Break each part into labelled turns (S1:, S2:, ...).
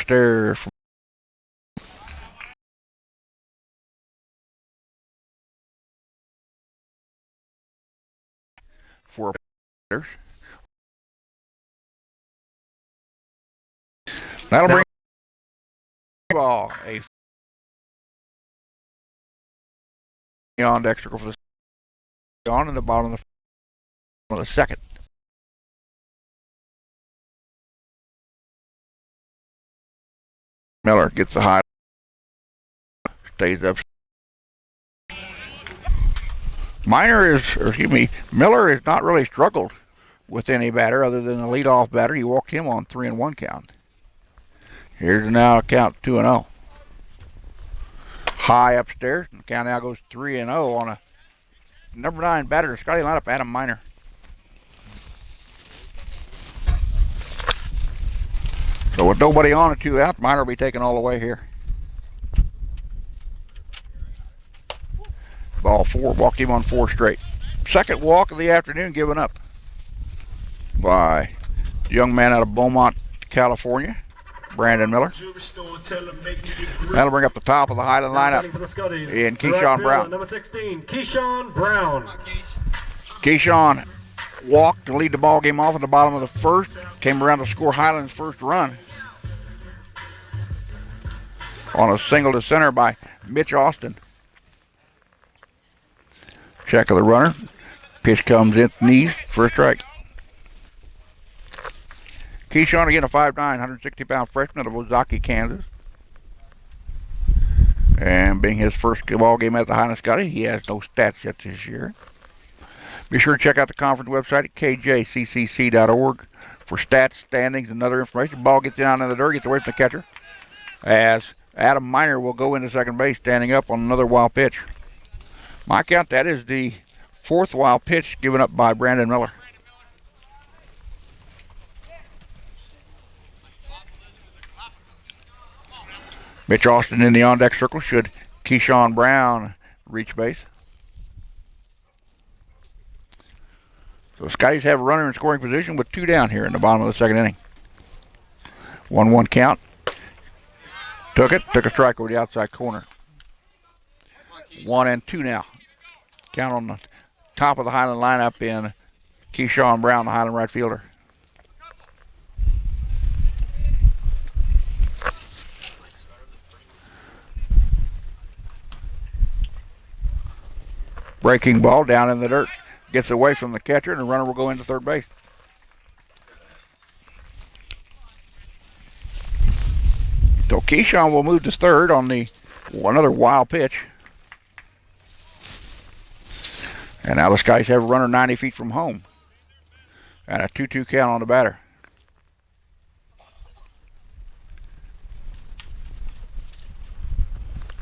S1: upstairs from for players. That'll bring ball a on Dexter for the on in the bottom of the second. Miller gets the high, stays up. Miller has not really struggled with any batter other than the leadoff batter. You walked him on 3-1 count. Here's now count 2-0. High upstairs, and the count now goes 3-0 on a number 9 batter to Scotty lineup, Adam Miner. So with nobody on and 2 out, Miner will be taken all the way here. Ball 4, walked him on 4 straight. Second walk of the afternoon given up by the young man out of Beaumont, California, Brandon Miller. That'll bring up the top of the Highland lineup in Keyshawn Brown.
S2: Number 16, Keyshawn Brown.
S1: Keyshawn walked to lead the ball game off at the bottom of the first. Came around to score Highland's first run on a single to center by Mitch Austin. Check of the runner. Pitch comes in knees for a strike. Keyshawn again, a 5'9", 160-pound freshman out of Ozaki, Kansas. And being his first ball game at the Highland Scotty, he has no stats yet this year. Be sure to check out the conference website at kjccc.org for stats, standings, and other information. Ball gets down in the dirt, gets away from the catcher, as Adam Miner will go into second base, standing up on another wild pitch. My count, that is the 4th wild pitch given up by Brandon Miller. Mitch Austin in the on-deck circle should Keyshawn Brown reach base. So Scotties have a runner in scoring position with 2 down here in the bottom of the second inning. 1-1 count. Took a strike over the outside corner. 1-2 now. Count on the top of the Highland lineup in Keyshawn Brown, the Highland right fielder. Breaking ball down in the dirt. Gets away from the catcher, and the runner will go into third base. So Keyshawn will move to third on the another wild pitch. And now the Scotties have a runner 90 feet from home. And a 2-2 count on the batter.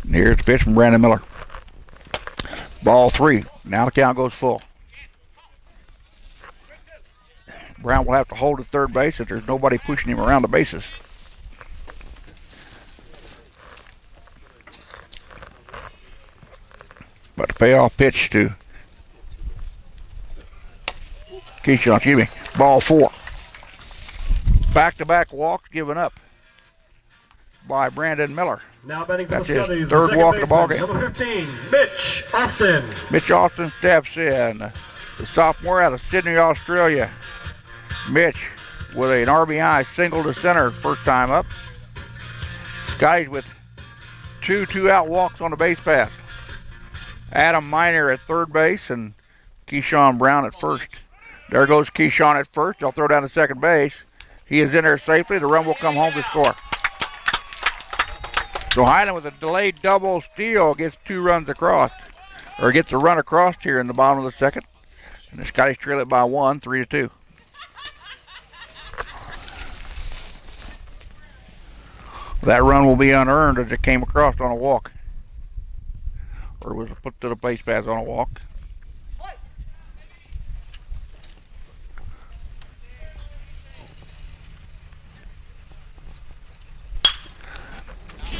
S1: And here's the pitch from Brandon Miller. Ball 3. Now the count goes full. Brown will have to hold at third base if there's nobody pushing him around the bases. But the payoff pitch to Keyshawn, ball 4. Back-to-back walks given up by Brandon Miller.
S2: Now batting for
S1: That's
S2: the
S1: his
S2: Scotties,
S1: third walk of the ball game.
S2: Number 15, Mitch Austin.
S1: Mitch Austin steps in. The sophomore out of Sydney, Australia. Mitch with an RBI single to center first time up. Scotties with 2 2-out walks on the base pass. Adam Miner at third base and Keyshawn Brown at first. There goes Keyshawn at first. They'll throw down to second base. He is in there safely. The run will come home to score. So Highland with a delayed double steal gets 2 runs across, or gets a run across here in the bottom of the second. And the Scotties trail it by 1, 3-2. That run will be unearned as it came across on a walk, or was put to the base paths on a walk.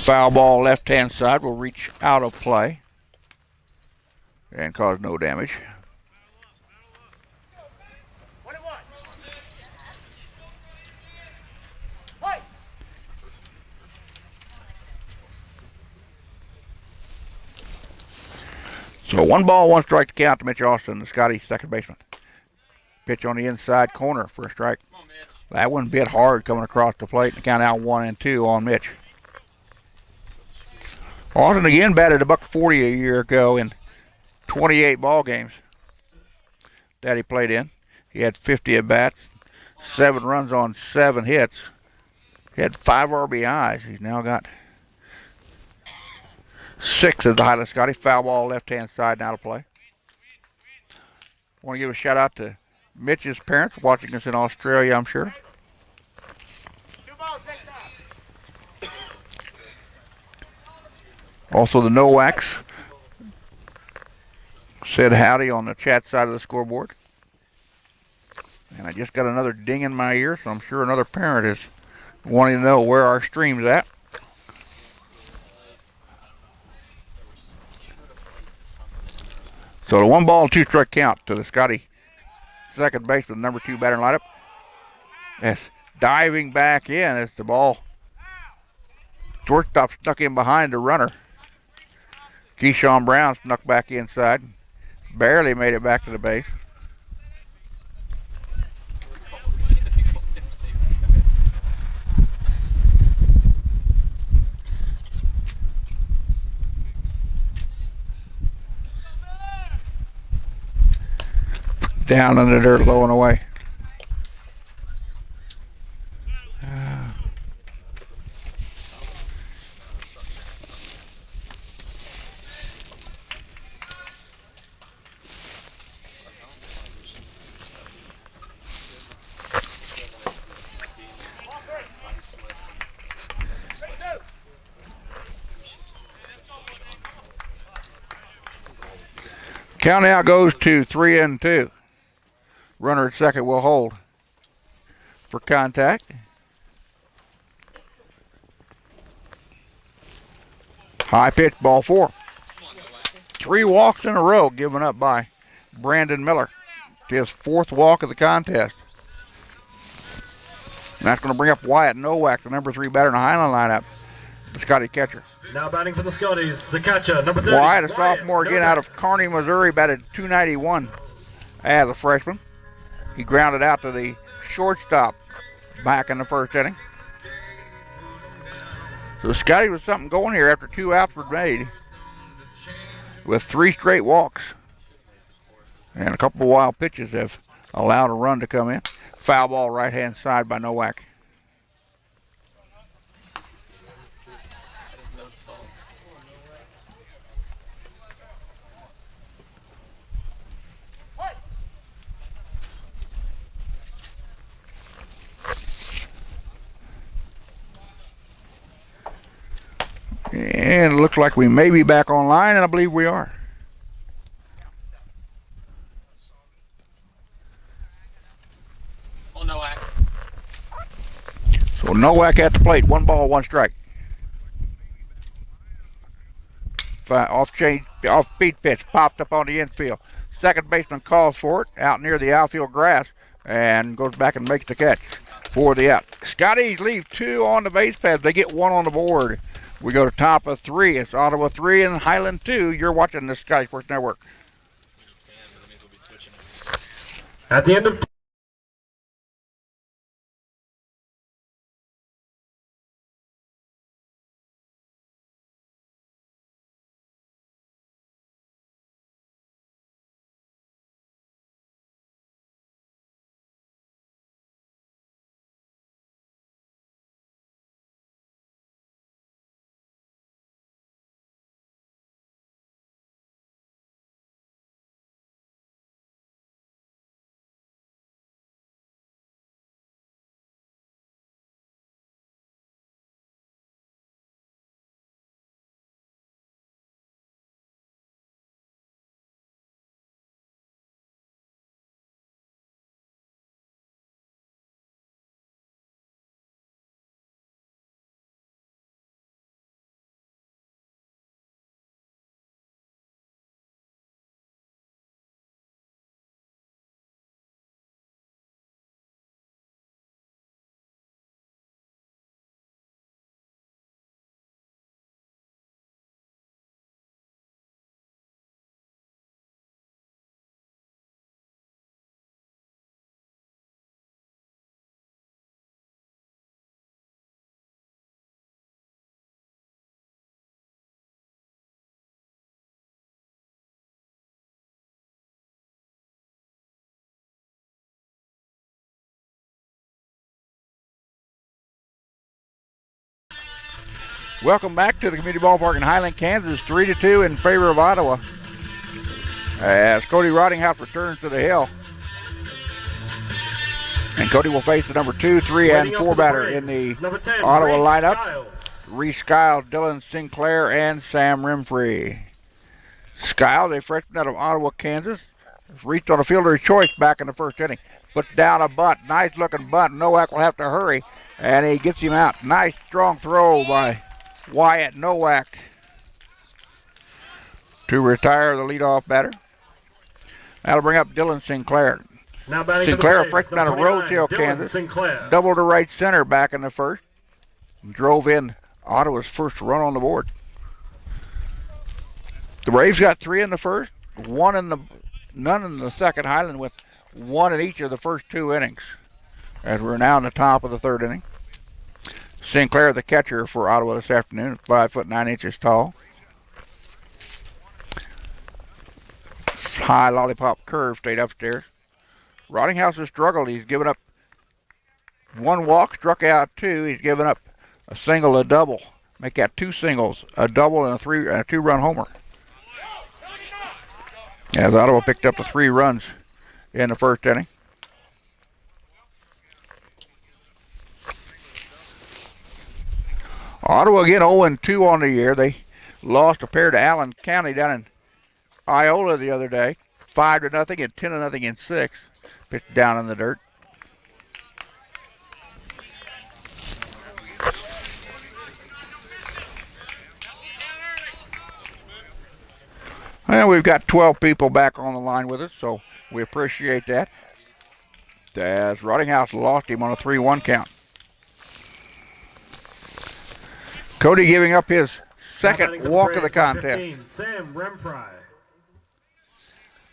S1: Foul ball left-hand side will reach out of play and cause no damage. So 1-1 to count to Mitch Austin, the Scotties second baseman. Pitch on the inside corner for a strike. That one bit hard coming across the plate and count out 1-2 on Mitch. Austin again batted $140 a year ago in 28 ball games that he played in. He had 50 at bats, 7 runs on 7 hits. He had 5 RBIs. He's now got 6 at the Highland Scotty. Foul ball left-hand side now to play. Want to give a shout out to Mitch's parents watching us in Australia, I'm sure. Also the Nowaks said howdy on the chat side of the scoreboard. And I just got another ding in my ear, so I'm sure another parent is wanting to know where our stream's at. So the 1-2 count to the Scotty second baseman, number 2 batter lineup. As diving back in as the ball shortstop stuck in behind the runner. Keyshawn Brown snuck back inside. Barely made it back to the base. Down in the dirt, low and away. Count out goes to 3-2. Runner at second will hold for contact. High pitch, ball 4. 3 walks in a row given up by Brandon Miller. His 4th walk of the contest. And that's going to bring up Wyatt Nowak, the number 3 batter in the Highland lineup, the Scotty catcher.
S2: Now batting for the Scotties, the catcher, number 30.
S1: Wyatt, a sophomore again out of Karn, Missouri, batted .291 as a freshman. He grounded out to the shortstop back in the first inning. So the Scotty was something going here after 2 outs were made with 3 straight walks. And a couple of wild pitches have allowed a run to come in. Foul ball right-hand side by Nowak. And it looks like we may be back online, and I believe we are.
S3: Oh, Nowak.
S1: So Nowak at the plate. 1-1 strike. Off beat pitch popped up on the infield. Second baseman calls for it out near the outfield grass and goes back and makes the catch for the out. Scotties leave 2 on the base paths. They get 1 on the board. We go to top of 3. It's Ottawa 3 and Highland 2. You're watching the Scotty Sports Network.
S2: At the end of
S1: Welcome back to the community ballpark in Highland, Kansas. 3-2 in favor of Ottawa. As Cody Rottinghouse returns to the hill. And Cody will face the number 2, 3, and 4 batter in the 10, Ottawa lineup. Reese Skiles, Dylan Sinclair, and Sam Renfrey. Skiles, a freshman out of Ottawa, Kansas, has reached on a fielder's choice back in the first inning. Puts down a bunt. Nice looking bunt. Nowak will have to hurry. And he gets him out. Nice strong throw by Wyatt Nowak to retire the leadoff batter. That'll bring up Dylan Sinclair.
S2: Now batting
S1: Sinclair, a
S2: for the
S1: freshman out of Rose Hill, Kansas.
S2: Sinclair.
S1: Doubled to right center back in the first. Drove in Ottawa's first run on the board. The Braves got 3 in the first, none in the second. Highland with 1 in each of the first 2 innings. As we're now in the top of the 3rd inning. Sinclair, the catcher for Ottawa this afternoon, 5'9" tall. High lollipop curve stayed upstairs. Rottinghouse has struggled. He's given up 1 walk, struck out 2. He's given up a single, a double. Make that 2 singles, a double, and a 2-run homer. As Ottawa picked up the 3 runs in the first inning. Ottawa again 0-2 on the year. They lost a pair to Allen County down in Iola the other day. 5-0 and 10-0 in 6. Pitched down in the dirt. Well, we've got 12 people back on the line with us, so we appreciate that. As Rottinghouse lost him on a 3-1 count. Cody giving up his second walk of the contest.
S2: 15, Sam Renfrey.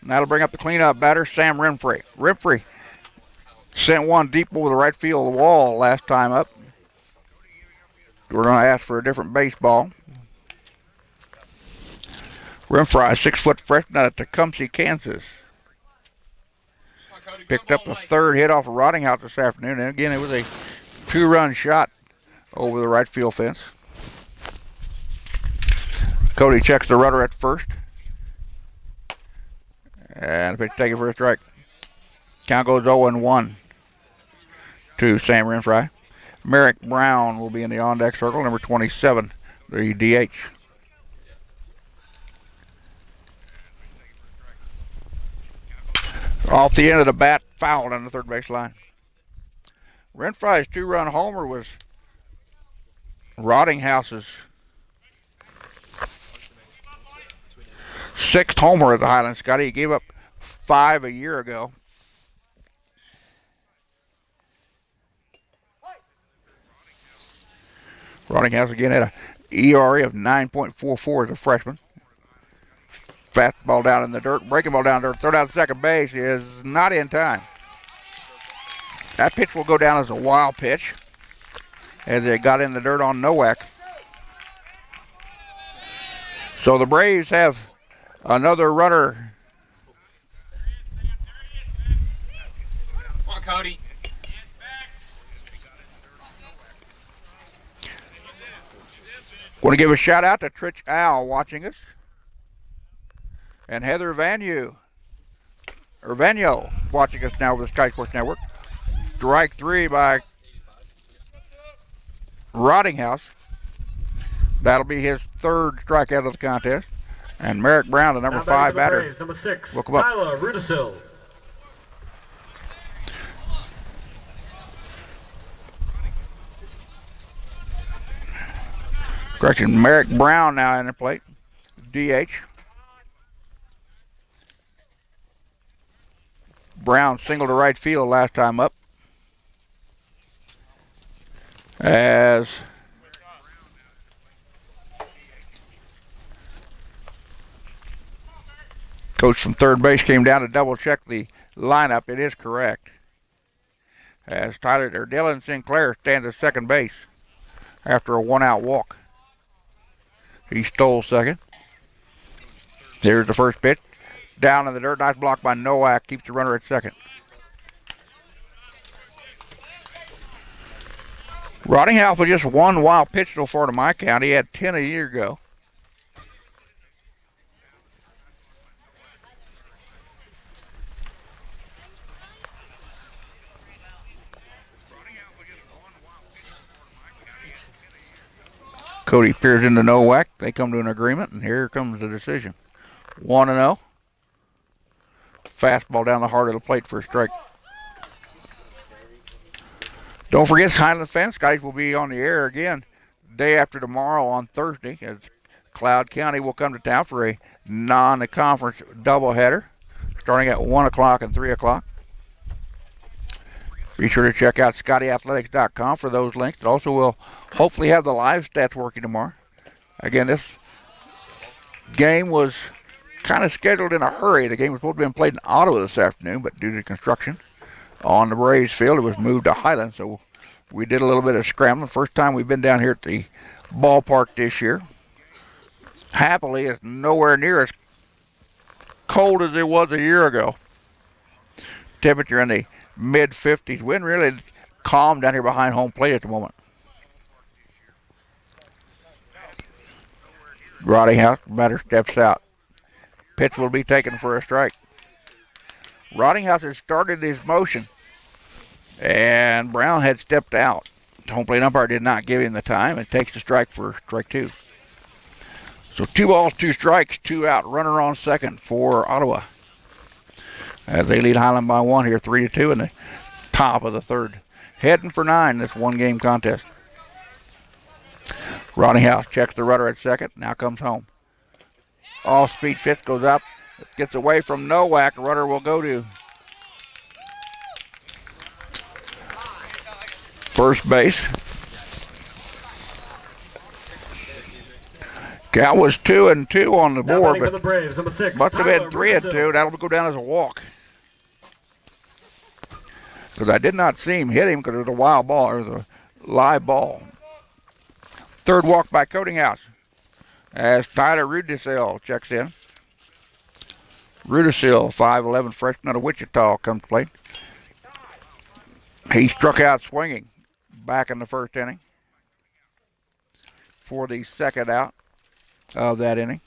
S1: And that'll bring up the cleanup batter, Sam Renfrey. Renfrey sent one deep over the right field of the wall last time up. We're going to ask for a different baseball. Renfrey, 6-foot freshman out of Tecumseh, Kansas. Picked up the 3rd hit off of Rottinghouse this afternoon. And again, it was a 2-run shot over the right field fence. Cody checks the rudder at first. And pitch taken for a strike. Count goes 0-1 to Sam Renfrey. Merrick Brown will be in the on-deck circle, number 27, the DH. Off the end of the bat, fouled on the third base line. Renfrey's 2-run homer was Rottinghouse's 6th homer at the Highland, Scotty. He gave up 5 a year ago. Rottinghouse again had an ERA of 9.44 as a freshman. Fastball down in the dirt, breaking ball down there, throw down to second base is not in time. That pitch will go down as a wild pitch as they got in the dirt on Nowak. So the Braves have another runner.
S3: Come on, Cody.
S1: Want to give a shout out to Tritch Owl watching us. And Heather Vanyo watching us now over the Sky Sports Network. Strike 3 by Rottinghouse. That'll be his 3rd strikeout of the contest. And Merrick Brown, the number 5 batter.
S2: Braves, number 6,
S1: Look him up.
S2: Tyler Rudisil.
S1: Correction, Merrick Brown now in the plate. DH. Brown single to right field last time up. As coach from third base came down to double check the lineup. It is correct. As Dylan Sinclair stands at second base after a 1-out walk. He stole second. Here's the first pitch. Down in the dirt, nice block by Nowak, keeps the runner at second. Rottinghouse was just one wild pitch so far to my county. He had 10 a year ago. Cody peers into Nowak. They come to an agreement, and here comes the decision. 1-0. Fastball down the heart of the plate for a strike. Don't forget, Highland fans, Scotties will be on the air again day after tomorrow on Thursday, as Cloud County will come to town for a non-conference doubleheader starting at 1 o'clock and 3 o'clock. Be sure to check out ScottyAthletics.com for those links. It also will hopefully have the live stats working tomorrow. Again, this game was kind of scheduled in a hurry. The game was supposed to be played in Ottawa this afternoon, but due to construction on the Braves field, it was moved to Highland, so we did a little bit of scrambling. First time we've been down here at the ballpark this year. Happily, it's nowhere near as cold as it was a year ago. Temperature in the mid-50s. Wind really calm down here behind home plate at the moment. Rottinghouse, batter steps out. Pitch will be taken for a strike. Rottinghouse has started his motion, and Brown had stepped out. The home plate umpire did not give him the time. It takes the strike for strike two. So 2 balls, 2 strikes, 2 out. Runner on second for Ottawa, as they lead Highland by 1 here, 3-2 in the top of the third. Heading for 9 this one-game contest. Rottinghouse checks the rudder at second. Now comes home. Off-speed pitch goes up. It gets away from Nowak. Rudder will go to first base. Count was 2-2 on the board,
S2: For the
S1: but
S2: Braves, number 6,
S1: must have been
S2: Tyler
S1: 3-2. That'll go down as a walk. Because I did not see him hit him because it was a wild ball. It was a live ball. Third walk by Codinghouse as Tyler Rudisill checks in. Rudisill, 5'11", freshman out of Wichita, comes to play. He struck out swinging back in the first inning for the second out of that inning.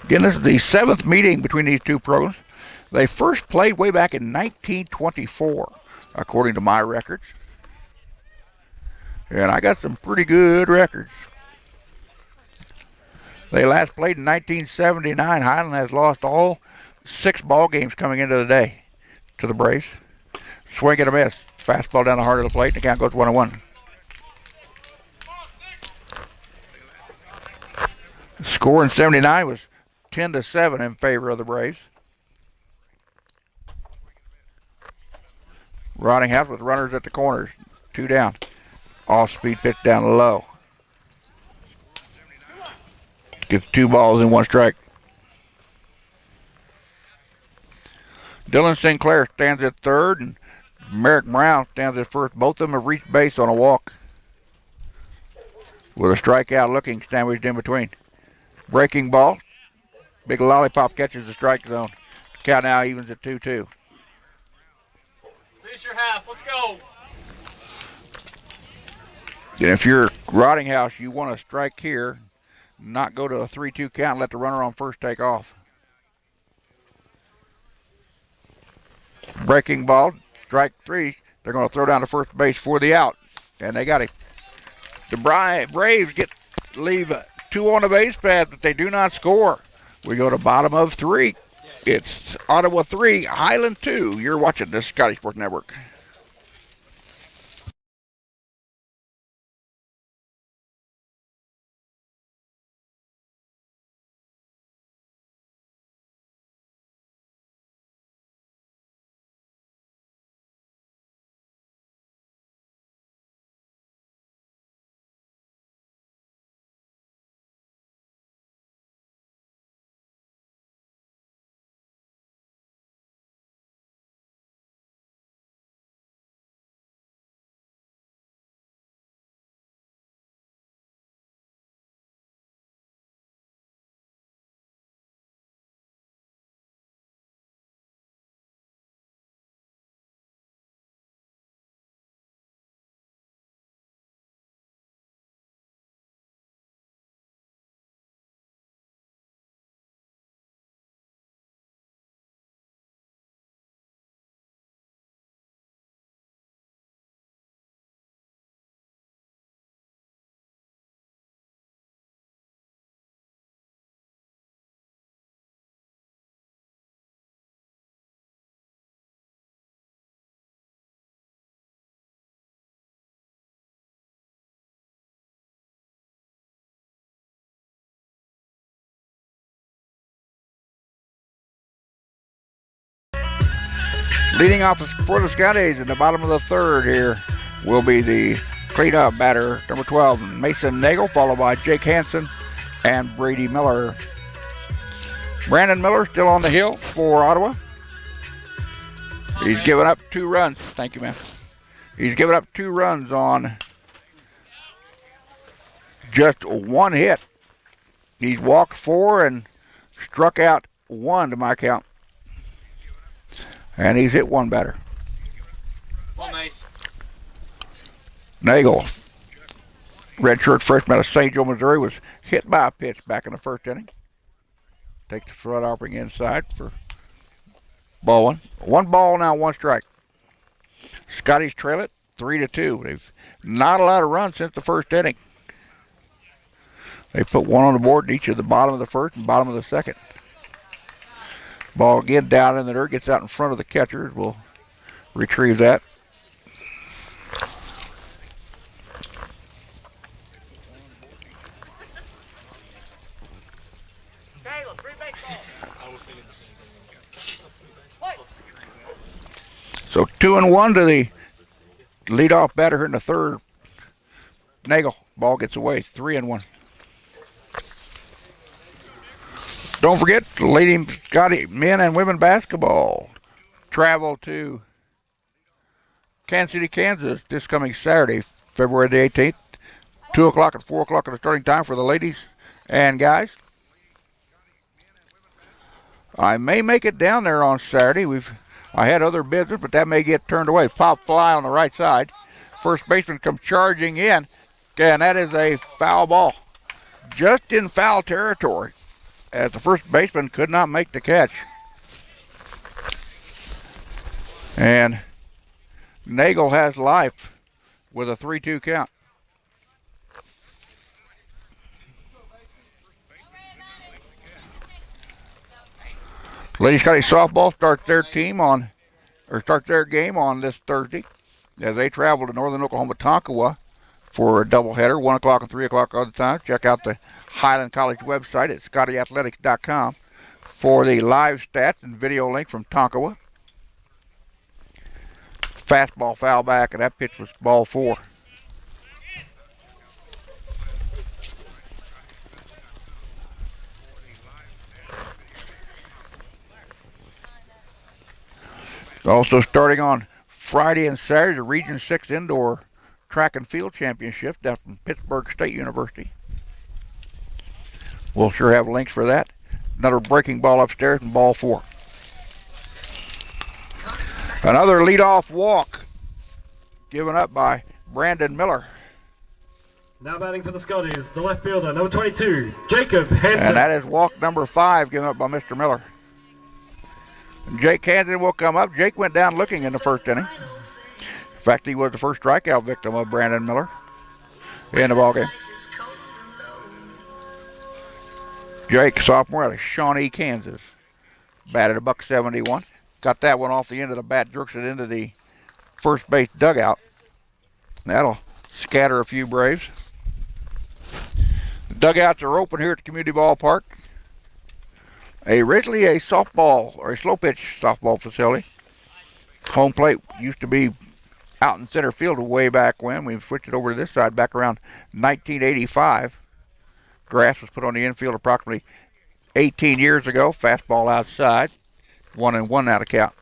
S1: Again, this is the 7th meeting between these two programs. They first played way back in 1924, according to my records. And I got some pretty good records. They last played in 1979. Highland has lost all 6 ball games coming into the day to the Braves. Swing and a miss. Fastball down the heart of the plate, and the count goes 1-1. The score in 79 was 10-7 in favor of the Braves. Rottinghouse with runners at the corners. 2 down. Off-speed pitch down low. Gets 2 balls and 1 strike. Dylan Sinclair stands at third, and Merrick Brown stands at first. Both of them have reached base on a walk, with a strikeout looking sandwiched in between. Breaking ball. Big lollipop catches the strike zone. Count now evens at 2-2.
S3: Finish your half. Let's go.
S1: And if you're Rottinghouse, you want to strike here, not go to a 3-2 count and let the runner on first take off. Breaking ball, strike 3. They're going to throw down to first base for the out, and they got it. The Braves leave 2 on the base pad, but they do not score. We go to bottom of 3. It's Ottawa 3, Highland 2. You're watching the Scotties Sports Network. Leading off for the Scotties in the bottom of the third here will be the cleanup batter, number 12, Mason Nagel, followed by Jake Hansen and Brady Miller. Brandon Miller still on the hill for Ottawa. He's given up 2 runs. Thank you, man. He's given up 2 runs on just 1 hit. He's walked 4 and struck out 1 to my count. And he's hit 1 batter.
S3: Well, nice.
S1: Nagel, redshirt freshman out of St. Joe, Missouri, was hit by a pitch back in the first inning. Takes the front offering inside for ball 1. 1 ball now, 1 strike. Scotties trail it 3-2. They've not a lot of runs since the first inning. They put 1 on the board in each of the bottom of the first and bottom of the second. Ball again down in the dirt, gets out in front of the catcher. We'll retrieve that. So 2-1 to the leadoff batter here in the third. Nagel, ball gets away, 3-1. Don't forget, Lady Scotty men and women basketball travel to Kansas City, Kansas this coming Saturday, February the 18th. 2 o'clock and 4 o'clock at the starting time for the ladies and guys. I may make it down there on Saturday. I had other business, but that may get turned away. Pop fly on the right side. First baseman comes charging in, and that is a foul ball. Just in foul territory, as the first baseman could not make the catch. And Nagel has life with a 3-2 count. Lady Scotty softball starts their game on this Thursday as they travel to northern Oklahoma, Tonkawa for a doubleheader, 1 o'clock and 3 o'clock other time. Check out the Highland College website at scottyathletics.com for the live stats and video link from Tonkawa. Fastball foul back, and that pitch was ball 4. Also starting on Friday and Saturday, the Region 6 Indoor Track and Field Championship down from Pittsburgh State University. We'll sure have links for that. Another breaking ball upstairs and ball 4. Another leadoff walk given up by Brandon Miller.
S2: Now batting for the Scotties, the left fielder, number 22, Jacob Hansen.
S1: And that is walk number 5 given up by Mr. Miller. Jake Hansen will come up. Jake went down looking in the first inning. In fact, he was the first strikeout victim of Brandon Miller in the ballgame. Jake, sophomore out of Shawnee, Kansas, batted $171. Got that one off the end of the bat, jerks it into the first base dugout. That'll scatter a few Braves. The dugouts are open here at the community ballpark. Originally a softball or a slow pitch softball facility. Home plate used to be out in center field way back when. We switched it over to this side back around 1985. Grass was put on the infield approximately 18 years ago. Fastball outside. 1-1 out of count.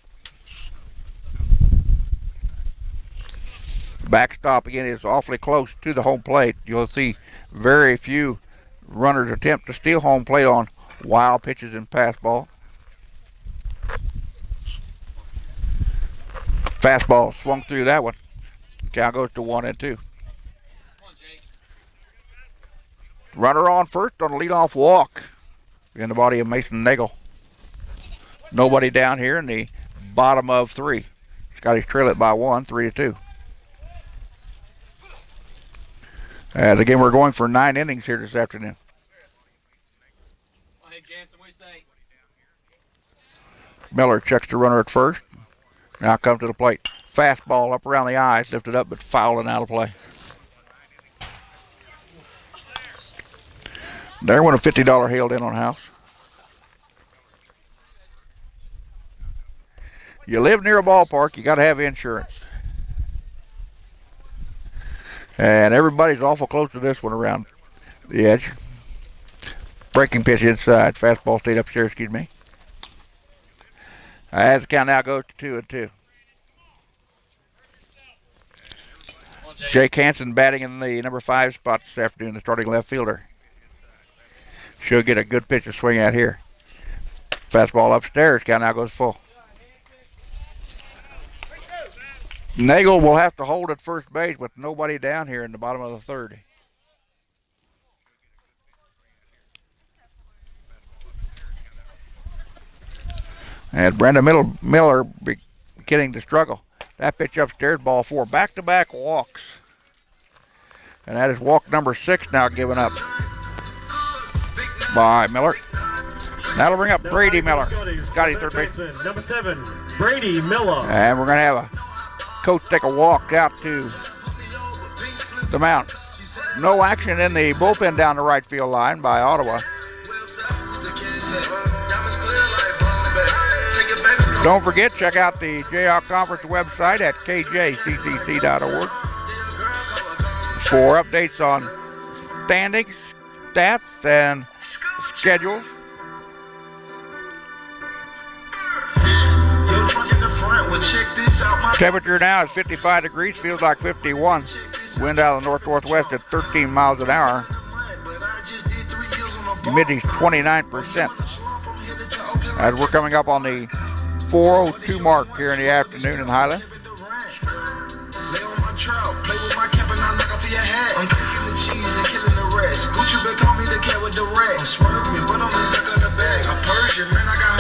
S1: Backstop again is awfully close to the home plate. You'll see very few runners attempt to steal home plate on wild pitches and fastball. Fastball swung through that one. Count goes to 1-2. Runner on first on a leadoff walk in the body of Mason Nagel. Nobody down here in the bottom of 3. Scotties trail it by 1, 3-2. As again, we're going for 9 innings here this afternoon.
S3: Jansen, what do you say?
S1: Miller checks the runner at first. Now comes to the plate. Fastball up around the eyes, lifted up but fouling out of play. There went a $50 hailed in on house. You live near a ballpark, you got to have insurance. And everybody's awful close to this one around the edge. Breaking pitch inside. Fastball stayed upstairs, excuse me. As the count now goes to 2-2. Jake Hansen batting in the number 5 spot this afternoon, the starting left fielder. Should get a good pitch to swing at here. Fastball upstairs, count now goes full. Nagel will have to hold at first base with nobody down here in the bottom of the third. And Brandon Miller beginning to struggle. That pitch upstairs, ball 4. Back-to-back walks. And that is walk number 6 now given up by Miller. That'll bring up Brady Miller. Scotty, third baseman.
S2: Number 7, Brady Miller.
S1: And we're going to have a coach take a walk out to the mound. No action in the bullpen down the right field line by Ottawa. Don't forget, check out the Jayhawk Conference website at kjccc.org for updates on standings, stats, and schedules. Temperature now is 55 degrees, feels like 51. Wind out of the north-northwest at 13 miles an hour. Humidity 29%. As we're coming up on the 4:02 mark here in the afternoon in Highland.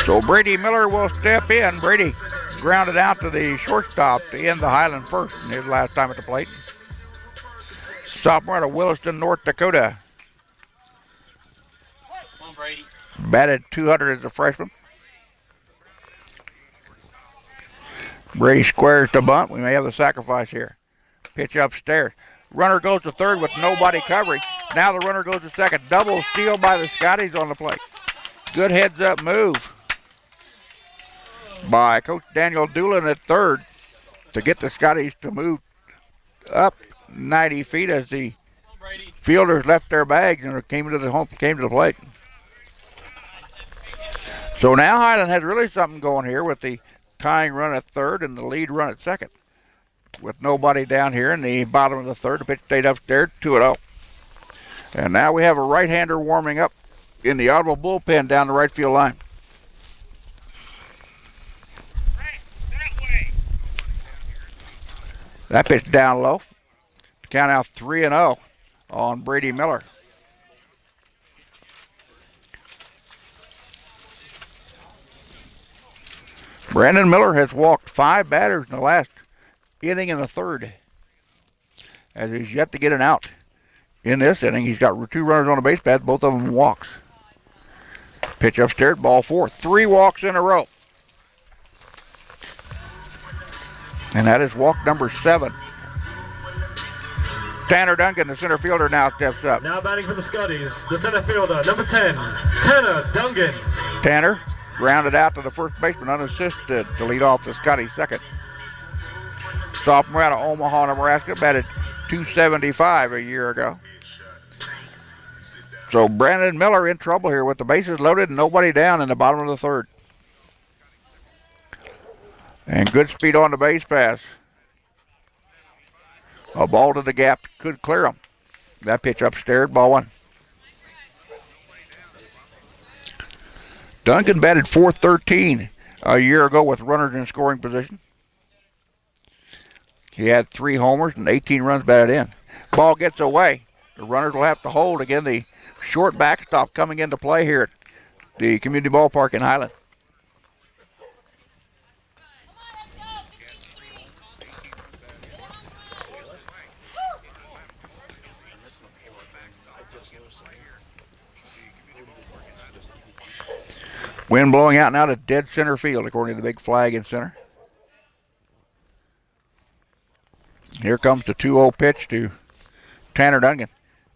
S1: So Brady Miller will step in. Brady grounded out to the shortstop to end the Highland first in his last time at the plate. Sophomore out of Williston, North Dakota.
S3: Come on, Brady.
S1: Batted 200 as a freshman. Brady squares to bunt. We may have the sacrifice here. Pitch upstairs. Runner goes to third with nobody covering. Now the runner goes to second. Double steal by the Scotties on the plate. Good heads-up move by Coach Daniel Doolin at third to get the Scotties to move up 90 feet as the fielders left their bags and came to the plate. So now Highland has really something going here with the tying run at third and the lead run at second. With nobody down here in the bottom of the third, the pitch stayed upstairs, 2-0. And now we have a right-hander warming up in the Ottawa bullpen down the right field line. That pitch down low. Count out 3-0 on Brady Miller. Brandon Miller has walked 5 batters in the last inning and a third, as he's yet to get an out. In this inning, he's got 2 runners on the base path, both of them walks. Pitch upstairs, ball 4. 3 walks in a row. And that is walk number 7. Tanner Duncan, the center fielder, now steps up.
S2: Now batting for the Scotties, the center fielder, number 10, Tanner Duncan.
S1: Tanner grounded out to the first baseman unassisted to lead off the Scotties second. Sophomore out of Omaha, Nebraska, batted .275 a year ago. So Brandon Miller in trouble here with the bases loaded and nobody down in the bottom of the third. And good speed on the base pass. A ball to the gap could clear him. That pitch upstairs, ball 1. Duncan batted .413 a year ago with runners in scoring position. He had 3 homers and 18 runs batted in. Ball gets away. The runners will have to hold. Again, the short backstop coming into play here at the community ballpark in Highland. Wind blowing out now to dead center field, according to the big flag in center. Here comes the 2-0 pitch to Tanner Duncan.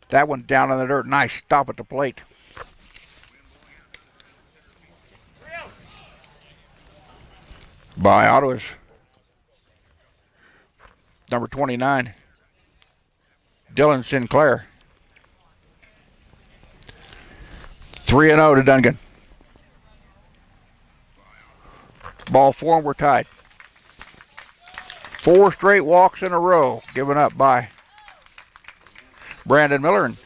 S1: That one down in the dirt. Nice stop at the plate. by Ottawa's number 29, Dylan Sinclair. 3-0 to Duncan. Ball 4 and we're tied. 4 straight walks in a row given up by Brandon Miller, and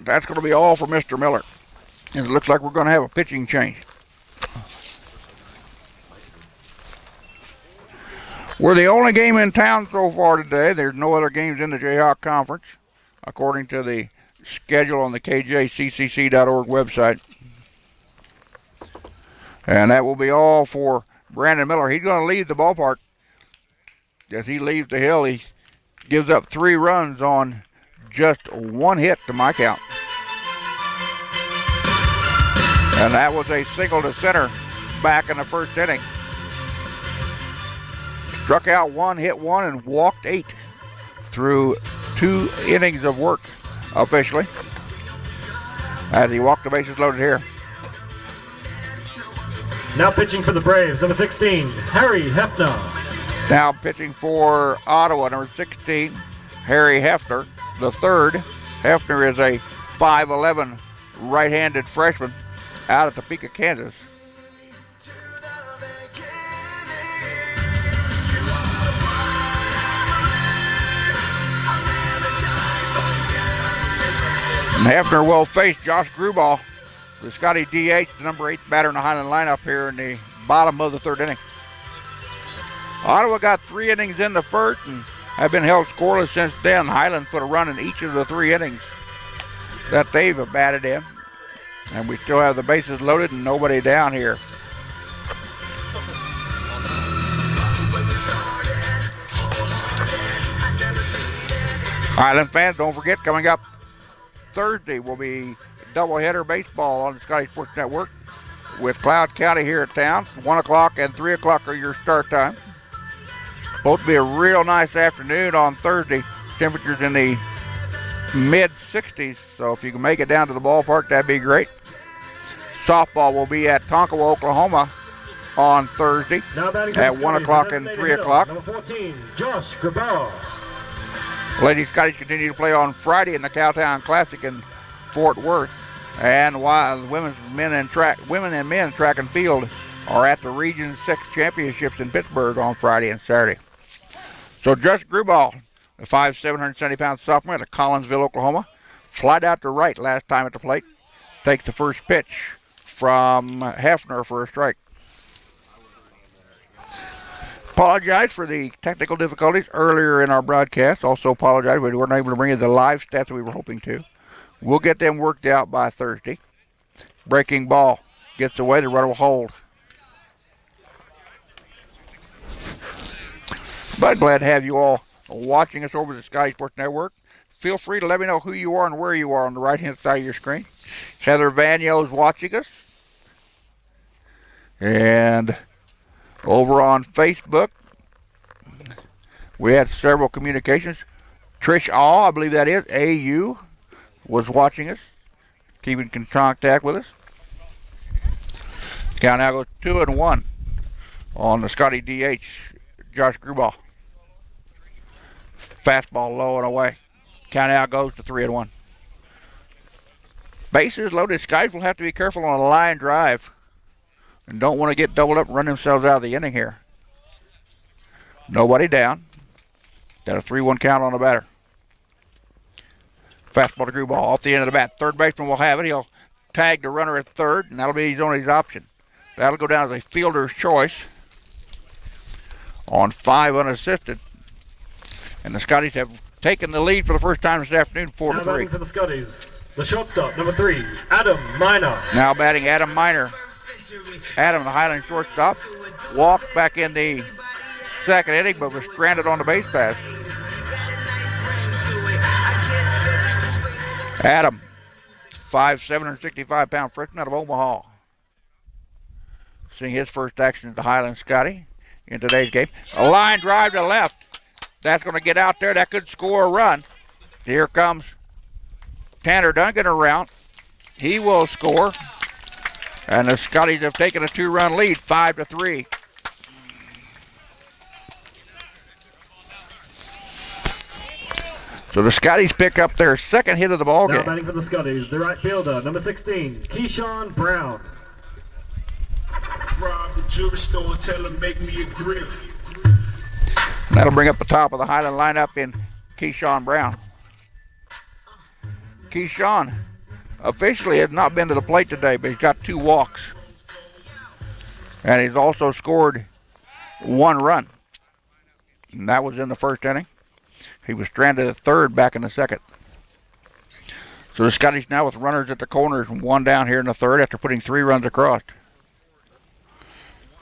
S1: that's going to be all for Mr. Miller. And it looks like we're going to have a pitching change. We're the only game in town so far today. There's no other games in the Jayhawk Conference, according to the schedule on the KJCCC.org website. And that will be all for Brandon Miller. He's going to leave the ballpark. As he leaves the hill, he gives up 3 runs on just 1 hit to my count. And that was a single to center back in the first inning. Struck out 1, hit 1, and walked 8 through 2 innings of work officially. As he walked the bases loaded here.
S2: Now pitching for the Braves, number 16, Harry Hefner.
S1: Now pitching for Ottawa, number 16, Harry Hefner, the third. Hefner is a 5'11" right-handed freshman out of Topeka, Kansas. And Hefner will face Josh Gruball, the Scotty DH, the number 8 batter in the Highland lineup here in the bottom of the 3rd inning. Ottawa got 3 innings in the first and have been held scoreless since then. Highland put a run in each of the 3 innings that they've batted in. And we still have the bases loaded and nobody down here. Highland fans, don't forget, coming up Thursday will be doubleheader baseball on the Scotties Sports Network with Cloud County here at town. 1 o'clock and 3 o'clock are your start time. Both be a real nice afternoon on Thursday. Temperatures in the mid-60s, so if you can make it down to the ballpark, that'd be great. Softball will be at Tonkawa, Oklahoma on Thursday at 1 o'clock and 3 o'clock.
S2: Number 14, Josh Grubauer.
S1: Lady Scotties continue to play on Friday in the Cowtown Classic in Fort Worth. And while the women and men track and field are at the Region 6 Championships in Pittsburgh on Friday and Saturday. So Josh Grubauer, a 5'7", 170-pound sophomore out of Collinsville, Oklahoma, flied out to right last time at the plate. Takes the first pitch from Hefner for a strike. Apologize for the technical difficulties earlier in our broadcast. Also apologize we weren't able to bring you the live stats we were hoping to. We'll get them worked out by Thursday. Breaking ball gets away. The runner will hold. But glad to have you all watching us over the Scotties Sports Network. Feel free to let me know who you are and where you are on the right-hand side of your screen. Heather Vanyo is watching us. And over on Facebook, we had several communications. Trish All, I believe that is, AU, was watching us, keeping in contact with us. Count now goes 2-1 on the Scotty DH, Josh Grubauer. Fastball low and away. Count out goes to 3-1. Bases loaded. Skies will have to be careful on a line drive and don't want to get doubled up and run themselves out of the inning here. Nobody down. Got a 3-1 count on the batter. Fastball to Grubauer off the end of the bat. Third baseman will have it. He'll tag the runner at third, and that'll be his only option. That'll go down as a fielder's choice on 5 unassisted. And the Scotties have taken the lead for the first time this afternoon, 4-3.
S2: Now batting for the Scotties, the shortstop, number 3, Adam Miner.
S1: Now batting Adam Miner. Adam, the Highland shortstop, walked back in the second inning, but was stranded on the base pass. Adam, 5'7", 165-pound freshman out of Omaha. Seeing his first action at the Highland Scotty in today's game. A line drive to left. That's going to get out there. That could score a run. Here comes Tanner Duncan around. He will score. And the Scotties have taken a 2-run lead, 5-3. So the Scotties pick up their second hit of the ball
S2: Now
S1: game.
S2: batting for the Scotties, the right fielder, number 16, Keyshawn Brown.
S4: Rob the jewelry store, tell him make me a grill.
S1: That'll bring up the top of the Highland lineup in Keyshawn Brown. Keyshawn officially has not been to the plate today, but he's got 2 walks. And he's also scored 1 run. And that was in the first inning. He was stranded at third back in the second. So the Scotties now with runners at the corners and 1 down here in the third after putting 3 runs across.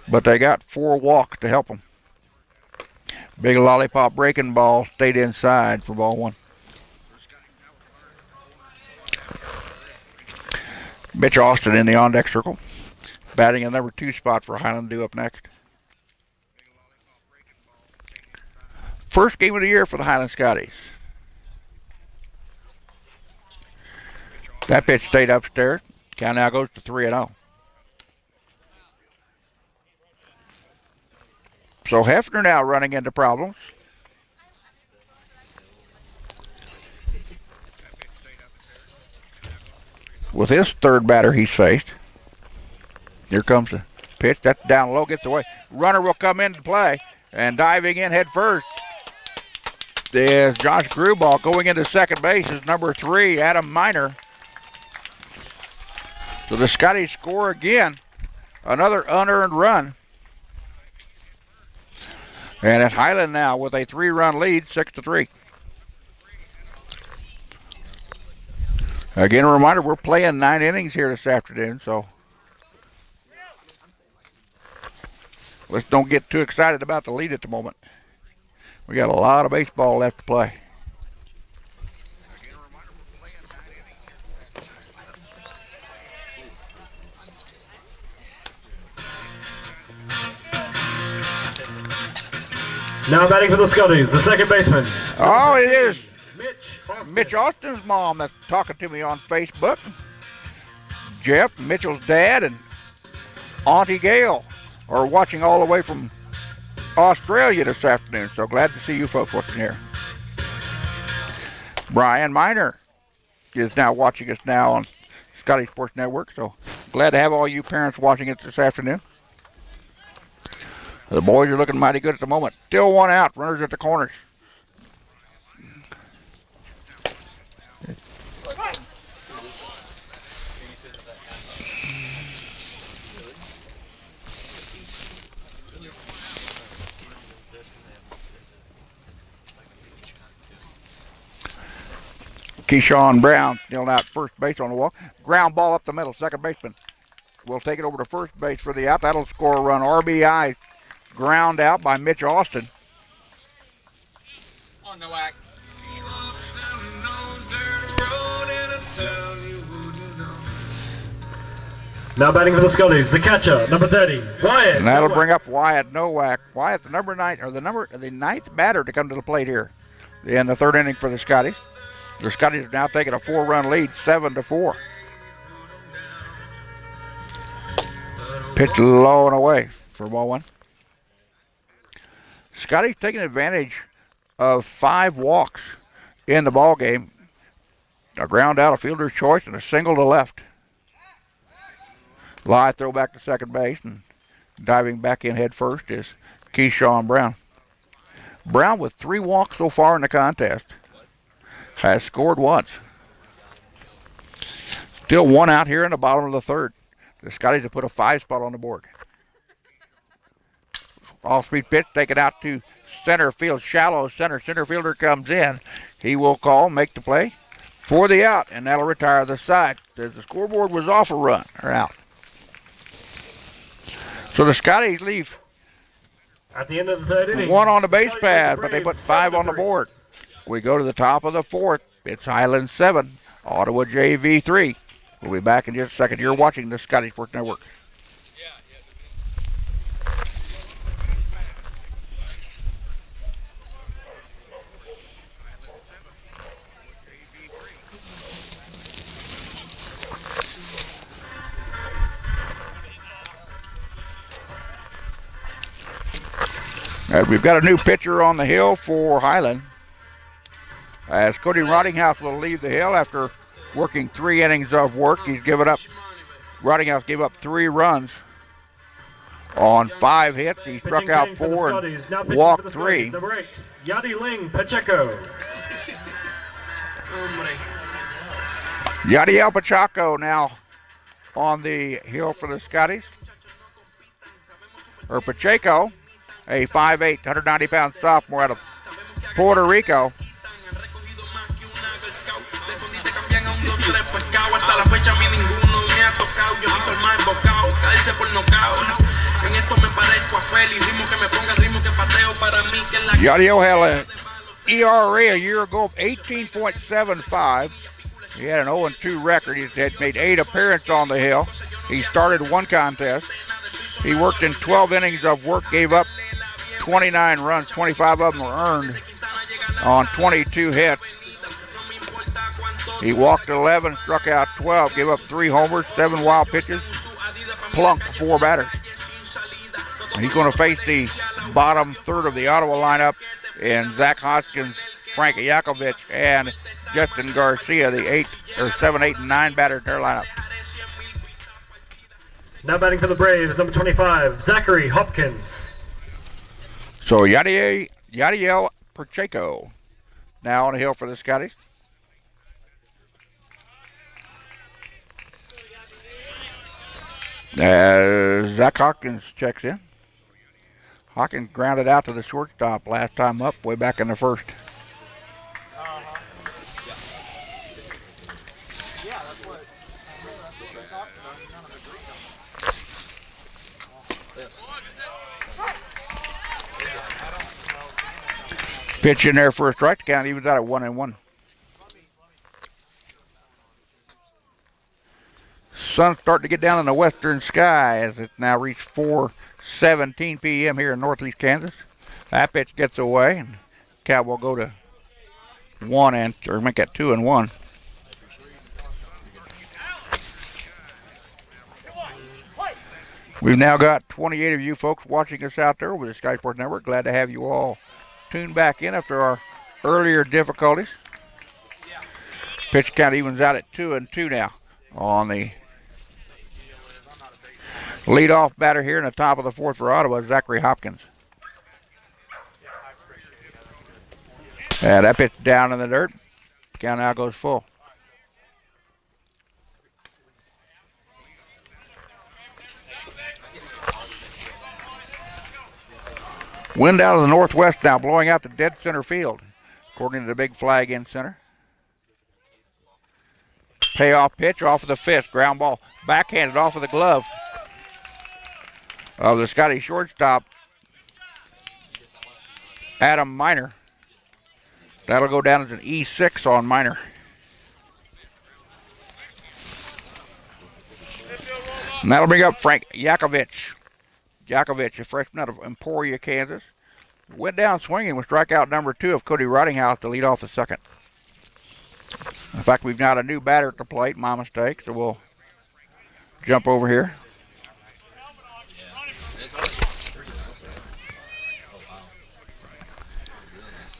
S1: But they got 4 walks to help them. Big lollipop breaking ball stayed inside for ball 1. Mitch Austin in the on-deck circle. Batting in number 2 spot for Highland due up next. First game of the year for the Highland Scotties. That pitch stayed upstairs. Count now goes to 3-0. So Hefner now running into problems. With his third batter he's faced. Here comes the pitch. That's down low, gets away. Runner will come into play. And diving in head first. There's Josh Gruball going into second base is number 3, Adam Miner. So the Scotties score again. Another unearned run. And it's Highland now with a 3-run lead, 6-3. Again, a reminder, we're playing 9 innings here this afternoon, so let's don't get too excited about the lead at the moment. We got a lot of baseball left to play.
S2: Now batting for the Scotties, the second baseman.
S1: Oh, it is
S2: Mitch Austin.
S1: Mitch Austin's mom that's talking to me on Facebook. Jeff, Mitchell's dad, and Auntie Gail are watching all the way from Australia this afternoon. So glad to see you folks watching here. Brian Miner is now watching us now on Scotties Sports Network. So glad to have all you parents watching it this afternoon. The boys are looking mighty good at the moment. Still 1 out, runners at the corners. Keyshawn Brown still out first base on the walk. Ground ball up the middle. Second baseman will take it over to first base for the out. That'll score a run. RBI ground out by Mitch Austin.
S3: On the whack.
S2: Now batting for the Scotties, the catcher, number 30, Wyatt.
S1: And that'll bring up Wyatt Nowak. Wyatt's the number 9 or the 9th batter to come to the plate here in the third inning for the Scotties. The Scotties have now taken a 4-run lead, 7-4. Pitch low and away for ball 1. Scotties taking advantage of 5 walks in the ball game. A ground out, a fielder's choice, and a single to left. Live throw back to second base, and diving back in head first is Keyshawn Brown. Brown with 3 walks so far in the contest. Has scored once. Still 1 out here in the bottom of the third. The Scotties have put a 5 spot on the board. Off-speed pitch taken out to center field, shallow center. Center fielder comes in. He will call, make the play for the out, and that'll retire the side. The scoreboard was off a run or out. So the Scotties leave
S2: At the end of the third inning.
S1: 1 on the base pad, but they put 5 on the board. We go to the top of the 4th. It's Highland 7, Ottawa JV 3. We'll be back in just a second. You're watching the Scotties Sports Network. We've got a new pitcher on the hill for Highland. as Cody Rottinghouse will leave the hill after working 3 innings of work. Rottinghouse gave up 3 runs on 5 hits. He struck
S2: Pitching
S1: out
S2: king for the
S1: 4
S2: Scotties. Now
S1: and
S2: pitching
S1: walked
S2: for the
S1: 3.
S2: Scotties. Number 8, Yadi Ling Pacheco.
S1: Yadiel Pacheco now on the hill for the Scotties. Pacheco, a 5'8", 190-pound sophomore out of Puerto Rico. Yadiel had an ERA a year ago of 18.75. He had an 0-2 record. He had made 8 appearances on the hill. He started 1 contest. He worked in 12 innings of work, gave up 29 runs. 25 of them were earned on 22 hits. He walked 11, struck out 12, gave up 3 homers, 7 wild pitches, plunked 4 batters. He's going to face the bottom third of the Ottawa lineup in Zach Hoskins, Frank Yakovich, and Justin Garcia, the 7, 8, and 9 batter in their lineup.
S2: Now batting for the Braves, number 25, Zachary Hopkins.
S1: So Yadiel Pacheco now on the hill for the Scotties. Zach Hopkins checks in. Hawkins grounded out to the shortstop last time up, way back in the first. Pitch in there for a strike. Count evens out at 1-1. Sun's starting to get down in the western sky as it's now reached 4:17 p.m. here in northeast Kansas. That pitch gets away, and Cal will go to 1 or make it 2-1. We've now got 28 of you folks watching us out there over the Sky Sports Network. Glad to have you all tuned back in after our earlier difficulties. Pitch count evens out at 2-2 now on the leadoff batter here in the top of the 4th for Ottawa, Zachary Hopkins. And that pitch down in the dirt. Count now goes full. Wind out of the northwest now, blowing out to dead center field, according to the big flag in center. Payoff pitch off of the fist, ground ball, backhanded off of the glove of the Scotty shortstop, Adam Miner. That'll go down as an E6 on Miner. And that'll bring up Frank Yakovich. Yakovich, a freshman out of Emporia, Kansas. Went down swinging with strikeout number 2 of Cody Rottinghouse to lead off the second. In fact, we've got a new batter at the plate, my mistake, so we'll jump over here.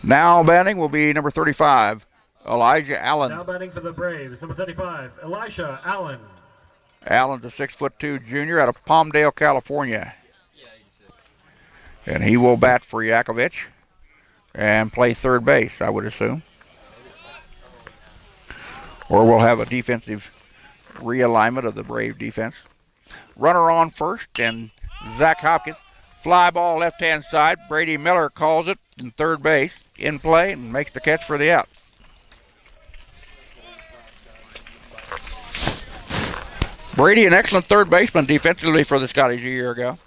S1: Now batting will be number 35, Elijah Allen.
S2: Now batting for the Braves, number 35, Elisha Allen.
S1: Allen's a 6'2" junior out of Palmdale, California. And he will bat for Yakovich and play third base, I would assume. Or we'll have a defensive realignment of the Brave defense. Runner on first, and Zach Hopkins. Fly ball left-hand side. Brady Miller calls it in third base, in play, and makes the catch for the out. Brady, an excellent third baseman defensively for the Scotties a year ago.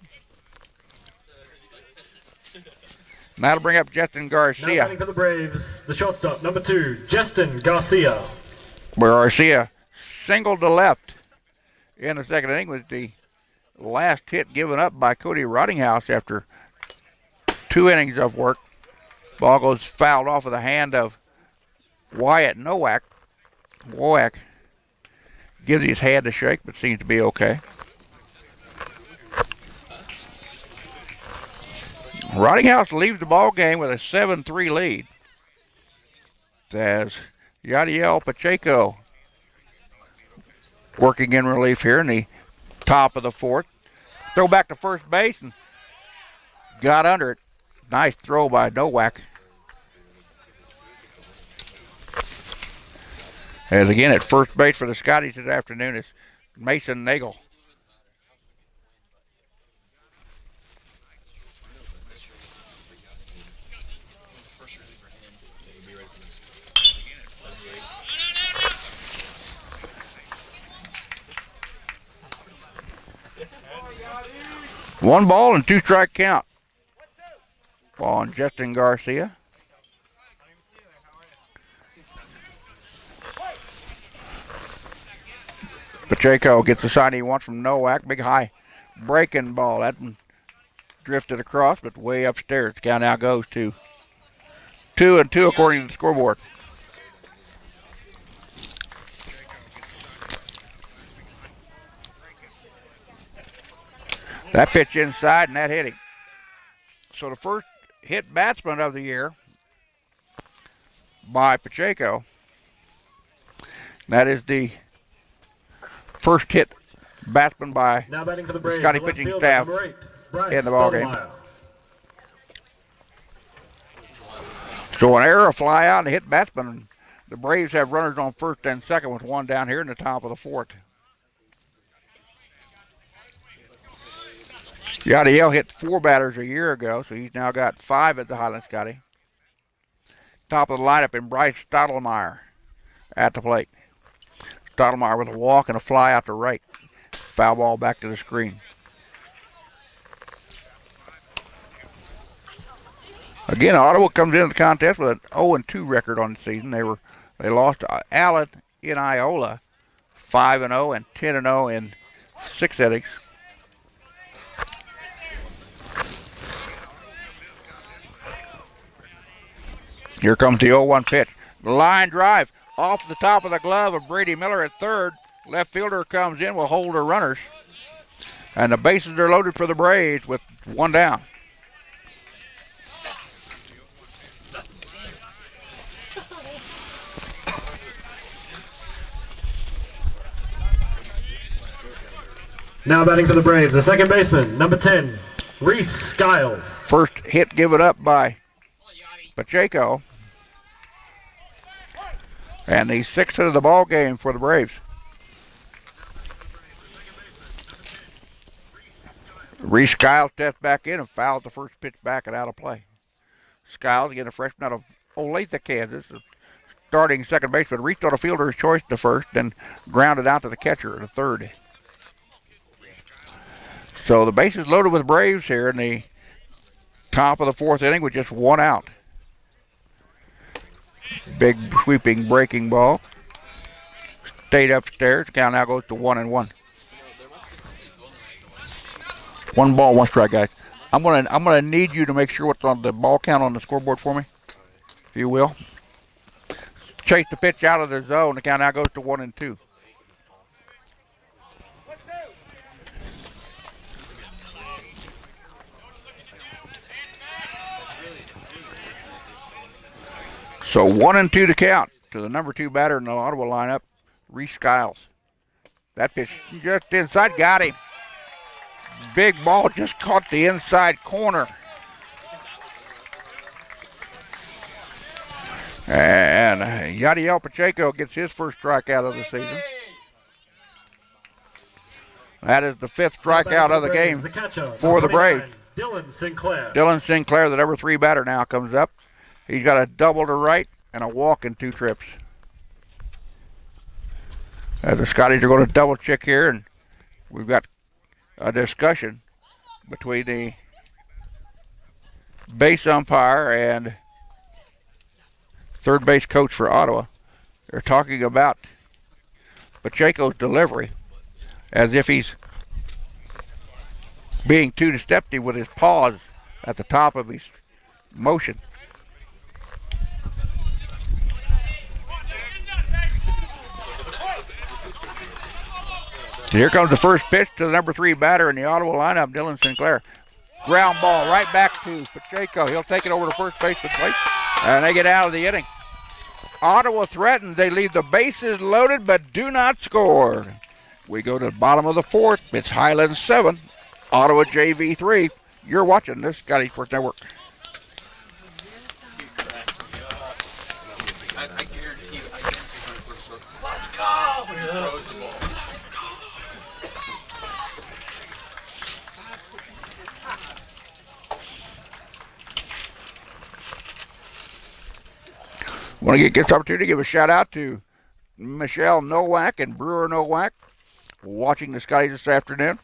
S1: And that'll bring up Justin Garcia.
S2: Now batting for the Braves, the shortstop, number 2, Justin Garcia.
S1: Where Garcia singled to left in the second inning with the last hit given up by Cody Rottinghouse after 2 innings of work. Ball goes fouled off of the hand of Wyatt Nowak. Nowak gives his hand a shake, but seems to be okay. Rottinghouse leaves the ball game with a 7-3 lead. as Yadiel Pacheco working in relief here in the top of the fourth. Throw back to first base and got under it. Nice throw by Nowak. As again at first base for the Scotties this afternoon is Mason Nagel. One ball and 2 strike count on Justin Garcia. Pacheco gets the sign he wants from Nowak. Big high breaking ball. That one drifted across, but way upstairs. The count now goes to 2-2 according to the scoreboard. That pitch inside and that hit him. So the first hit batsman of the year by Pacheco. That is the first hit batsman by
S2: now batting for the
S1: the Scotty pitching staff in the ballgame. So an error, fly out, and a hit batsman. The Braves have runners on first and second with one down here in the top of the fourth. Yadiel hit 4 batters a year ago, so he's now got 5 at the Highland Scotty. Top of the lineup in Bryce Stottlemyre at the plate. Stottlemyre with a walk and a fly out to right. Foul ball back to the screen. Again, Ottawa comes into the contest with an 0-2 record on the season. They lost to Allen in Iola, 5-0 and 10-0 in 6 innings. Here comes the 0-1 pitch. The line drive off the top of the glove of Brady Miller at third. Left fielder comes in, will hold her runners. And the bases are loaded for the Braves with one down.
S2: Now batting for the Braves, the second baseman, number 10, Reese Skiles.
S1: First hit given up by Pacheco. And the 6th hit of the ball game for the Braves. Reese Skiles steps back in and fouls the first pitch back and out of play. Skiles, again a freshman out of Olathe, Kansas, starting second baseman, reached on a fielder's choice to first, then grounded out to the catcher at third. So the bases loaded with Braves here in the top of the fourth inning with just one out. Big sweeping breaking ball. Stayed upstairs. Count now goes to 1-1. 1 ball, 1 strike, guys. I'm gonna need you to make sure what's on the ball count on the scoreboard for me, if you will. Chase the pitch out of the zone. The count now goes to 1-2. So 1-2 to count to the number 2 batter in the Ottawa lineup, Reese Skiles. That pitch just inside, got him. Big ball just caught the inside corner. And Yadiel Pacheco gets his first strikeout of the season. That is the 5th strikeout of the game for the Braves.
S2: Dylan Sinclair.
S1: Dylan Sinclair, the number 3 batter, now comes up. He's got a double to right and a walk in 2 trips. The Scotties are going to double check here, and we've got a discussion between the base umpire and third base coach for Ottawa. They're talking about Pacheco's delivery as if he's being too deceptive with his paws at the top of his motion. Here comes the first pitch to the number 3 batter in the Ottawa lineup, Dylan Sinclair. Ground ball right back to Pacheco. He'll take it over to first base and plate, and they get out of the inning. Ottawa threatens. They leave the bases loaded but do not score. We go to the bottom of the fourth. It's Highland 7, Ottawa JV 3. You're watching this Scotties Sports Network.
S3: I guarantee you. Let's go! Throws the ball.
S1: Want to get this opportunity to give a shout out to Michelle Nowak and Brewer Nowak watching the Scotties this afternoon.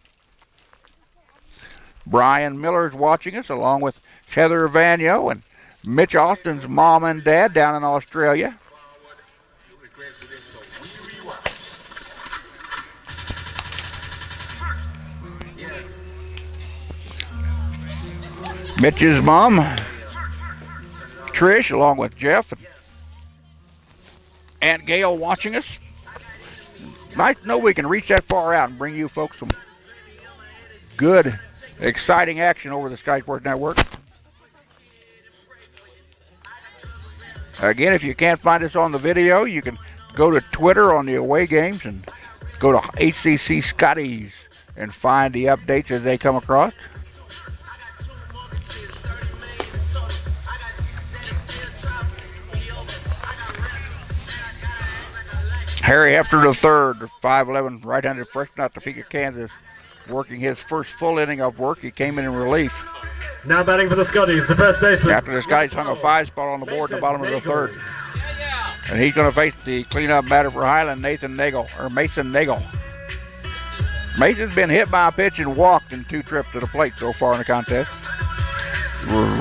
S1: Brian Miller's watching us along with Heather Vanyo and Mitch Austin's mom and dad down in Australia. Mitch's mom, Trish, along with Jeff and Aunt Gail watching us. Nice to know we can reach that far out and bring you folks some good, exciting action over the Scotties Sports Network. Again, if you can't find us on the video, you can go to Twitter on the away games and go to HCC Scotties and find the updates as they come across. Harry Hefter the third, 5'11", right-handed freshman out Topeka, Kansas, working his first full inning of work. He came in relief.
S2: Now batting for the Scotties, the first baseman.
S1: After the Scotties hung a 5 spot on the board in the bottom of the third. And he's going to face the cleanup batter for Highland, Mason Nagel. Mason's been hit by a pitch and walked in 2 trips to the plate so far in the contest.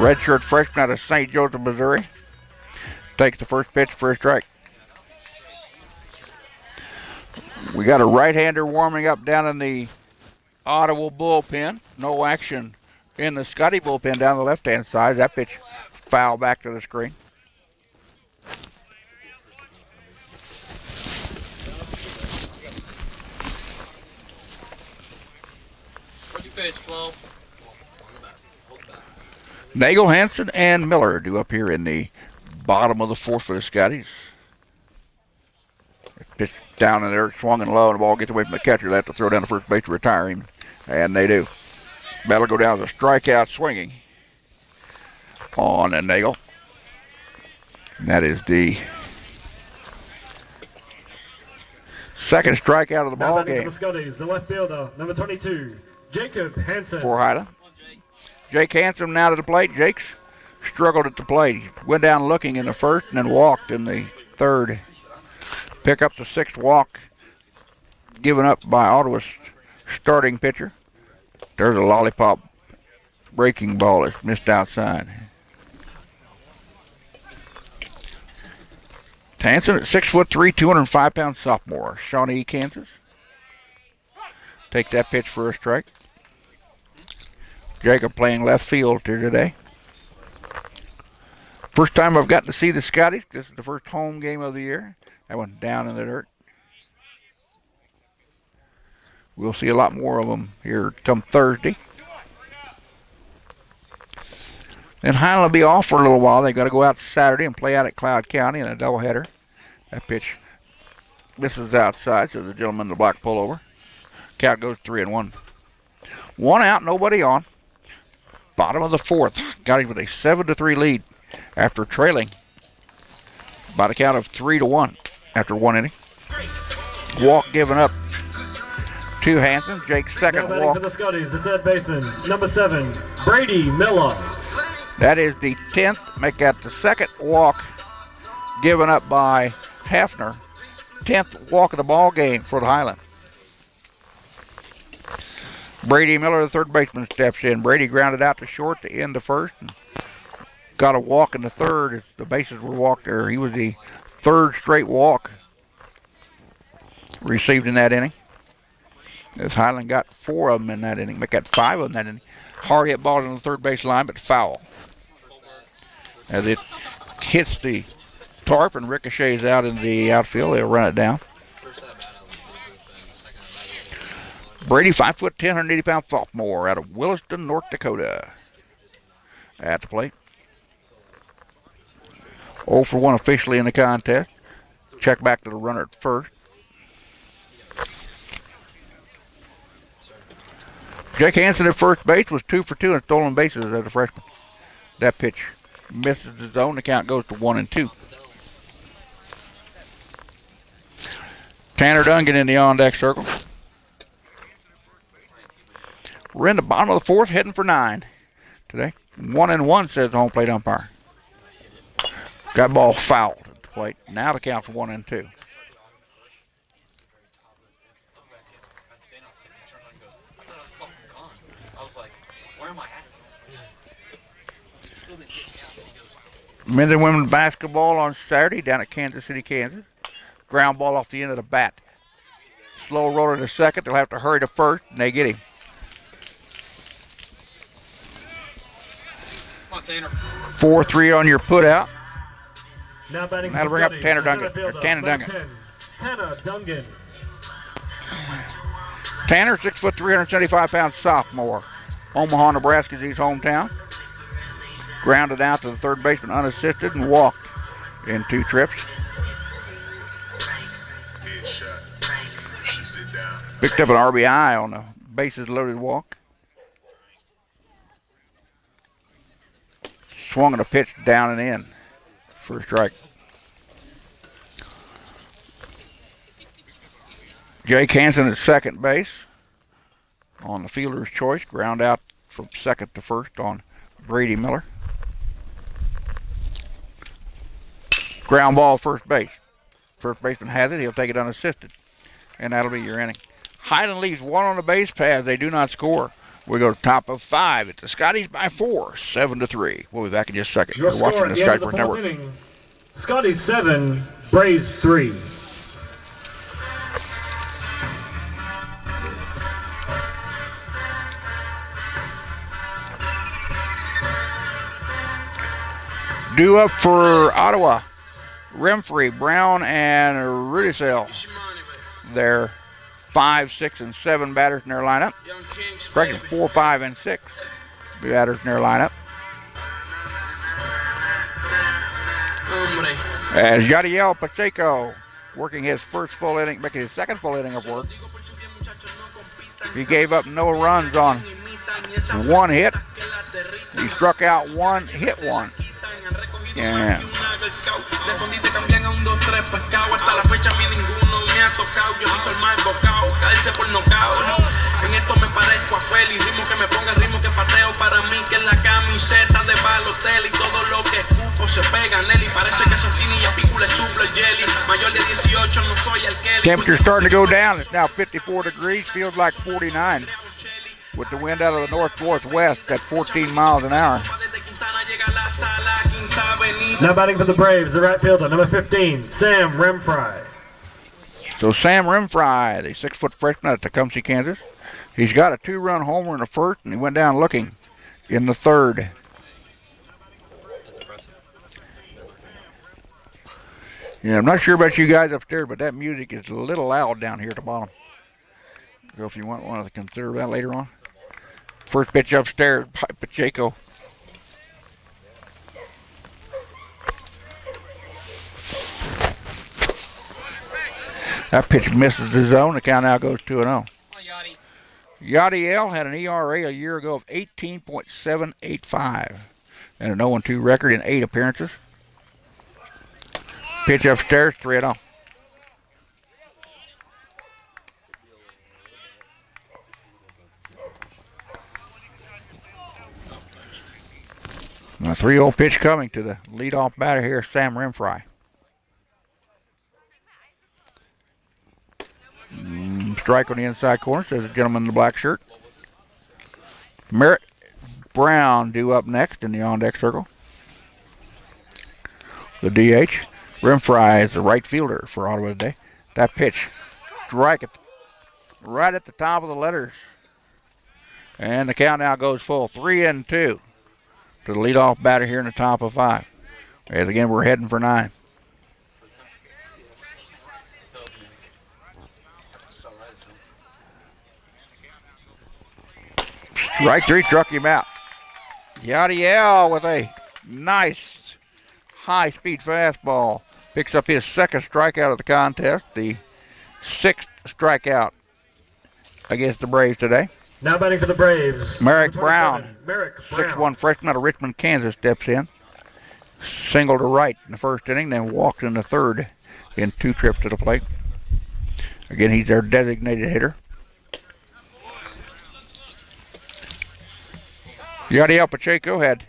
S1: Redshirt freshman out of St. Joseph, Missouri. Takes the first pitch for a strike. We got a right-hander warming up down in the Ottawa bullpen. No action in the Scotty bullpen down the left-hand side. That pitch foul back to the screen.
S3: Pitch, 12.
S1: Nagel, Hansen, and Miller do up here in the bottom of the fourth for the Scotties. Pitch down in there, swung and low, and the ball gets away from the catcher. They have to throw down the first base to retire him, and they do. That'll go down as a strikeout swinging on a Nagel. And that is the second strikeout of the ball game.
S2: For the Scotties, the left fielder, number 22, Jacob Hansen.
S1: For Highland. Jake Hansen now to the plate. Jake's struggled at the plate. He went down looking in the first and then walked in the third. Pick up the 6th walk given up by Ottawa's starting pitcher. There's a lollipop breaking ball that's missed outside. Hansen at 6'3", 205-pound sophomore, Shawnee, Kansas. Take that pitch for a strike. Jacob playing left field here today. First time I've gotten to see the Scotties. This is the first home game of the year. That went down in the dirt. We'll see a lot more of them here come Thursday. Then Highland will be off for a little while. They've got to go out Saturday and play out at Cloud County in a doubleheader. That pitch misses outside, so the gentleman in the black pullover. Count goes 3-1. 1 out, nobody on. Bottom of the fourth. Got him with a 7-3 lead after trailing by the count of 3-1 after 1 inning. Walk given up to Hansen. Jake's second
S2: now
S1: walk.
S2: For the Scotties, the third baseman, number 7, Brady Miller.
S1: That is the 10th. Make that the second walk given up by Hafner. 10th walk of the ball game for the Highland. Brady Miller, the third baseman, steps in. Brady grounded out to short to end the first. And got a walk in the third. The bases were walked there. He was the third straight walk received in that inning. As Highland got 4 of them in that inning. Make that 5 of them in that inning. Hard hit ball on the third base line, but foul. As it hits the tarp and ricochets out in the outfield, they'll run it down. Brady, 5'10", 180-pound sophomore out of Williston, North Dakota. At the plate. 0 for 1 officially in the contest. Check back to the runner at first. Jake Hansen at first base was 2 for 2 in stolen bases as a freshman. That pitch misses the zone. The count goes to 1-2. Tanner Duncan in the on-deck circle. We're in the bottom of the fourth, heading for 9 today. 1-1, says the home plate umpire. Got ball fouled at the plate. Now the count's 1-2. Men's and women's basketball on Saturday down at Kansas City, Kansas. Ground ball off the end of the bat. Slow roller to second. They'll have to hurry to first, and they get him. 4-3 on your put out.
S2: Now batting
S1: That'll bring up Tanner Duncan. Tanner Duncan.
S2: Tanner Duncan.
S1: Tanner, 6 foot, 375 pound sophomore. Omaha, Nebraska's his hometown. Grounded out to the third baseman unassisted and walked in 2 trips. Picked up an RBI on the bases loaded walk. Swung at a pitch down and in for a strike. Jake Hansen at second base on the fielder's choice. Ground out from second to first on Brady Miller. Ground ball first base. First baseman has it. He'll take it unassisted. And that'll be your inning. Highland leaves 1 on the base path. They do not score. We go to top of 5. It's the Scotties by 4, 7-3. We'll be back in just a second.
S2: Your
S1: You're watching the
S2: score at the end of
S1: Skyper
S2: the fourth
S1: Network.
S2: inning. Scotties 7, Braves 3.
S1: Due up for Ottawa. Remfrey, Brown, and Rudisell. They're 5, 6, and 7 batters in their lineup. Correction, 4, 5, and 6 batters in their lineup. As Yadiel Pacheco working his first full inning, making his second full inning of work. He gave up no runs on 1 hit. He struck out 1, hit 1. Yeah. Temperature's starting to go down. It's now 54 degrees. Feels like 49 with the wind out of the north-northwest at 14 miles an hour.
S2: Now batting for the Braves, the right fielder, number 15, Sam Remfry.
S1: So Sam Remfry, the 6-foot freshman out of Tecumseh, Kansas. He's got a 2-run homer in the first, and he went down looking in the third. Yeah, I'm not sure about you guys upstairs, but that music is a little loud down here at the bottom. So if you want to consider that later on. First pitch upstairs by Pacheco. That pitch misses the zone. The count now goes 2-0. Yadiel had an ERA a year ago of 18.785 and an 0-2 record in 8 appearances. Pitch upstairs, 3-0. A 3-0 pitch coming to the leadoff batter here, Sam Remfry. Strike on the inside corner, says the gentleman in the black shirt. Merritt Brown due up next in the on-deck circle. The DH. Remfry is the right fielder for Ottawa today. That pitch, strike it right at the top of the letters. And the count now goes full, 3-2 to the leadoff batter here in the top of 5. And again, we're heading for 9. Strike 3, struck him out. Yadiel with a nice high-speed fastball. Picks up his second strikeout of the contest, the 6th strikeout against the Braves today.
S2: Now batting for the Braves.
S1: Merrick
S2: number
S1: Brown,
S2: 27, Merrick Brown.
S1: 6'1" freshman out of Richmond, Kansas, steps in. Single to right in the first inning, then walked in the third in 2 trips to the plate. Again, he's their designated hitter. Yadiel Pacheco had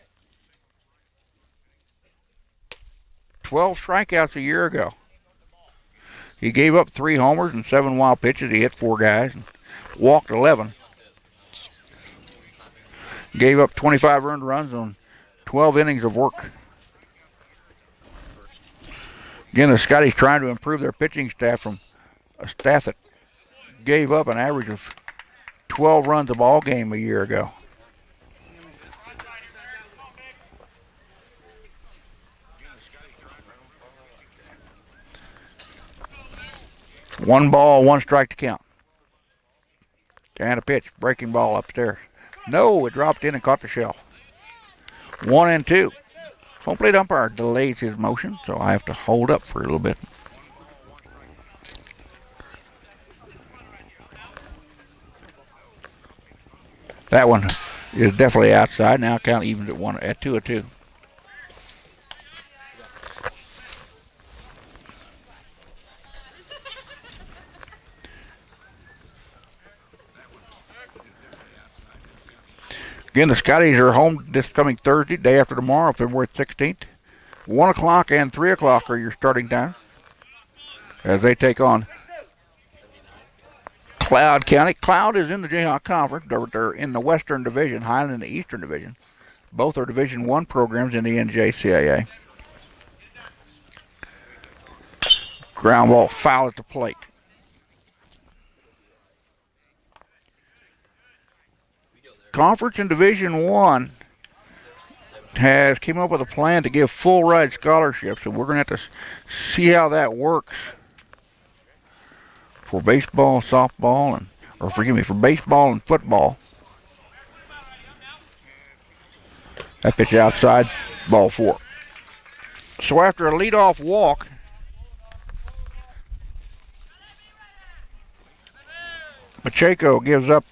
S1: 12 strikeouts a year ago. He gave up 3 homers and 7 wild pitches. He hit 4 guys and walked 11. Gave up 25 earned runs on 12 innings of work. Again, the Scotties trying to improve their pitching staff from a staff that gave up an average of 12 runs a ball game a year ago. One ball, 1 strike to count. And a pitch, breaking ball upstairs. No, it dropped in and caught the shell. 1-2. Home plate umpire delays his motion, so I have to hold up for a little bit. That one is definitely outside. Now count evens at 2-2. Again, the Scotties are home this coming Thursday, day after tomorrow, February 16th. 1 o'clock and 3 o'clock are your starting time as they take on Cloud County. Cloud is in the Jayhawk Conference. They're in the Western Division, Highland in the Eastern Division. Both are Division I programs in the NJCAA. Ground ball foul at the plate. Conference in Division I has came up with a plan to give full ride scholarships, and we're going to have to see how that works for baseball, softball, for baseball and football. That pitch outside, ball 4. So after a leadoff walk, Pacheco gives up.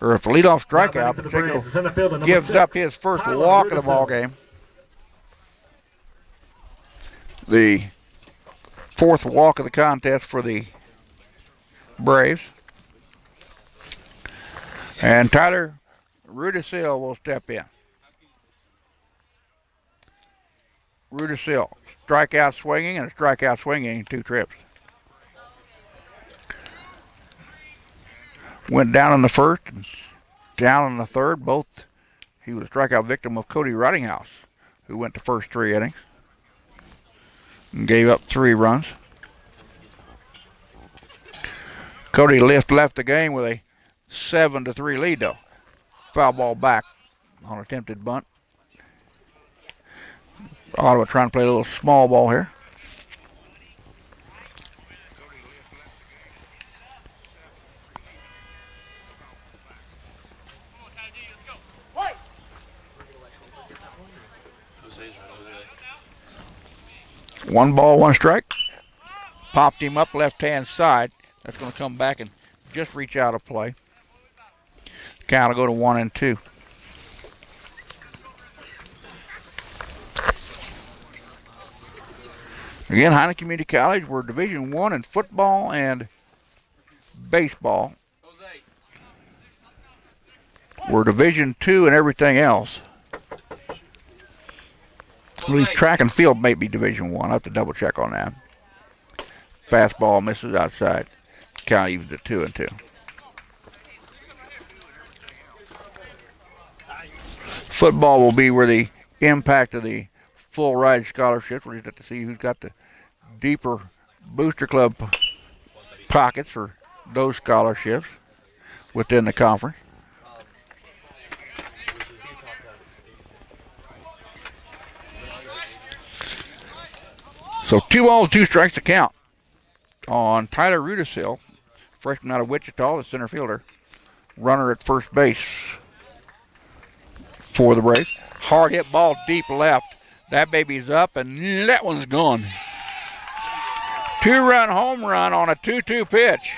S1: Or if a leadoff strikeout, Pacheco gives up his first walk of the ball game. The 4th walk of the contest for the Braves. And Tyler Rudisil will step in. Rudisil, strikeout swinging and a strikeout swinging in 2 trips. Went down in the first and down in the third. Both, he was a strikeout victim of Cody Rottinghouse, who went the first 3 innings and gave up 3 runs. Cody left the game with a 7-3 lead, though. Foul ball back on attempted bunt. Ottawa trying to play a little small ball here. One ball, 1 strike. Popped him up left-hand side. That's going to come back and just reach out of play. Count will go to 1-2. Again, Highland Community College, we're Division I in football and baseball. We're Division II in everything else. At least track and field may be Division I. I'll have to double check on that. Fastball misses outside. Count evens at 2-2. Football will be where the impact of the full ride scholarships. We'll just have to see who's got the deeper booster club pockets for those scholarships within the conference. So 2 balls, 2 strikes to count on Tyler Rudisil, freshman out of Wichita, the center fielder. Runner at first base for the Braves. Hard hit ball deep left. That baby's up, and that one's gone. 2-run home run on a 2-2 pitch.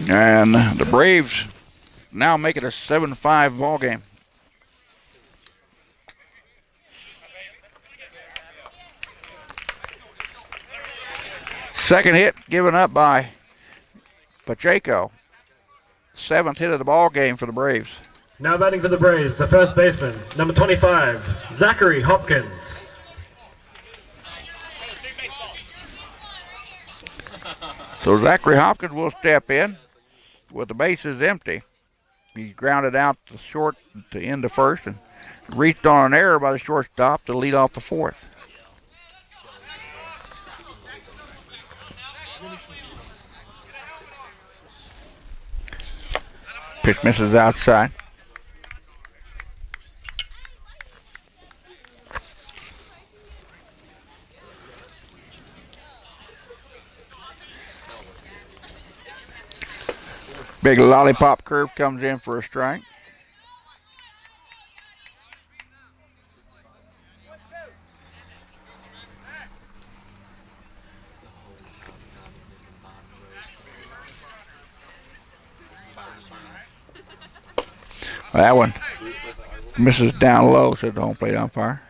S1: And the Braves now make it a 7-5 ball game. Second hit given up by Pacheco. 7th hit of the ball game for the Braves.
S2: Now batting for the Braves, the first baseman, number 25, Zachary Hopkins.
S1: So Zachary Hopkins will step in with the bases empty. He grounded out the short to end the first and reached on an error by the shortstop to lead off the fourth. Pitch misses outside. Big lollipop curve comes in for a strike. That one misses down low, said the home plate umpire.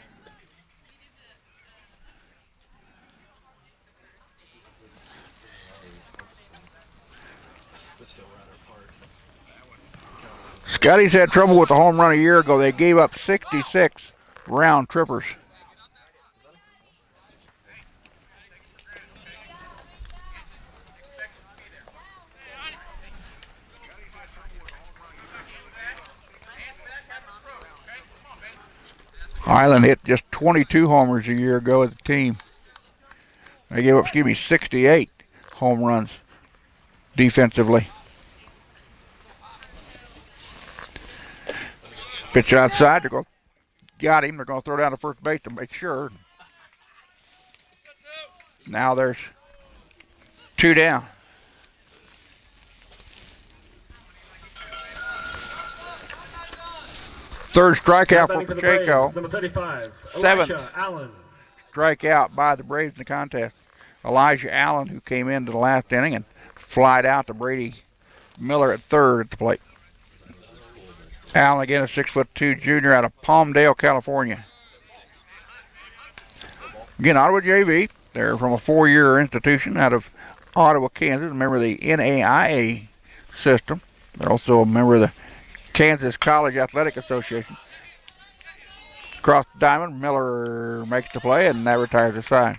S1: Scotties had trouble with the home run a year ago. They gave up 66 round trippers. Highland hit just 22 homers a year ago as a team. They gave up, 68 home runs defensively. Pitch outside, got him. They're going to throw down to first base to make sure. Now there's 2 down. Third strikeout for Pacheco.
S2: Number 35,
S1: 7th
S2: Allen.
S1: strikeout by the Braves in the contest. Elijah Allen, who came into the last inning and flied out to Brady Miller at third at the plate. Allen, again, a 6'2" junior out of Palmdale, California. Again, Ottawa JV. They're from a 4-year institution out of Ottawa, Kansas, a member of the NAIA system. They're also a member of the Kansas College Athletic Association. Across the diamond, Miller makes the play, and that retires the side.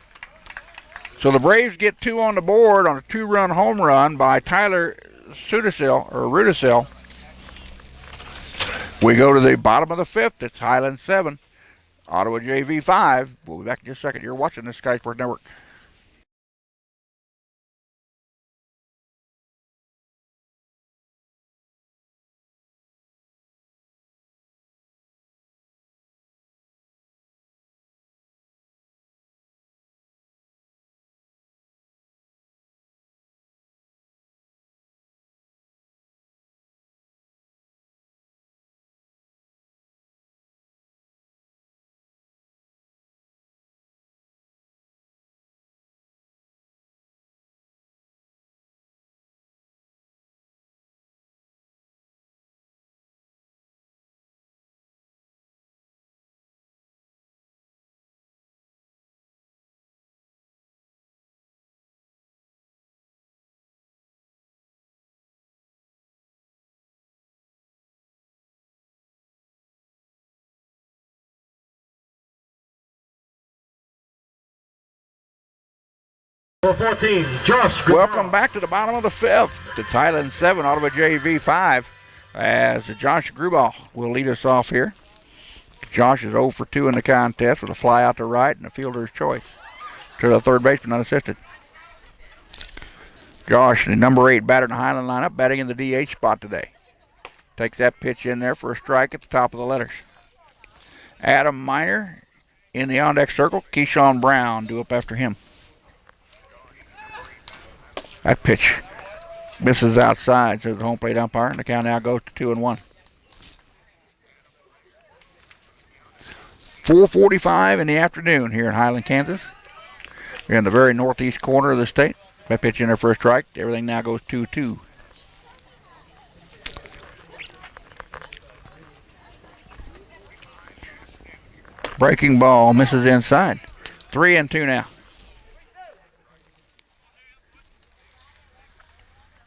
S1: So the Braves get 2 on the board on a 2-run home run by Tyler Rudisill. We go to the bottom of the 5th. It's Highland 7, Ottawa JV 5. We'll be back in just a second. You're watching the Sky Sports Network.
S2: For 14, Josh.
S1: Welcome back to the bottom of the 5th. It's Highland 7, Ottawa JV 5, as Josh Grubauer will lead us off here. Josh is 0 for 2 in the contest with a fly out to right and a fielder's choice to the third baseman unassisted. Josh, the number 8 batter in the Highland lineup, batting in the DH spot today. Takes that pitch in there for a strike at the top of the letters. Adam Miner in the on-deck circle. Keyshawn Brown due up after him. That pitch misses outside, says the home plate umpire, and the count now goes to 2-1. 4:45 in the afternoon here in Highland, Kansas. We're in the very northeast corner of the state. That pitch in there for a strike. Everything now goes 2-2. Breaking ball misses inside. 3-2 now.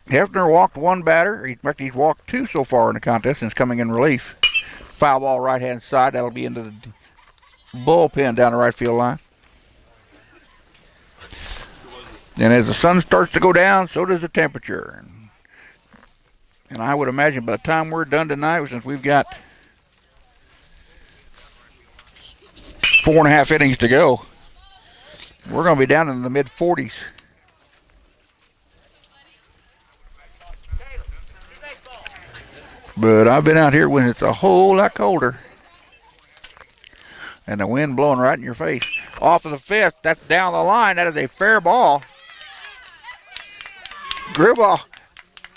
S1: Hefner walked one batter. He's walked two so far in the contest since coming in relief. Foul ball right-hand side. That'll be into the bullpen down the right field line. And as the sun starts to go down, so does the temperature. And I would imagine by the time we're done tonight, since we've got 4.5 innings to go, we're going to be down in the mid-40s. But I've been out here when it's a whole lot colder. And the wind blowing right in your face. Off of the fifth, that's down the line. That is a fair ball. Gribble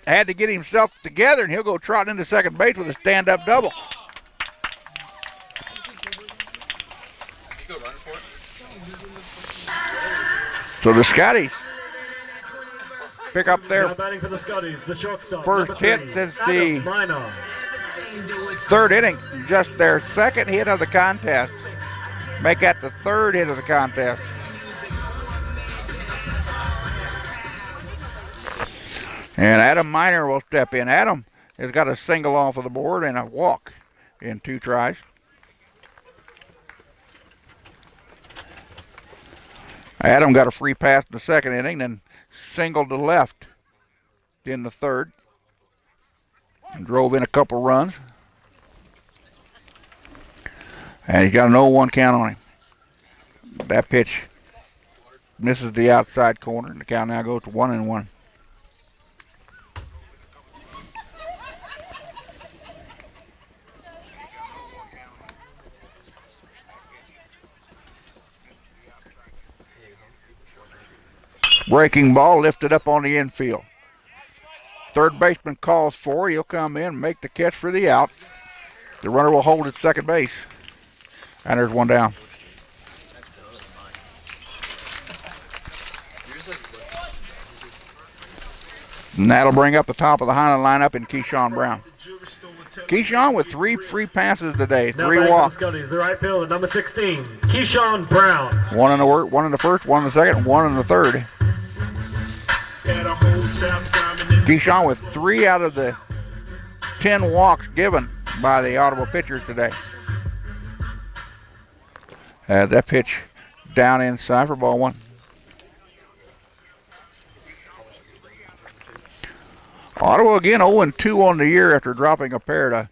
S1: had to get himself together, and he'll go trotting into second base with a stand-up double. So the Scotties pick up their first hit since the third inning. Just their second hit of the contest. Make that the third hit of the contest. And Adam Miner will step in. Adam has got a single off of the board and a walk in 2 tries. Adam got a free pass in the second inning, then singled to left in the third and drove in a couple runs. And he's got an 0-1 count on him. That pitch misses the outside corner, and the count now goes to 1-1. Breaking ball lifted up on the infield. Third baseman calls for it. He'll come in and make the catch for the out. The runner will hold at second base. And there's one down. And that'll bring up the top of the Highland lineup in Keyshawn Brown. Keyshawn with 3 free passes today, 3 walks.
S2: The right fielder, number 16, Keyshawn Brown.
S1: 1 in the first, 1 in the second, 1 in the third. Keyshawn with 3 out of the 10 walks given by the Ottawa pitchers today. That pitch down inside for ball 1. Ottawa again 0-2 on the year after dropping a pair to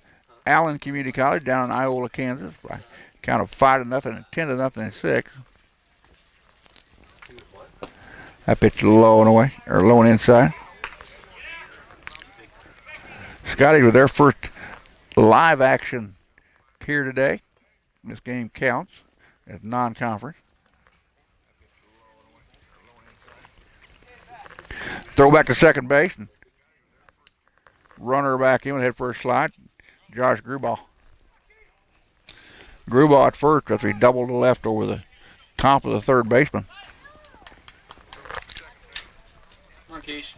S1: Allen Community College down in Iola, Kansas by count of 5-0 and 10-0 and 6. That pitch low and away, or low and inside. Scotties with their first live action here today. This game counts as non-conference. Throw back to second base and runner back in with head first slide. Josh Grubauer. Grubauer at first after he doubled to left over the top of the third baseman.
S3: Come on, Keish.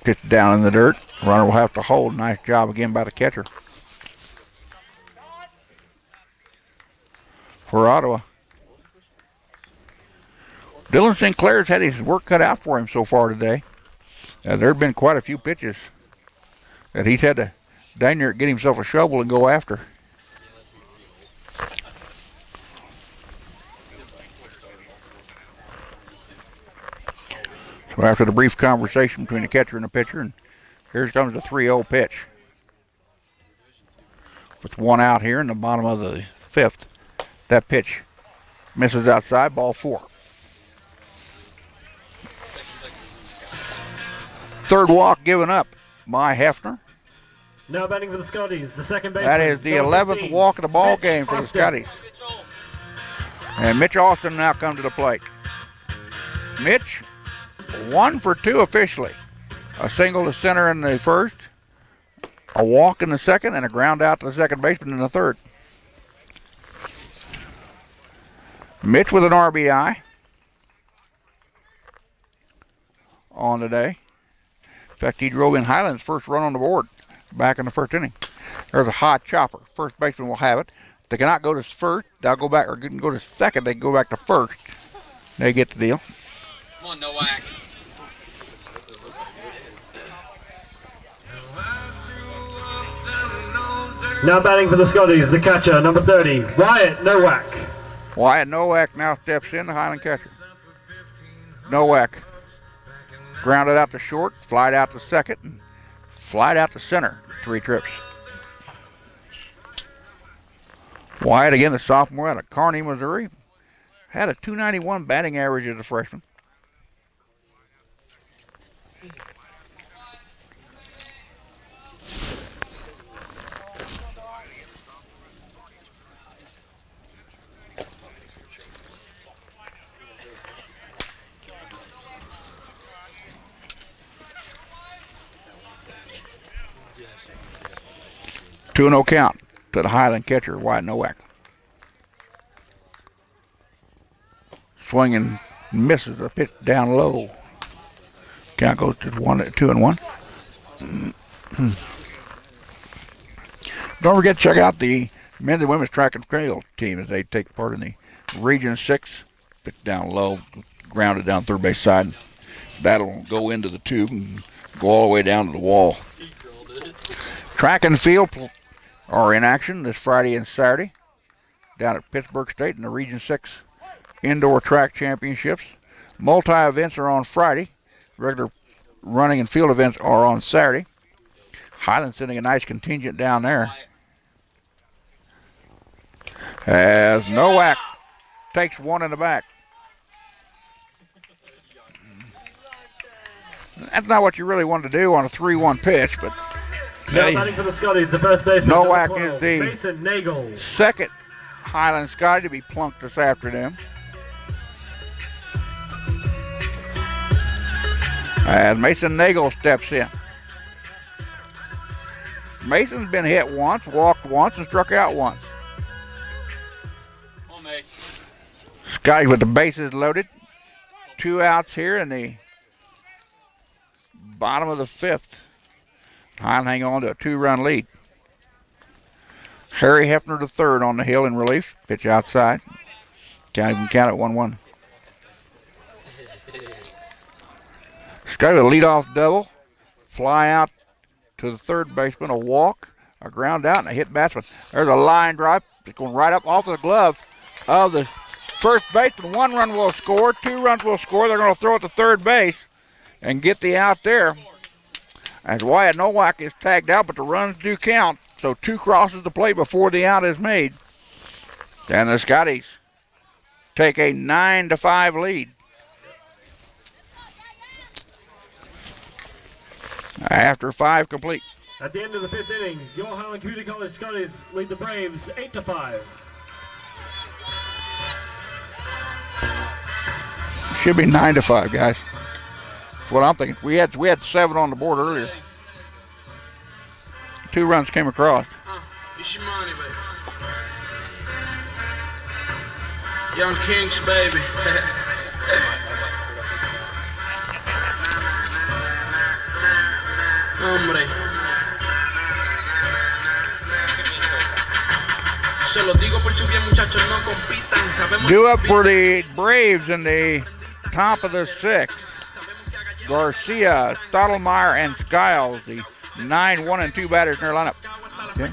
S1: Pitch down in the dirt. Runner will have to hold. Nice job again by the catcher. For Ottawa. Dylan Sinclair's had his work cut out for him so far today. There have been quite a few pitches that he's had to down there get himself a shovel and go after. So after the brief conversation between the catcher and the pitcher, and here comes the 3-0 pitch. With 1 out here in the bottom of the 5th. That pitch misses outside, ball 4. Third walk given up by Hefner.
S2: Now batting for the Scotties, the second baseman.
S1: That is the 11th walk of the ball game for the Scotties. And Mitch Austin now comes to the plate. Mitch, 1 for 2 officially. A single to center in the first, a walk in the second, and a ground out to the second baseman in the third. Mitch with an RBI on today. In fact, he drove in Highland's first run on the board back in the first inning. There's a hot chopper. First baseman will have it. They cannot go to first. They'll go back, or can go to second. They can go back to first. They get the deal.
S3: Come on, Nowak.
S2: Now batting for the Scotties, the catcher, number 30, Wyatt Nowak.
S1: Wyatt Nowak now steps in, the Highland catcher. Nowak grounded out to short, flied out to second, and flied out to center. 3 trips. Wyatt, again, the sophomore out of Karn, Missouri, had a .291 batting average as a freshman. Two and 0 count to the Highland catcher, Wyatt Nowak. Swinging, misses a pitch down low. Count goes to 2 and 1. Don't forget to check out the men's and women's track and field team as they take part in the Region 6. Pitch down low, grounded down third base side. That'll go into the tube and go all the way down to the wall. Track and field are in action this Friday and Saturday down at Pittsburgh State in the Region 6 Indoor Track Championships. Multi-events are on Friday. Regular running and field events are on Saturday. Highland sending a nice contingent down there. As Nowak takes one in the back. That's not what you really wanted to do on a 3-1 pitch, but
S2: Now batting for the Scotties, the first baseman,
S1: Nowak
S2: number 12,
S1: is the
S2: Mason Nagel.
S1: second Highland Scotty to be plunked this afternoon. As Mason Nagel steps in. Mason's been hit once, walked once, and struck out once.
S3: Come on, Mace.
S1: Scotty with the bases loaded. 2 outs here in the bottom of the 5th. Highland hang on to a 2-run lead. Harry Hefner the third on the hill in relief. Pitch outside. Can't even count it 1-1. Scotty with a leadoff double. Fly out to the third baseman. A walk, a ground out, and a hit batsman. There's a line drive. It's going right up off of the glove of the first baseman. 1 run will score. 2 runs will score. They're going to throw it to third base and get the out there. As Wyatt Nowak is tagged out, but the runs do count. So 2 crosses to play before the out is made. And the Scotties take a 9-5 lead. After 5 complete.
S2: At the end of the 5th inning, your Highland Community College Scotties lead the Braves 8-5.
S1: Should be 9-5, guys. That's what I'm thinking. We had 7 on the board earlier. 2 runs came across.
S5: It's your money, baby. Young Kings, baby. Hombre. Se lo digo por si bien, muchachos, no compitan. Sabemos
S1: Due up for the Braves in the top of the 6th. Garcia, Stottlemyre, and Skiles, the 9, 1, and 2 batters in their lineup. Okay.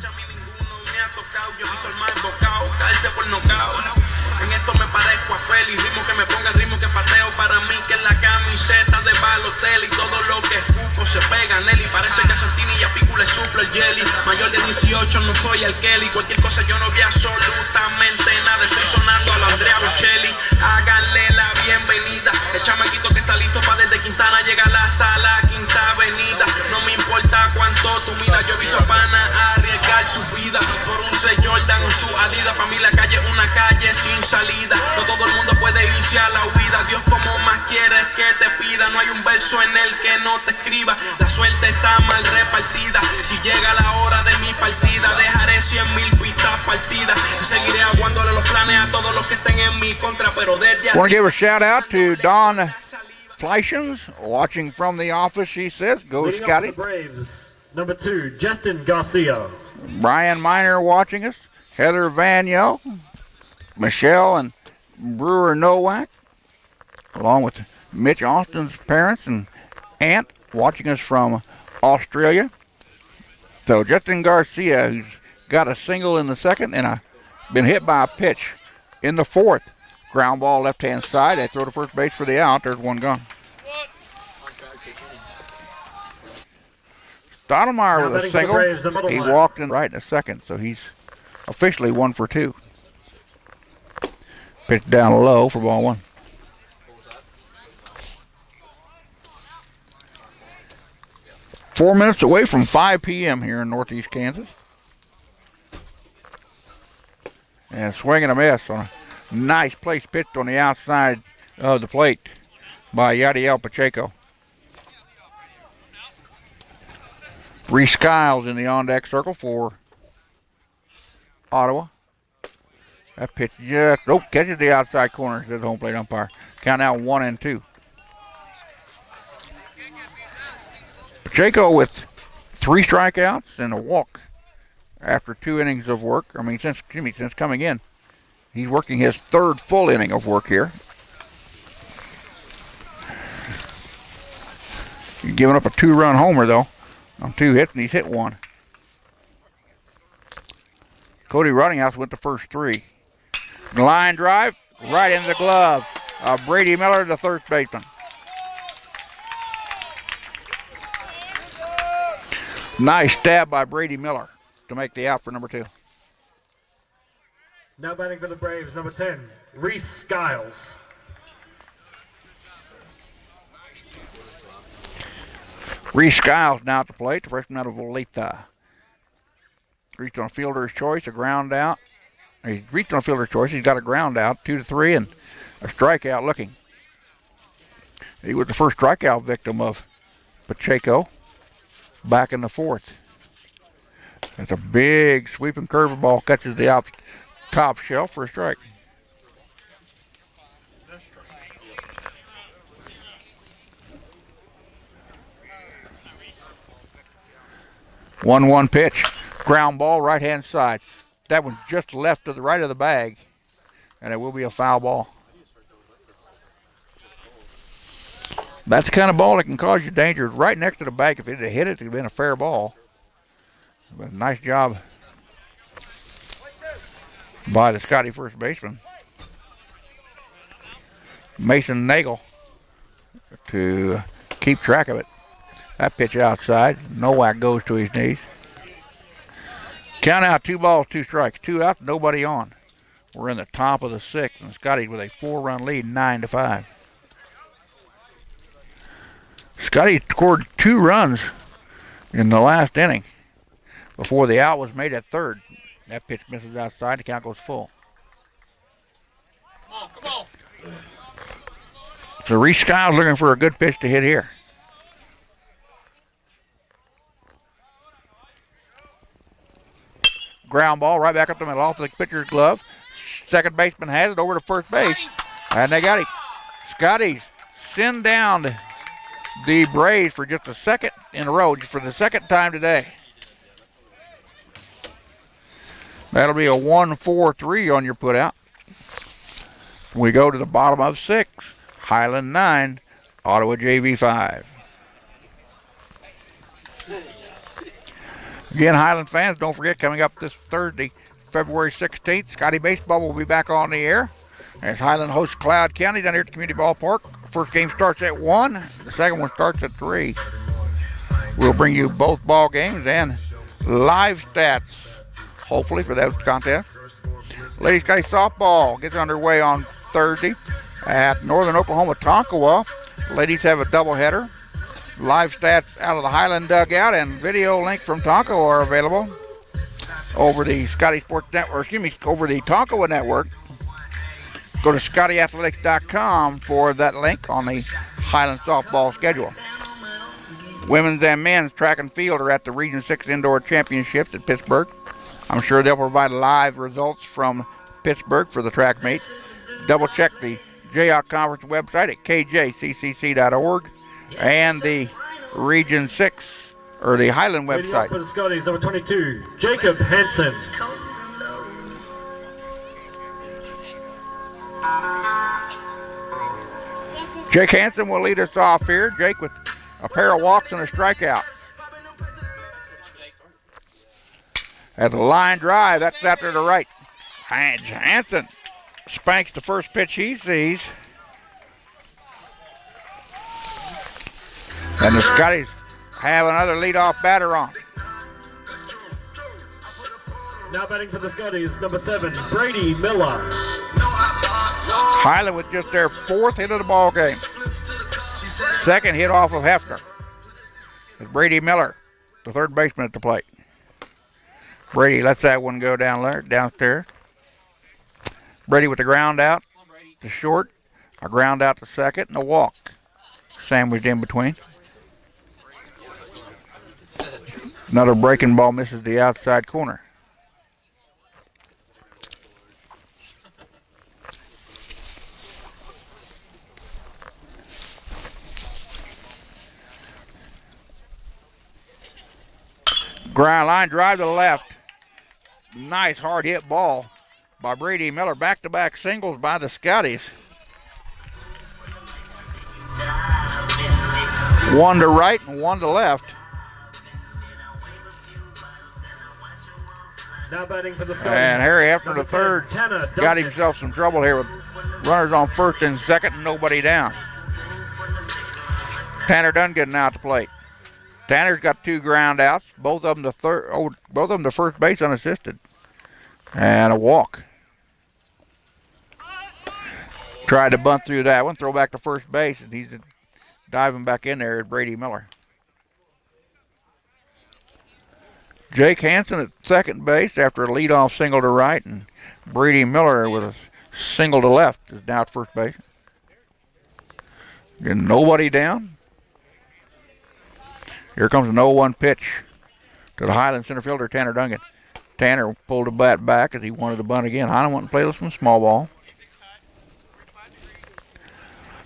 S5: En esto me parezco a Feli, ritmo que me ponga, ritmo que pateo para mí, que es la camiseta de Balotelli. Todo lo que escupo se pega, Nelly. Parece que a Santini y a Pico le suple el jelly. Mayor de 18 no soy el Kelly. Cualquier cosa yo no vi absolutamente nada. Estoy sonando a la Andrea Bocelli. Háganle la bienvenida. El chamaquito que está listo para desde Quintana llegar hasta la Quinta Avenida. No me importa cuánto tú miras, yo he visto a pana arriesgar su vida por un Jordan o su Adidas. Para mí la calle es una calle sin salida. No todo el mundo puede irse a la huida. Dios, como más quieres que te pida. No hay un verso verso en el que no te escriba. La suerte está mal repartida. Si llega la hora de mi partida, dejaré 100,000 pistas partidas. Seguiré aguándole los planes a todos los que estén en mi contra, pero desde
S1: Want to give a shout out to Dawn Fleischens, watching from the office, she says. Go
S2: Leading up
S1: Scotty.
S2: for the Braves, number 2, Justin Garcia.
S1: Brian Miner watching us. Heather Vanyo, Michelle and Brewer Nowak, along with Mitch Austin's parents and aunt watching us from Australia. So Justin Garcia, who's got a single in the second and been hit by a pitch in the fourth. Ground ball left-hand side. They throw to first base for the out. There's one gone. Stottlemyre with a single. He walked in right in a second, so he's officially 1 for 2. Pitch down low for ball 1. Four minutes away from 5 p.m. here in northeast Kansas. And swing and a miss on a nice place pitched on the outside of the plate by Yadiel Pacheco. Reese Skiles in the on-deck circle for Ottawa. That pitch just, catches the outside corner, says the home plate umpire. Count out 1-2. Pacheco with 3 strikeouts and a walk after 2 innings of work. Since coming in. He's working his 3rd full inning of work here. He's giving up a 2-run homer, though, on 2 hits, and he's hit 1. Cody Rottinghouse went the first 3. Line drive, right into the glove of Brady Miller, the third baseman. Nice stab by Brady Miller to make the out for number 2.
S2: Now batting for the Braves, number 10, Reese Skiles.
S1: Reese Skiles now at the plate, the freshman out of Olathe. Reached on a fielder's choice, a ground out. He's reached on a fielder's choice, he's got a ground out, 2-3, and a strikeout looking. He was the first strikeout victim of Pacheco back in the 4th. That's a big sweeping curveball, catches the top shelf for a strike. One pitch, ground ball, right-hand side. That one just left to the right of the bag, and it will be a foul ball. That's the kind of ball that can cause you danger right next to the bag. If it had hit it, it would have been a fair ball. But nice job by the Scotty first baseman, Mason Nagel, to keep track of it. That pitch outside. Nowak goes to his knees. Count out, 2 balls, 2 strikes. 2 out, nobody on. We're in the top of the 6th, and Scotty with a 4-run lead, 9-5. Scotty scored 2 runs in the last inning before the out was made at 3rd. That pitch misses outside, the count goes full.
S3: Come on.
S1: So Reese Skiles looking for a good pitch to hit here. Ground ball right back up the middle off the pitcher's glove. Second baseman has it over to first base, and they got it. Scotties send down the Braves for just a second in a row, for the second time today. That'll be a 1-4-3 on your putout. We go to the bottom of 6. Highland 9, Ottawa JV 5. Again, Highland fans, don't forget, coming up this Thursday, February 16th, Scotty Baseball will be back on the air as Highland hosts Cloud County down here at the community ballpark. First game starts at 1. The second one starts at 3. We'll bring you both ball games and live stats, hopefully, for that contest. Ladies Scotty softball gets underway on Thursday at Northern Oklahoma Tonkawa. Ladies have a doubleheader. Live stats out of the Highland dugout and video link from Tonkawa are available over the Scotty Sports Network, over the Tonkawa Network. Go to ScottyAthletics.com for that link on the Highland softball schedule. Women's and men's track and field are at the Region 6 Indoor Championships at Pittsburgh. I'm sure they'll provide live results from Pittsburgh for the track meet. Double check the JOC Conference website at kjccc.org and the Region 6 or the Highland website.
S2: For the Scotties, number 22, Jacob Hansen.
S1: Jake Hansen will lead us off here. Jake with a pair of walks and a strikeout. At the line drive, that's out to the right. Hansen spanks the first pitch he sees. And the Scotties have another leadoff batter on.
S2: Now batting for the Scotties, number 7, Brady Miller.
S1: Highland with just their 4th hit of the ball game. 2nd hit off of Hefner. It's Brady Miller, the 3rd baseman at the plate. Brady lets that one go downstairs. Brady with the ground out to short, a ground out to 2nd, and a walk sandwiched in between. Another breaking ball misses the outside corner. Ground line drive to the left. Nice hard hit ball by Brady Miller. Back-to-back singles by the Scotties. One to right and one to left.
S2: Now batting for the Scotties.
S1: And Harry Hefner, the 3rd, got himself some trouble here with runners on 1st and 2nd and nobody down. Tanner Duncan now at the plate. Tanner's got 2 ground outs, both of them to first base unassisted. And a walk. Tried to bunt through that one, throw back to first base, and he's diving back in there at Brady Miller. Jake Hansen at 2nd base after a leadoff single to right, and Brady Miller with a single to left is now at first base. And nobody down. Here comes an 0-1 pitch to the Highland center fielder, Tanner Duncan. Tanner pulled the bat back as he wanted to bunt again. Highland wanted to play this one small ball.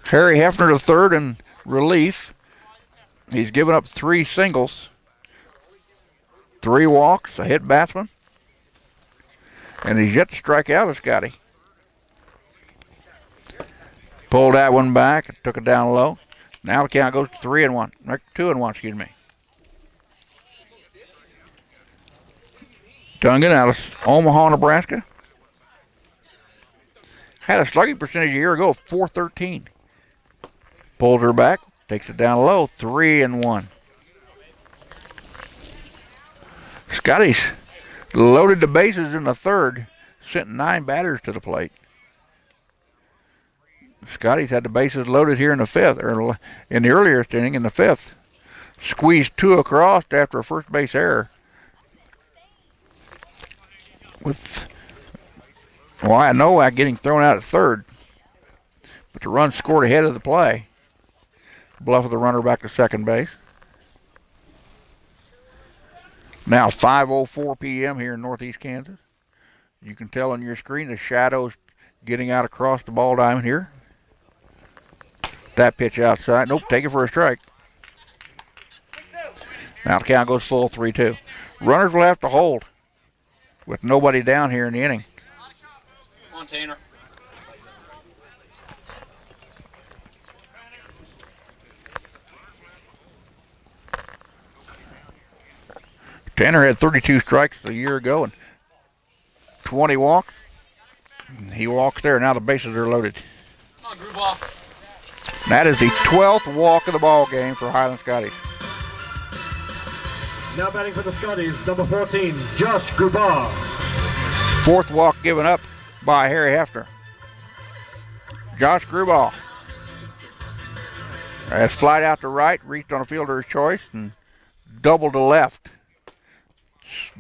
S1: Harry Hefner, the 3rd, in relief. He's given up 3 singles, 3 walks, a hit batsman, and he's yet to strike out a Scotty. Pulled that one back and took it down low. Now the count goes to 2-1, excuse me. Duncan out of Omaha, Nebraska. Had a slugging percentage a year ago of .413. Pulls her back, takes it down low, 3-1. Scotties loaded the bases in the 3rd, sent 9 batters to the plate. Scotties had the bases loaded here in the 5th, or in the earliest inning in the 5th. Squeezed 2 across after a first base error. With Nowak getting thrown out at 3rd, but the run scored ahead of the play. Bluff of the runner back to 2nd base. Now 5:04 p.m. here in northeast Kansas. You can tell on your screen the shadows getting out across the ball diamond here. That pitch outside. Nope, take it for a strike. Now the count goes full, 3-2. Runners will have to hold with nobody down here in the inning.
S3: Come on, Tanner.
S1: Tanner had 32 strikes a year ago and 20 walks. He walks there. Now the bases are loaded.
S3: Come on, Grubauer.
S1: That is the 12th walk of the ball game for Highland Scotties.
S2: Now batting for the Scotties, number 14, Josh Grubauer.
S1: 4th walk given up by Harry Hefner. Josh Grubauer has flied out to right, reached on a fielder's choice, and doubled to left.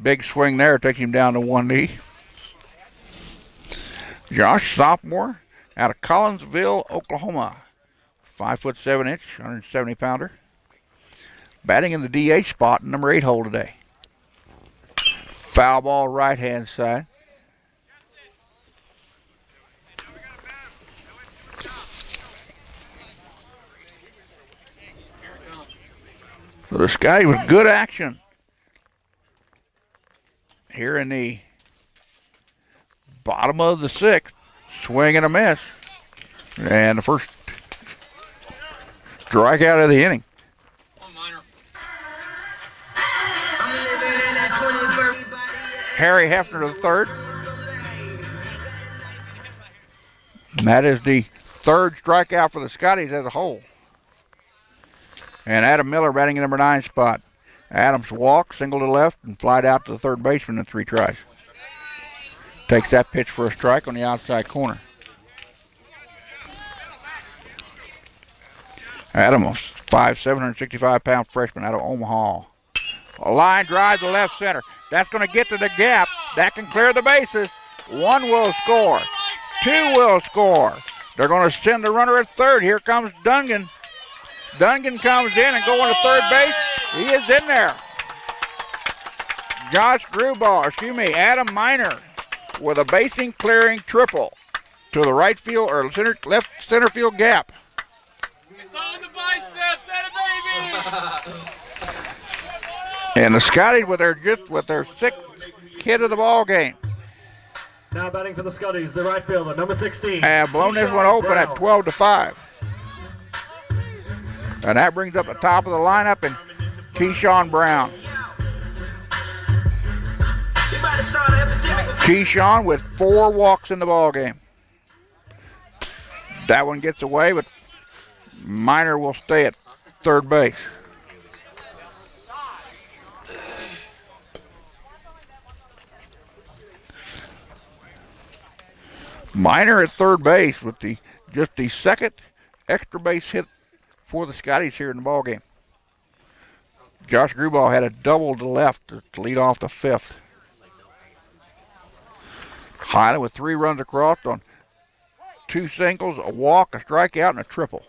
S1: Big swing there, takes him down to 1 knee. Josh, sophomore, out of Collinsville, Oklahoma. 5'7", 170-pounder. Batting in the DH spot, number 8 hole today. Foul ball right-hand side. So the Scotties with good action here in the bottom of the 6th. Swing and a miss. And the first strikeout of the inning. Harry Hefner to the third. And that is the third strikeout for the Scotties as a whole. And Adam Miller batting in number 9 spot. Adams walked, single to left, and flied out to the third baseman in 3 tries. Takes that pitch for a strike on the outside corner. Adams, 5'7", 165-pound freshman out of Omaha. A line drive to left center. That's going to get to the gap. That can clear the bases. 1 will score. 2 will score. They're going to send the runner at third. Here comes Dungan. Dungan comes in and going to third base. He is in there. Adam Miner with a basing clearing triple to the right field or left center field gap.
S3: It's on the biceps, baby.
S1: And the Scotties with their 6th hit of the ball game.
S2: Now batting for the Scotties, the right fielder, number 16.
S1: And blown this one open at 12-5. And that brings up the top of the lineup and Keyshawn Brown. Keyshawn with 4 walks in the ball game. That one gets away, but Miner will stay at third base. Miner at third base with just the second extra base hit for the Scotties here in the ball game. Josh Grubauer had a double to left to lead off the 5th. Highland with 3 runs across on 2 singles, a walk, a strikeout, and a triple.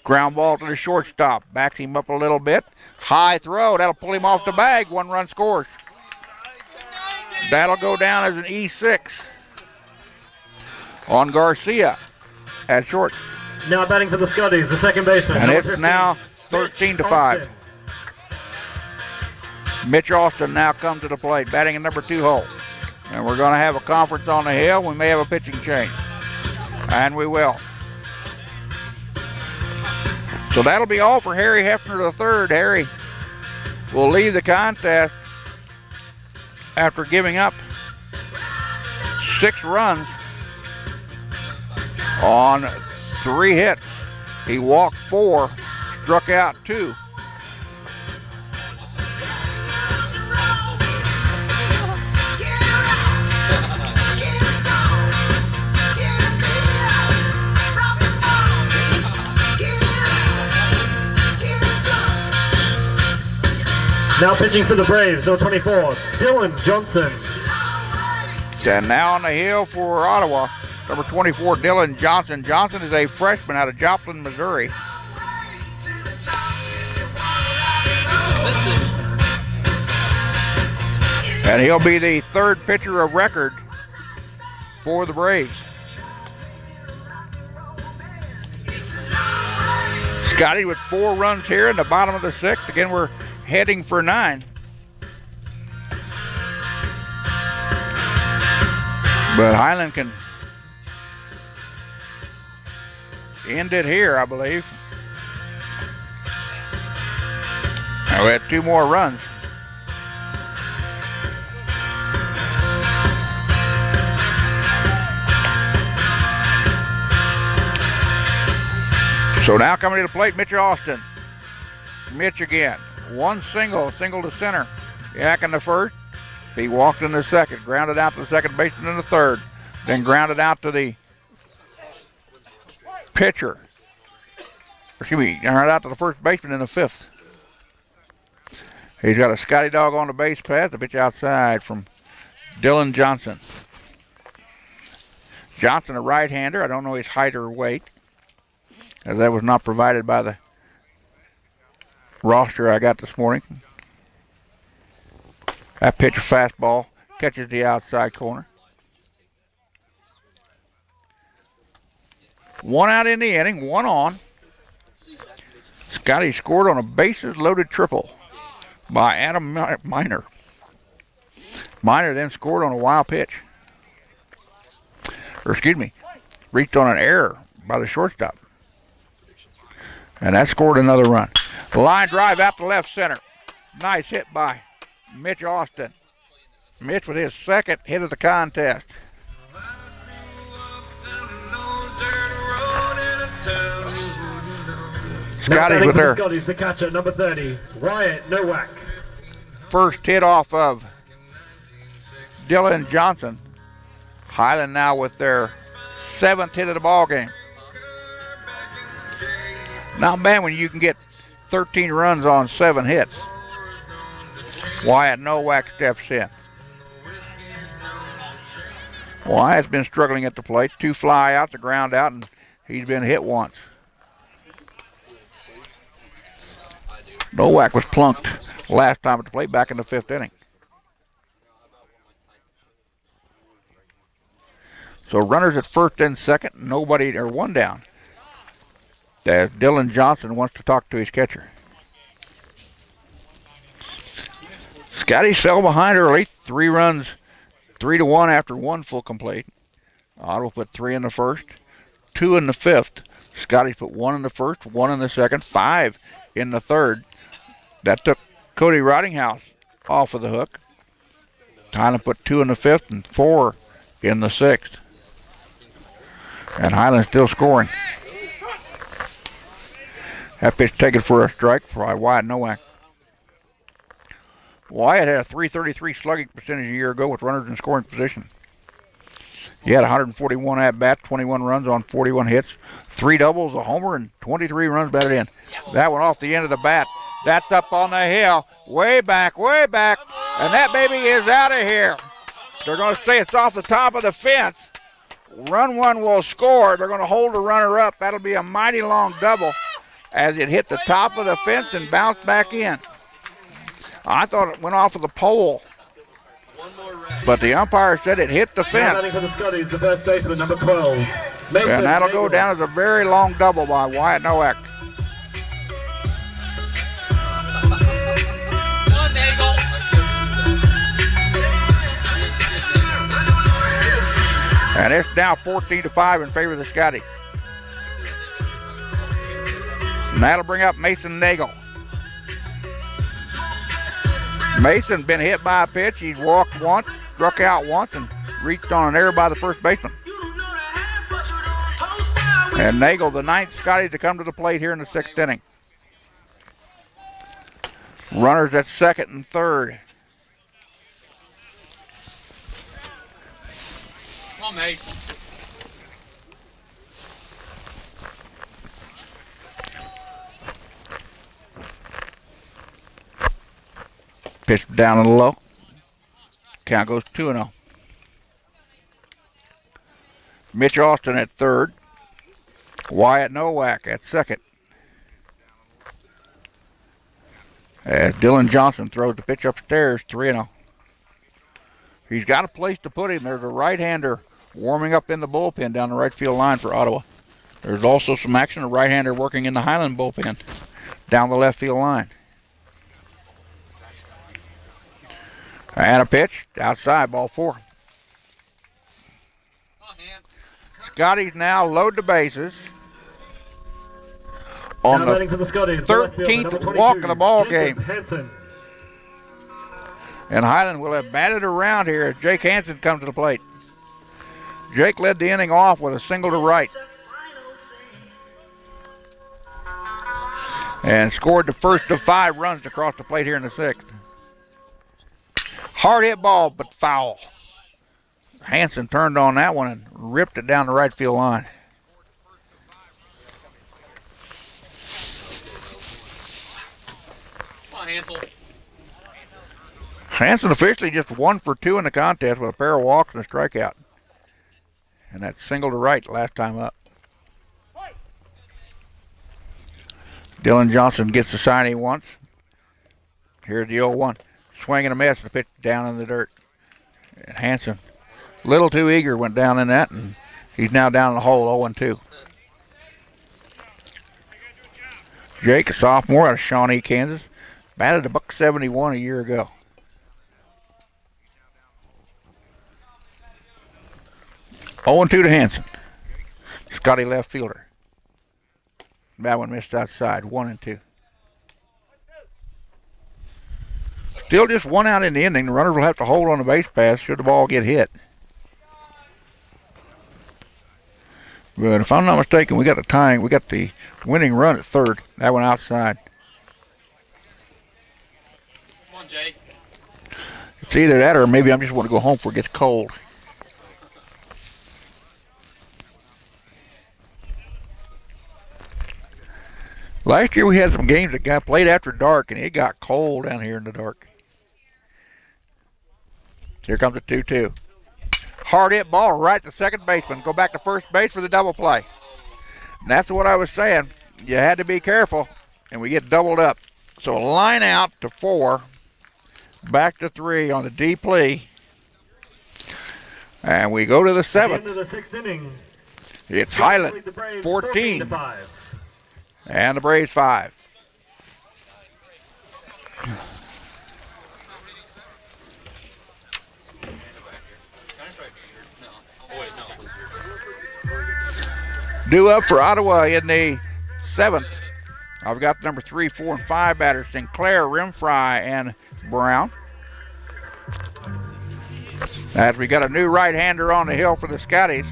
S1: Ground ball to the shortstop. Backs him up a little bit. High throw. That'll pull him off the bag. 1 run scores. That'll go down as an E6 on Garcia at short.
S2: Now batting for the Scotties, the second baseman.
S1: And it's now 13-5. Mitch Austin now comes to the plate, batting in number 2 hole. And we're going to have a conference on the hill. We may have a pitching change. And we will. So that'll be all for Harry Hefner III. Harry will leave the contest after giving up 6 runs on 3 hits. He walked 4, struck out 2.
S2: Now pitching for the Braves, number 24, Dylan Johnson.
S1: And now on the hill for Ottawa, number 24, Dylan Johnson. Johnson is a freshman out of Joplin, Missouri. And he'll be the 3rd pitcher of record for the Braves. Scotty with 4 runs here in the bottom of the 6th. Again, we're heading for 9. But Highland can end it here, I believe. Now we had 2 more runs. So now coming to the plate, Mitch Austin. Mitch again. 1 single to center. Yak in the first. He walked in the second, grounded out to the second baseman in the third, then grounded out to the pitcher. Grounded out to the first baseman in the 5th. He's got a Scotty dog on the base path. The pitch outside from Dylan Johnson. Johnson, a right-hander. I don't know his height or weight, as that was not provided by the roster I got this morning. That pitch, a fastball, catches the outside corner. 1 out in the inning, 1 on. Scotty scored on a bases-loaded triple by Adam Miner. Miner then scored on a wild pitch. Or excuse me, reached on an error by the shortstop. And that scored another run. Line drive out to left center. Nice hit by Mitch Austin. Mitch with his second hit of the contest. Scotties with their
S2: Scotties, the catcher, number 30, Wyatt Nowak.
S1: First hit off of Dylan Johnson. Highland now with their 7th hit of the ball game. Not bad when you can get 13 runs on 7 hits. Wyatt Nowak steps in. Wyatt's been struggling at the plate. 2 fly outs, a ground out, and he's been hit once. Nowak was plunked last time at the plate back in the 5th inning. So runners at first and second, nobody, or 1 down. As Dylan Johnson wants to talk to his catcher. Scotties fell behind early, 3 runs, 3-1 after 1 full complete. Ottawa put 3 in the first, 2 in the 5th. Scotties put 1 in the first, 1 in the second, 5 in the third. That took Cody Rottinghouse off of the hook. Highland put 2 in the 5th and 4 in the 6th. And Highland still scoring. That pitch taken for a strike by Wyatt Nowak. Wyatt had a .333 slugging percentage a year ago with runners in scoring position. He had 141 at-bats, 21 runs on 41 hits, 3 doubles, a homer, and 23 runs batted in. That one off the end of the bat. That's up on the hill, way back, and that baby is out of here. They're going to say it's off the top of the fence. Run 1 will score. They're going to hold the runner up. That'll be a mighty long double as it hit the top of the fence and bounced back in. I thought it went off of the pole, but the umpire said it hit the fence.
S2: Now for the Scotties, the first baseman, number 12. Mason
S1: And that'll go down as a very long double by Wyatt Nowak. And it's now 14-5 in favor of the Scotties. And that'll bring up Mason Nagel. Mason's been hit by a pitch. He's walked once, struck out once, and reached on an error by the first baseman. And Nagel, the 9th Scotty to come to the plate here in the 6th inning. Runners at second and third.
S3: Come on, Mace.
S1: Pitch down and low. Count goes 2-0. Mitch Austin at third. Wyatt Nowak at second. As Dylan Johnson throws the pitch upstairs, 3-0. He's got a place to put him. There's a right-hander warming up in the bullpen down the right field line for Ottawa. There's also some action, a right-hander working in the Highland bullpen down the left field line. And a pitch outside, ball 4. Scotties now load the bases on the 13th walk of the ball game. And Highland will have batted around here as Jake Hansen comes to the plate. Jake led the inning off with a single to right. And scored the first of 5 runs across the plate here in the 6th. Hard hit ball, but foul. Hansen turned on that one and ripped it down the right field line.
S3: Come on, Hansel.
S1: Hansen officially just 1 for 2 in the contest with a pair of walks and a strikeout. And that single to right last time up. Dylan Johnson gets the sign he wants. Here's the 0-1. Swing and a miss. The pitch down in the dirt. And Hanson, a little too eager, went down in that, and he's now down in the hole, 0-2. Jake, a sophomore out of Shawnee, Kansas, batted a .171 a year ago. (0-2) to Hanson. Scotty left fielder. That one missed outside, 1-2. Still just one out in the inning. The runners will have to hold on the base pass should the ball get hit. But if I'm not mistaken, we got the winning run at third. That one outside.
S3: Come on, Jay.
S1: It's either that or maybe I just want to go home before it gets cold. Last year we had some games that got played after dark, and it got cold down here in the dark. Here comes a 2-2. Hard hit ball right to second baseman. Go back to first base for the double play. And that's what I was saying. You had to be careful, and we get doubled up. So line out to 4, back to 3 on the D play. And we go to the 7th.
S2: Into the 6th inning.
S1: It's Highland, 14. And the Braves 5. Due up for Ottawa in the 7th. I've got number 3, 4, and 5 batters: Sinclair, Rimfry, and Brown. As we got a new right-hander on the hill for the Scotties.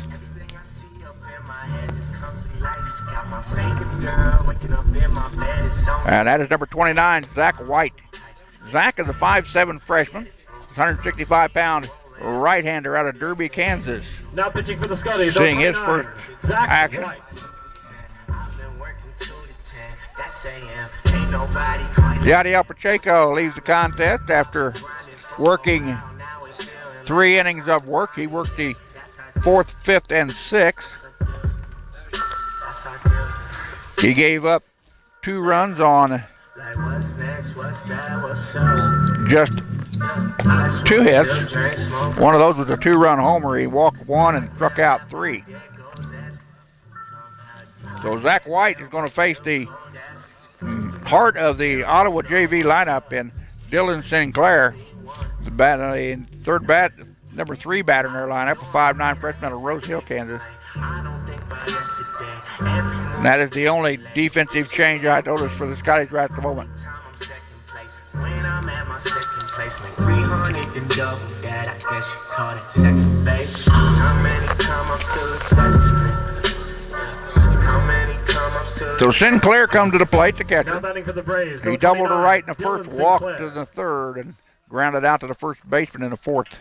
S1: And that is number 29, Zach White. Zach is a 5'7" freshman, 165-pound right-hander out of Derby, Kansas.
S2: Now pitching for the Scotties.
S1: Seeing his first
S2: Zach
S1: action.
S2: White.
S1: Yadiel Pacheco leaves the contest after working 3 innings of work. He worked the 4th, 5th, and 6th. He gave up 2 runs on just 2 hits. One of those was a 2-run homer. He walked 1 and struck out 3. So Zach White is going to face the heart of the Ottawa JV lineup in Dylan Sinclair, the third bat, number 3 batter in their lineup, a 5'9" freshman out of Rose Hill, Kansas. And that is the only defensive change I noticed for the Scotties right at the moment. So Sinclair comes to the plate to catch
S2: Now batting for the Braves.
S1: He doubled to right in the
S2: Dylan
S1: first, walked
S2: Sinclair.
S1: to the 3rd, and grounded out to the first baseman in the 4th.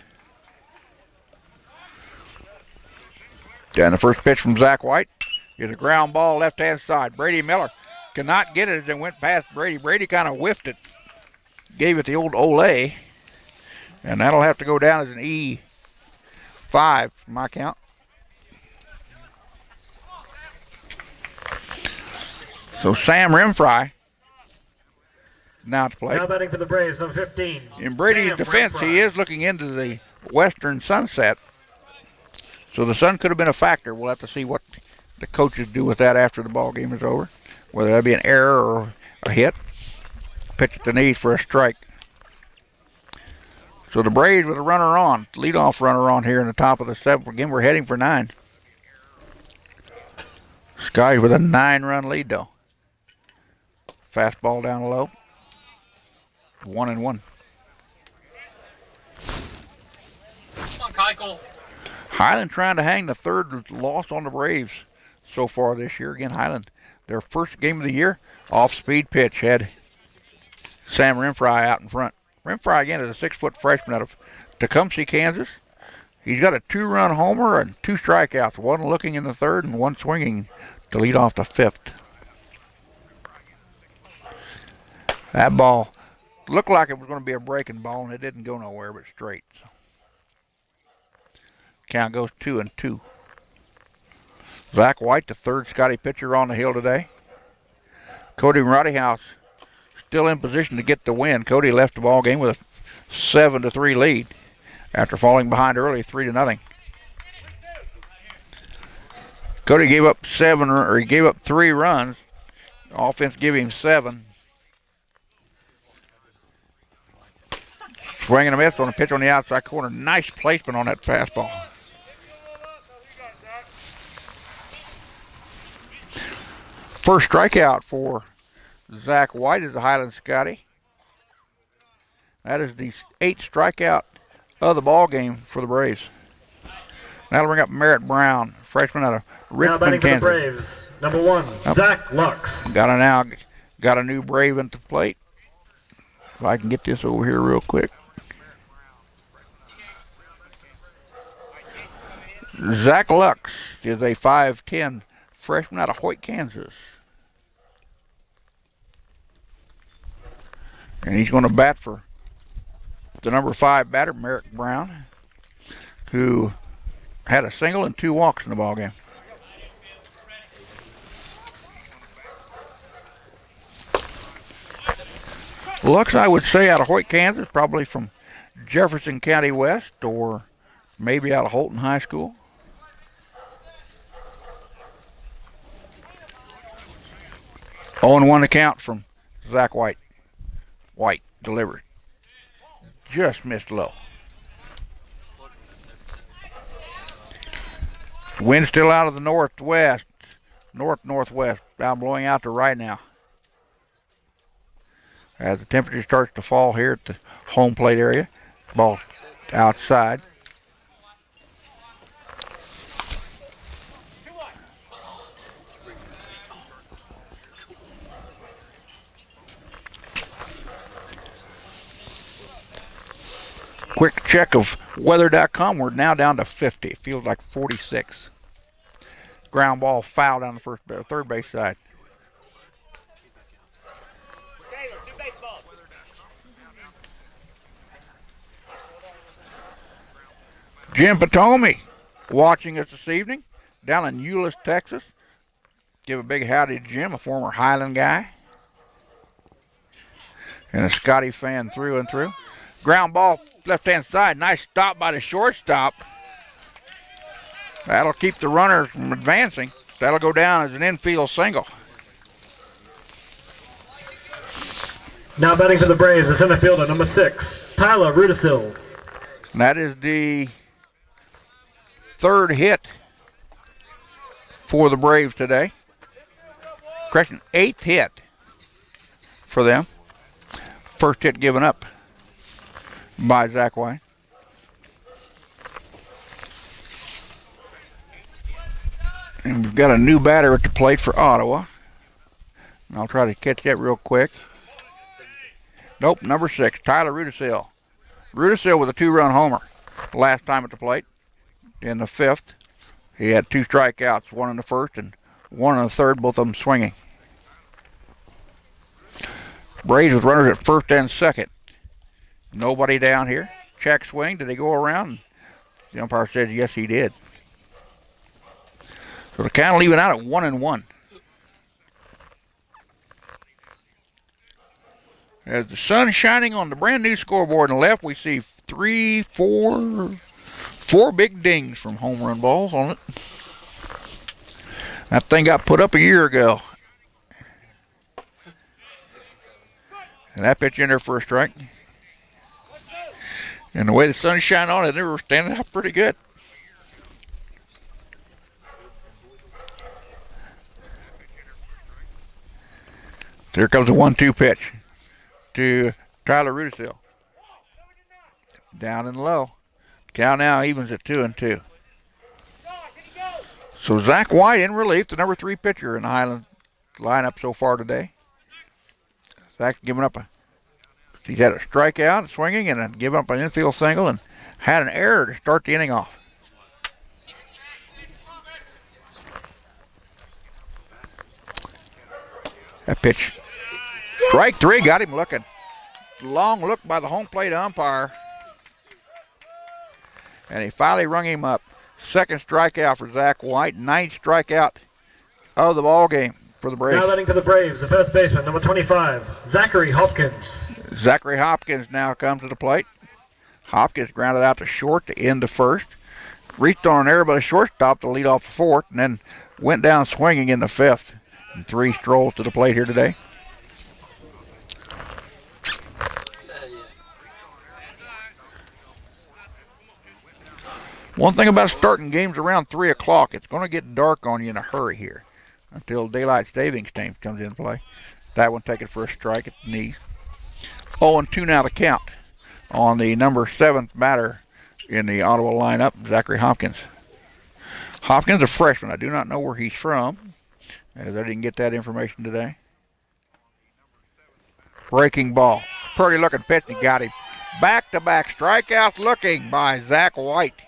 S1: And the first pitch from Zach White is a ground ball left-hand side. Brady Miller cannot get it as it went past Brady. Brady kind of whiffed it, gave it the old Olay, and that'll have to go down as an E5 from my count. So Sam Rimfry now to play.
S2: Now batting for the Braves, number 15.
S1: In Brady's
S2: Sam
S1: defense,
S2: Rimfry.
S1: he is looking into the western sunset. So the sun could have been a factor. We'll have to see what the coaches do with that after the ball game is over. Whether that be an error or a hit. Pitch at the knees for a strike. So the Braves with a runner on, leadoff runner on here in the top of the 7th. Again, we're heading for 9. Scotties with a 9-run lead though. Fastball down low. 1-1.
S3: Come on, Keuchel.
S1: Highland trying to hang the 3rd loss on the Braves so far this year. Again, Highland, their first game of the year, off-speed pitch had Sam Rimfry out in front. Rimfry, again, is a 6-foot freshman out of Tecumseh, Kansas. He's got a 2-run homer and 2 strikeouts, 1 looking in the 3rd and 1 swinging to lead off the 5th. That ball looked like it was going to be a breaking ball, and it didn't go nowhere but straight. So. Count goes 2-2. Zach White, the third Scotty pitcher on the hill today. Cody Roddyhouse still in position to get the win. Cody left the ball game with a 7-3 lead after falling behind early 3-0. Cody gave up 3 runs. Offense gave him 7. Swing and a miss on a pitch on the outside corner. Nice placement on that fastball. First strikeout for Zach White is the Highland Scotty. That is the 8th strikeout of the ball game for the Braves. That'll bring up Merritt Brown, freshman out of Richmond,
S2: now batting
S1: Kansas.
S2: for the Braves, number 1, Zach Lux.
S1: Got a new Brave at the plate. If I can get this over here real quick. Zach Lux is a 5'10" freshman out of Hoyt, Kansas. And he's going to bat for the number 5 batter, Merrick Brown, who had a single and 2 walks in the ballgame. Lux, I would say, out of Hoyt, Kansas, probably from Jefferson County West or maybe out of Holton High School. Oh, and 1 account from Zach White. White delivered. Just missed low. Wind still out of the northwest, northwest, now blowing out to right now. As the temperature starts to fall here at the home plate area, ball outside. Quick check of weather.com. We're now down to 50. It feels like 46. Ground ball foul down the third base side. Jim Potomi watching us this evening down in Euless, Texas. Give a big howdy to Jim, a former Highland guy. And a Scotty fan through and through. Ground ball left-hand side. Nice stop by the shortstop. That'll keep the runner from advancing. That'll go down as an infield single.
S2: Now batting for the Braves, the center fielder, number 6, Tyler Rudisil.
S1: And that is the 3rd hit for the Braves today. Correction, 8th hit for them. First hit given up by Zach White. And we've got a new batter at the plate for Ottawa. And I'll try to catch that real quick. Nope, number 6, Tyler Rudisil. Rudisil with a 2-run homer last time at the plate. In the 5th, he had 2 strikeouts, 1 in the 1st and 1 in the 3rd, both of them swinging. Braves with runners at 1st and 2nd. Nobody down here. Check swing. Did they go around? The umpire says yes, he did. So the count leaving out at 1-1. As the sun shining on the brand new scoreboard on the left, we see 4 big dings from home run balls on it. That thing got put up a year ago. And that pitch in there for a strike. And the way the sun shined on it, they were standing up pretty good. Here comes a 1-2 pitch to Tyler Rudisil. Down and low. Count now evens at 2-2. So Zach White in relief, the number 3 pitcher in the Highland lineup so far today. Zach's given up he's had a strikeout, swinging, and then given up an infield single and had an error to start the inning off. That pitch. Strike 3, got him looking. Long look by the home plate umpire. And he finally rung him up. Second strikeout for Zach White. 9th strikeout of the ball game for the Braves.
S2: Now batting for the Braves, the first baseman, number 25, Zachary Hopkins.
S1: Zachary Hopkins now comes to the plate. Hopkins grounded out to short to end the first. Reached on an error by the shortstop to lead off the fourth, and then went down swinging in the fifth. And 3 strolls to the plate here today. One thing about starting games around 3 o'clock, it's going to get dark on you in a hurry here until daylight savings time comes into play. That one taken for a strike at the knees. 0-2 now to count on the number 7th batter in the Ottawa lineup, Zachary Hopkins. Hopkins, a freshman. I do not know where he's from, as I didn't get that information today. Breaking ball. Pretty looking pitch, he got him. Back-to-back strikeouts looking by Zach White.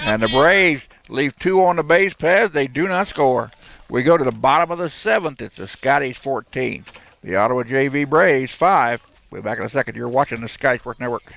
S1: And the Braves leave 2 on the base paths. They do not score. We go to the bottom of the 7th. It's the Scotties 14. The Ottawa JV Braves 5. We'll be back in a second. You're watching the Sky Sports Network.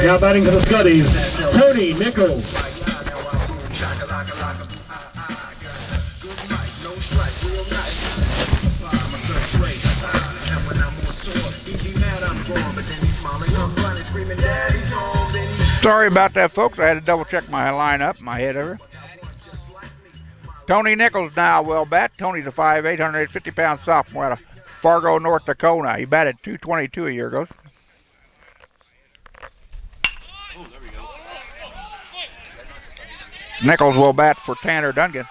S2: Now batting for the Scotties, Tony Nichols.
S1: Sorry about that, folks. I had to double check my lineup, my head over. Tony Nichols now will bat. Tony's a 5'8", 150-pound sophomore out of Fargo, North Dakota. He batted .222 a year ago. Nichols will bat for Tanner Duncan.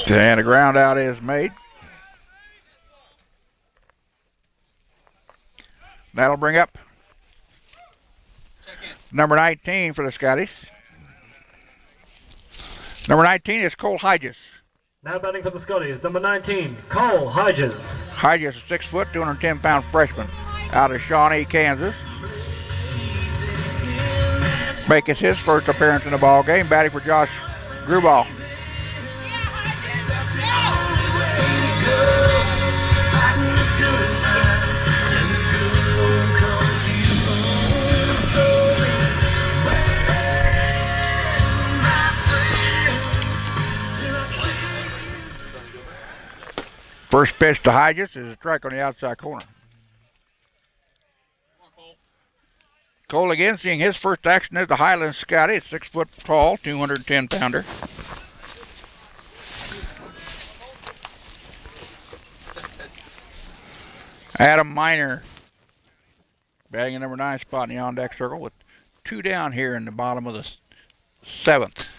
S1: And a ground out is made. That'll bring up number 19 for the Scotties. Number 19 is Cole Hodges.
S2: Now batting for the Scotties, number 19, Cole Hodges.
S1: Hodges, a 6 foot, 210-pound freshman out of Shawnee, Kansas. Making his first appearance in the ball game, batting for Josh Gruball. First pitch to Hodges is a strike on the outside corner. Cole again seeing his first action as the Highland Scotty. It's 6 foot tall, 210-pounder. Adam Miner batting in number 9 spot in the on-deck circle with 2 down here in the bottom of the 7th.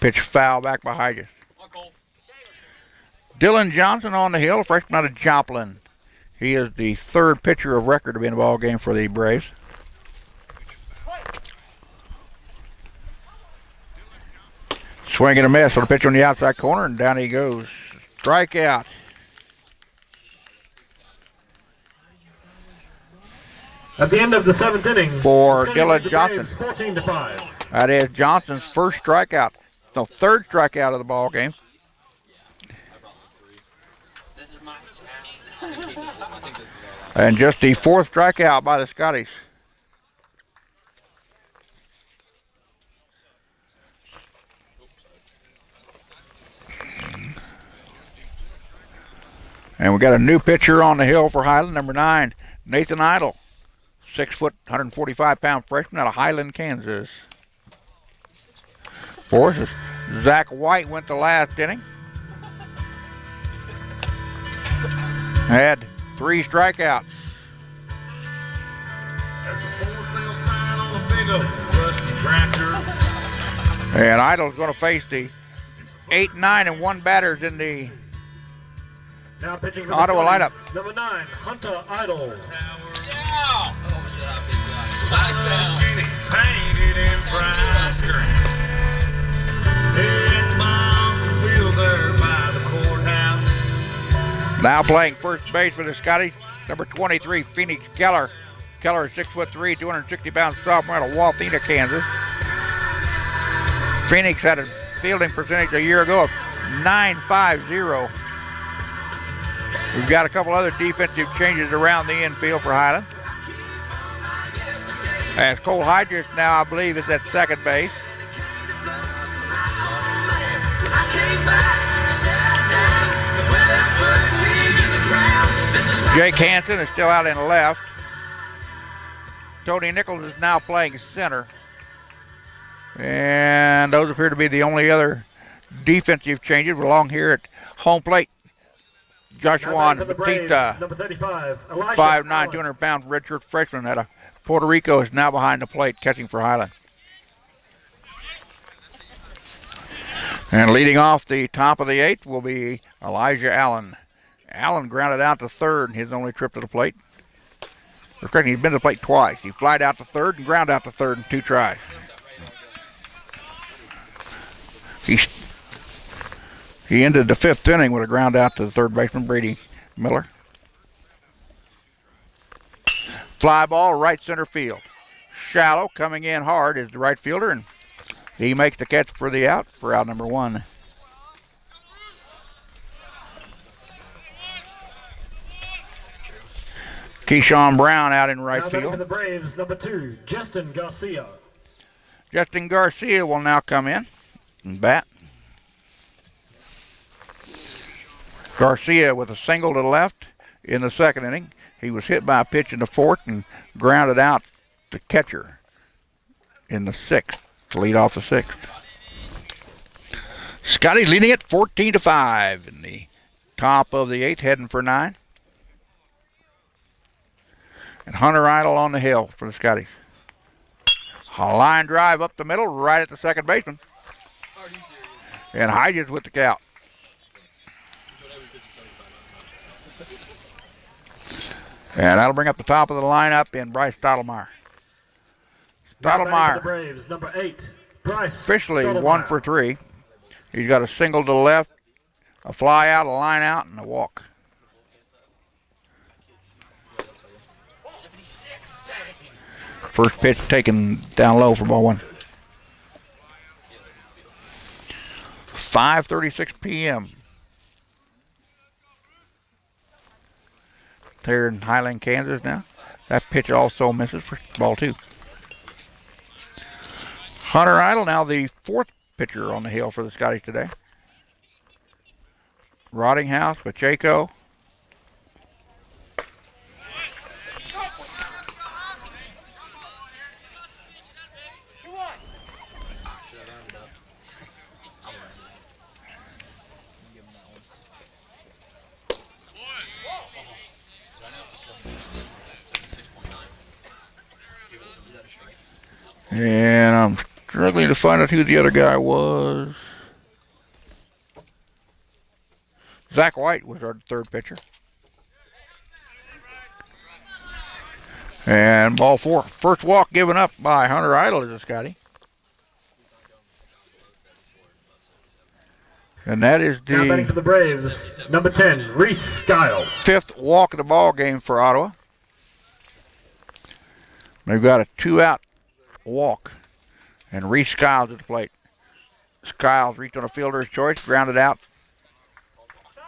S1: Pitch foul back by Hodges. Dylan Johnson on the hill, freshman out of Joplin. He is the 3rd pitcher of record to be in the ball game for the Braves. Swing and a miss on the pitch on the outside corner, and down he goes. Strikeout.
S2: At the end of the 7th inning,
S1: for Dylan Johnson.
S2: 14-5.
S1: That is Johnson's first strikeout. The 3rd strikeout of the ball game. And just the 4th strikeout by the Scotties. And we got a new pitcher on the hill for Highland, number 9, Nathan Idle. 6 foot, 145-pound freshman out of Highland, Kansas. For us, Zach White went the last inning. Had 3 strikeouts.
S4: There's a for sale sign on the big old rusty tractor.
S1: And Idle's going to face the 8, 9, and 1 batters in the
S2: Now pitching for
S1: Ottawa
S2: the
S1: lineup.
S2: Scotties, number 9, Hunter Idle.
S4: Jenny painted in bright green. It's my Uncle Phil there by the courthouse.
S1: Now playing first base for the Scotties, number 23, Phoenix Keller. Keller is 6'3", 260-pound sophomore out of Walthena, Kansas. Phoenix had a fielding percentage a year ago of .950. We've got a couple other defensive changes around the infield for Highland. As Cole Hodges now, I believe, is at second base. Jake Hansen is still out in left. Tony Nichols is now playing center. And those appear to be the only other defensive changes. Along here at home plate, Joshua Batista,
S2: number 35, Elijah
S1: 5'9",
S2: Allen.
S1: 200-pound redshirt freshman out of Puerto Rico is now behind the plate catching for Highland. And leading off the top of the 8th will be Elijah Allen. Allen grounded out to third in his only trip to the plate. Or correct, he's been to the plate twice. He flied out to third and ground out to third in 2 tries. He ended the 5th inning with a ground out to the third baseman, Brady Miller. Fly ball, right center field. Shallow coming in hard is the right fielder, and he makes the catch for the out for out number 1. Keyshawn Brown out in right
S2: Now batting for
S1: field.
S2: the Braves, number 2, Justin Garcia.
S1: Justin Garcia will now come in and bat. Garcia with a single to the left in the second inning. He was hit by a pitch in the fourth and grounded out to catcher in the sixth to lead off the sixth. Scotties leading it 14-5 in the top of the eighth, heading for 9. And Hunter Idle on the hill for the Scotties. A line drive up the middle, right at the second baseman. And Hodges with the count. And that'll bring up the top of the lineup in Bryce Stottlemyre.
S2: Stottlemyre, the Braves, number 8, Bryce.
S1: Officially 1 for 3. He's got a single to the left, a fly out, a line out, and a walk. First pitch taken down low for ball 1. 5:36 p.m. There in Highland, Kansas now. That pitch also misses for ball 2. Hunter Idle now the 4th pitcher on the hill for the Scotties today. Rottinghouse, Pacheco. And I'm struggling to find out who the other guy was. Zach White was our 3rd pitcher. And ball 4. First walk given up by Hunter Idle as a Scotty. And that is
S2: Now batting for
S1: the
S2: the Braves, number 10, Reese Skiles.
S1: 5th walk of the ball game for Ottawa. They've got a 2-out walk. And Reese Skiles at the plate. Skiles reached on a fielder's choice, grounded out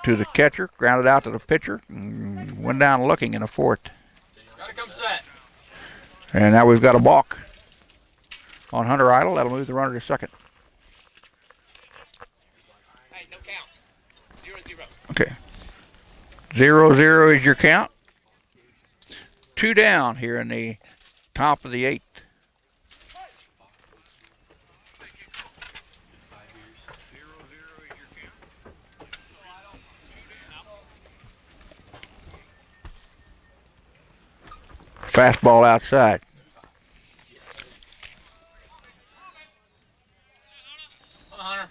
S1: to the catcher, grounded out to the pitcher, and went down looking in the 4th.
S3: Gotta come set.
S1: And now we've got a balk on Hunter Idle. That'll move the runner to second.
S3: Hey, no count. 0-0.
S1: Okay. 0-0 is your count. 2 down here in the top of the 8th. Fastball outside.
S3: Hunter.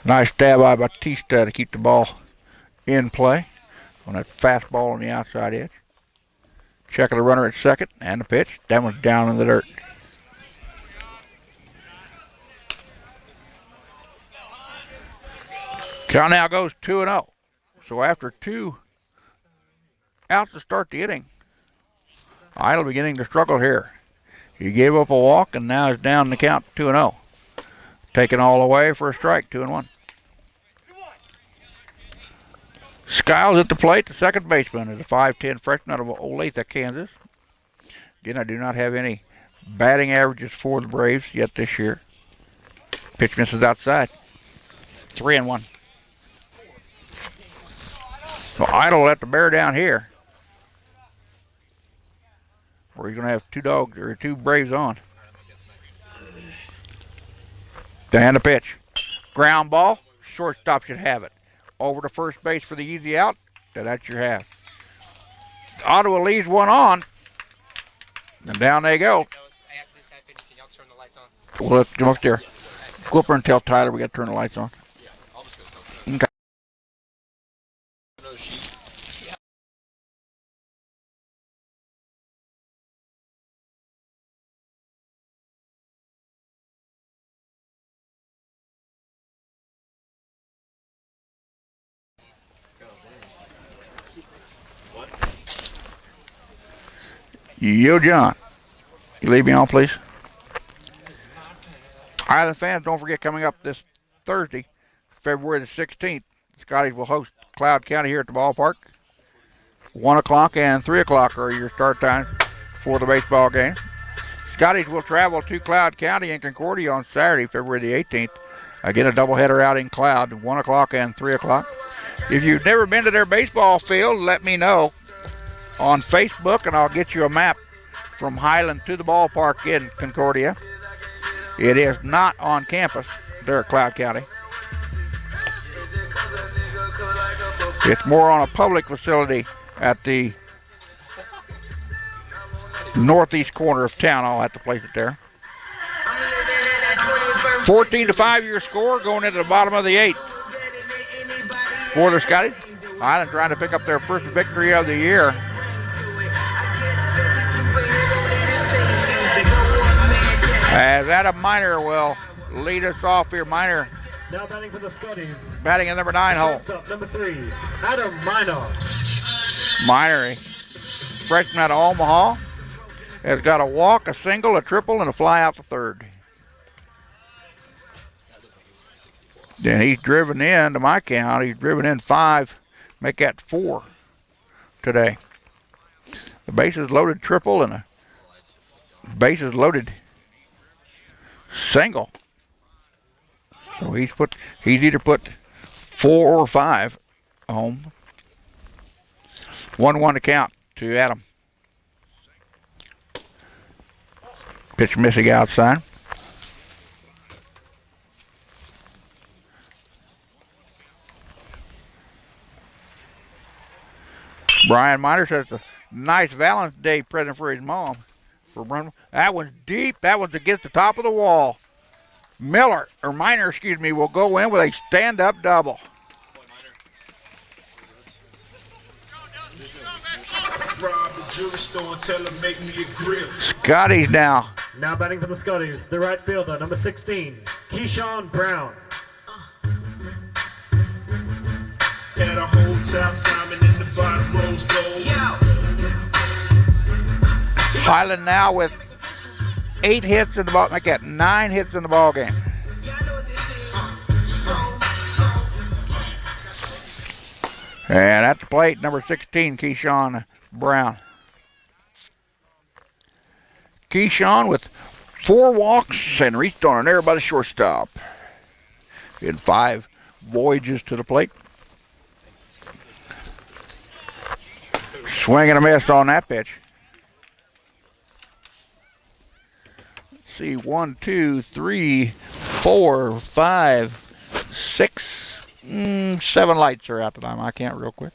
S1: Nice stab by Batista to keep the ball in play on that fastball on the outside edge. Check of the runner at second and the pitch. That one's down in the dirt. Count now goes 2-0. So after 2 outs to start the inning, Idle beginning to struggle here. He gave up a walk and now is down the count 2-0. Taken all the way for a strike, 2-1. Skiles at the plate, the second baseman, is a 5'10" freshman out of Olathe, Kansas. Again, I do not have any batting averages for the Braves yet this year. Pitch misses outside. 3-1. So Idle will have to bear down here, or he's going to have 2 dogs or 2 Braves on. And the pitch. Ground ball. Shortstop should have it. Over to first base for the easy out. And that's your half. Ottawa leaves 1 on. And down they go. Well, let's come up there. Go up there and tell Tyler we got to turn the lights on. Okay. Yo, John. You leave me on, please. Highland fans, don't forget, coming up this Thursday, February the 16th, Scotties will host Cloud County here at the ballpark. 1 o'clock and 3 o'clock are your start times for the baseball game. Scotties will travel to Cloud County in Concordia on Saturday, February the 18th, Again, a doubleheader out in Cloud, 1 o'clock and 3 o'clock. If you've never been to their baseball field, let me know on Facebook, and I'll get you a map from Highland to the ballpark in Concordia. It is not on campus there at Cloud County. It's more on a public facility at the northeast corner of town. I'll have to place it there. 14-5 your score going into the bottom of the 8th for the Scotties. Highland trying to pick up their first victory of the year. As Adam Miner will lead us off here. Miner
S2: now batting for the Scotties.
S1: Batting in number 9 hole.
S2: Stop, number 3, Adam Miner.
S1: Miner, a freshman out of Omaha, has got a walk, a single, a triple, and a fly out to third. Then he's driven in, to my count, he's driven in 5, make that 4 today. The bases loaded triple and a bases loaded single. So he's either put 4 or 5 home. 1-1 to count to Adam. Pitch missing outside. Brian Miner says it's a nice Valentine's Day present for his mom. That one's deep. That one's against the top of the wall. Miner, excuse me, will go in with a stand-up double. Scotties now.
S2: Now batting for the Scotties, the right fielder, number 16, Keyshawn Brown.
S4: Had a whole top diamond in the bottom rose gold.
S1: Highland now with 8 hits in the ball, make that 9 hits in the ball game. And at the plate, number 16, Keyshawn Brown. Keyshawn with 4 walks and reached on an error by the shortstop. In 5 voyages to the plate. Swing and a miss on that pitch. Let's see, 1, 2, 3, 4, 5, 6, 7 lights are out tonight. I can't real quick.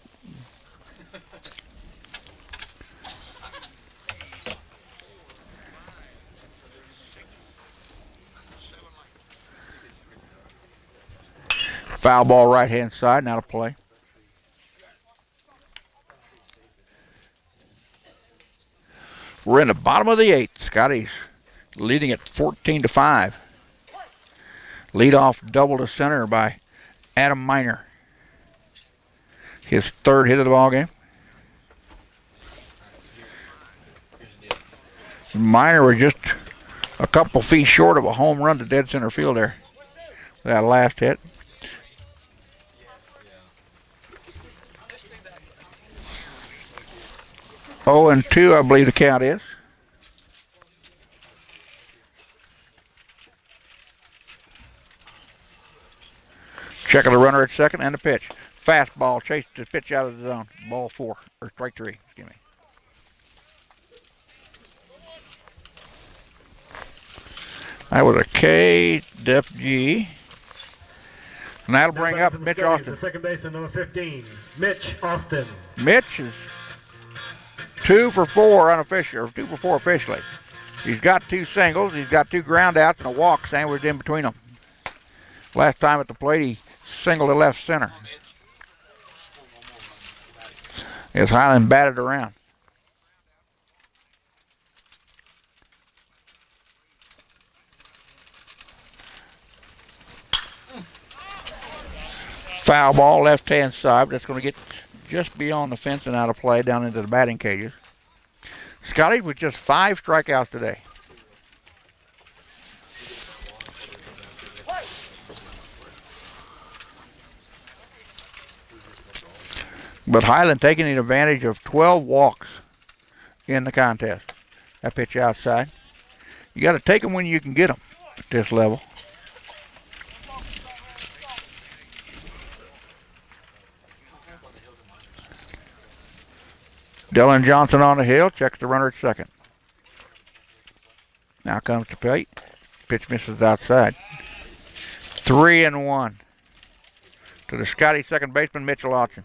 S1: Foul ball right hand side, now to play. We're in the bottom of the 8th. Scotties leading at 14-5. Leadoff double to center by Adam Miner. His 3rd hit of the ball game. Miner was just a couple feet short of a home run to dead center field there. That last hit. Oh, and 2, I believe the count is. Checking the runner at second and the pitch. Fastball, chased the pitch out of the zone. Ball 4, or strike 3, excuse me. That was a KWG. And that'll bring up Mitch Austin.
S2: The second baseman, number 15, Mitch Austin.
S1: Mitch is 2 for 4 unofficial, or 2 for 4 officially. He's got 2 singles, he's got 2 ground outs and a walk sandwiched in between them. Last time at the plate, he singled to left center. As Highland batted around. Foul ball, left-hand side. That's going to get just beyond the fence and out of play down into the batting cages. Scotty with just 5 strikeouts today. But Highland taking advantage of 12 walks in the contest. That pitch outside. You got to take them when you can get them at this level. Dylan Johnson on the hill, checks the runner at second. Now comes the plate. Pitch misses outside. 3-1 to the Scotties second baseman, Mitchell Auction.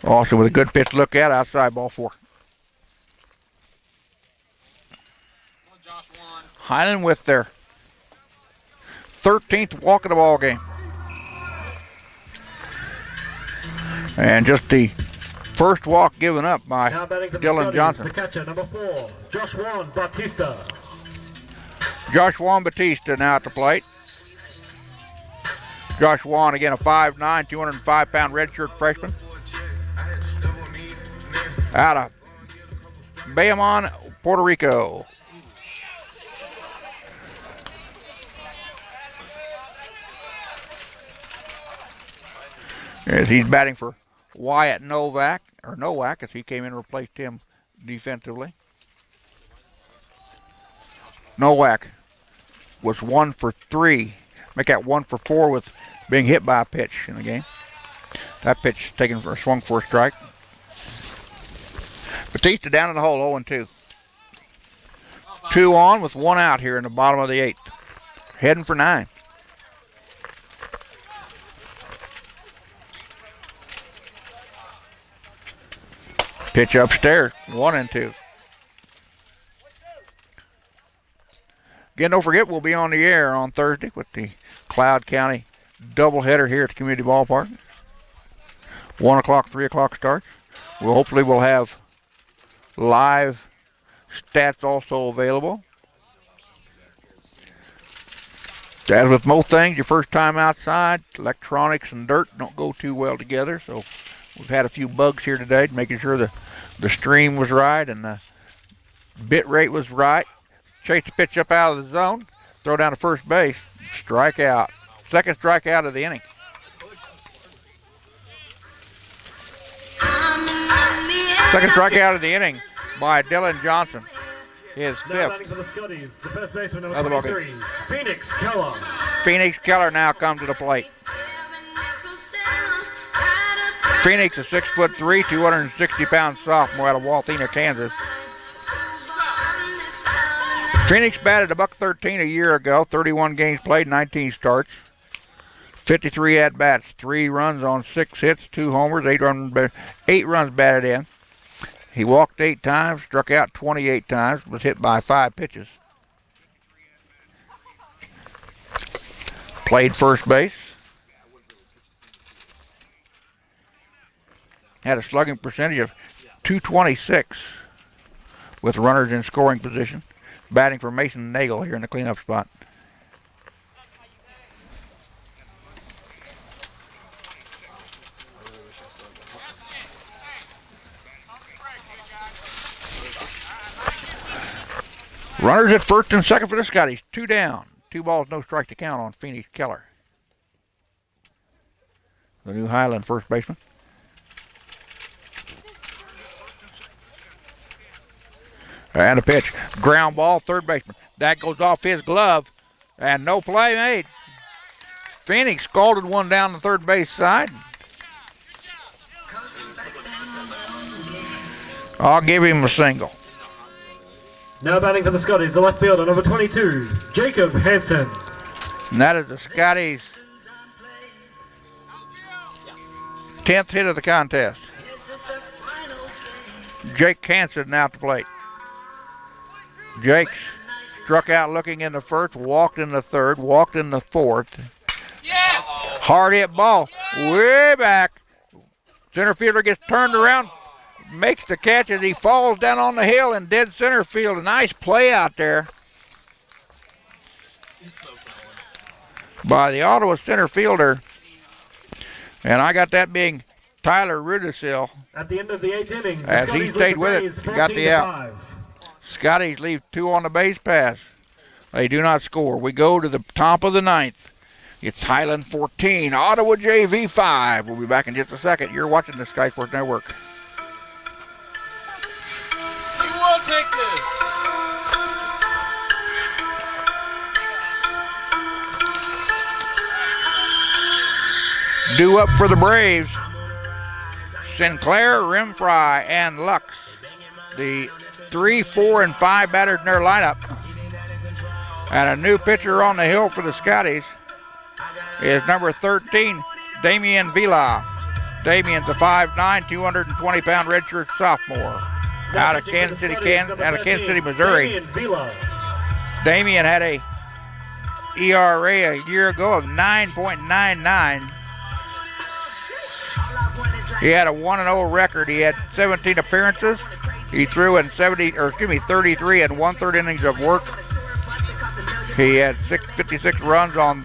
S1: Also with a good pitch to look at, outside ball 4. Highland with their 13th walk of the ball game. And just the first walk given up by Dylan Johnson.
S2: The catcher, number 4, Josh Juan Batista.
S1: Josh Juan Batista now at the plate. Josh Juan, again, a 5'9", 205-pound redshirt freshman. Out of Bayamon, Puerto Rico. As he's batting for Wyatt Nowak as he came in and replaced him defensively. Nowak was 1 for 3. Make that 1 for 4 with being hit by a pitch in the game. That pitch taken for a swung for a strike. Batista down in the hole, 0-2. 2 on with 1 out here in the bottom of the 8th. Heading for 9. Pitch upstairs, 1-2. Again, don't forget we'll be on the air on Thursday with the Cloud County doubleheader here at the community ballpark. 1 o'clock, 3 o'clock starts. Hopefully we'll have live stats also available. As with most things, your first time outside, electronics and dirt don't go too well together, so we've had a few bugs here today, making sure the stream was right and the bit rate was right. Chase the pitch up out of the zone, throw down to first base, strike out. Second strikeout of the inning. Second strikeout of the inning by Dylan Johnson. His 5th.
S2: For the Scotties, the first baseman, number 23, Phoenix Keller.
S1: Phoenix Keller now comes to the plate. Phoenix, a 6'3", 260-pound sophomore out of Walthena, Kansas. Phoenix batted $113 a year ago, 31 games played, 19 starts, 53 at-bats, 3 runs on 6 hits, 2 homers, 8 runs batted in. He walked 8 times, struck out 28 times, was hit by 5 pitches. Played first base. Had a slugging percentage of .226 with runners in scoring position. Batting for Mason Nagel here in the cleanup spot. Runners at first and second for the Scotties. 2 down. 2 balls, no strike to count on Phoenix Keller. The new Highland first baseman. And a pitch. Ground ball, third baseman. That goes off his glove. And no play made. Phoenix scalded one down the third base side. I'll give him a single.
S2: Now batting for the Scotties, the left fielder, number 22, Jacob Hansen.
S1: And that is the Scotties' 10th hit of the contest. Jake Hansen now at the plate. Jake struck out looking in the first, walked in the third, walked in the fourth.
S3: Yes!
S1: Hard hit ball, way back. Center fielder gets turned around, makes the catch as he falls down on the hill in dead center field. A nice play out there by the Ottawa center fielder. And I got that being Tyler Rudisil.
S2: At the end of the 8th inning,
S1: as he stayed with it, got the out. Scotties leave 2 on the base pass. They do not score. We go to the top of the 9th. It's Highland 14, Ottawa JV 5. We'll be back in just a second. You're watching the Sky Sports Network.
S3: You will take this.
S1: Due up for the Braves, Sinclair, Rimfry, and Lux. The 3, 4, and 5 batters in their lineup. And a new pitcher on the hill for the Scotties is number 13, Damian Vila. Damian's a 5'9", 220-pound redshirt sophomore out of Kansas City, Missouri. Damian had a ERA a year ago of 9.99. He had a 1-0 record. He had 17 appearances. He threw in 33 and 1/3 innings of work. He had 56 runs on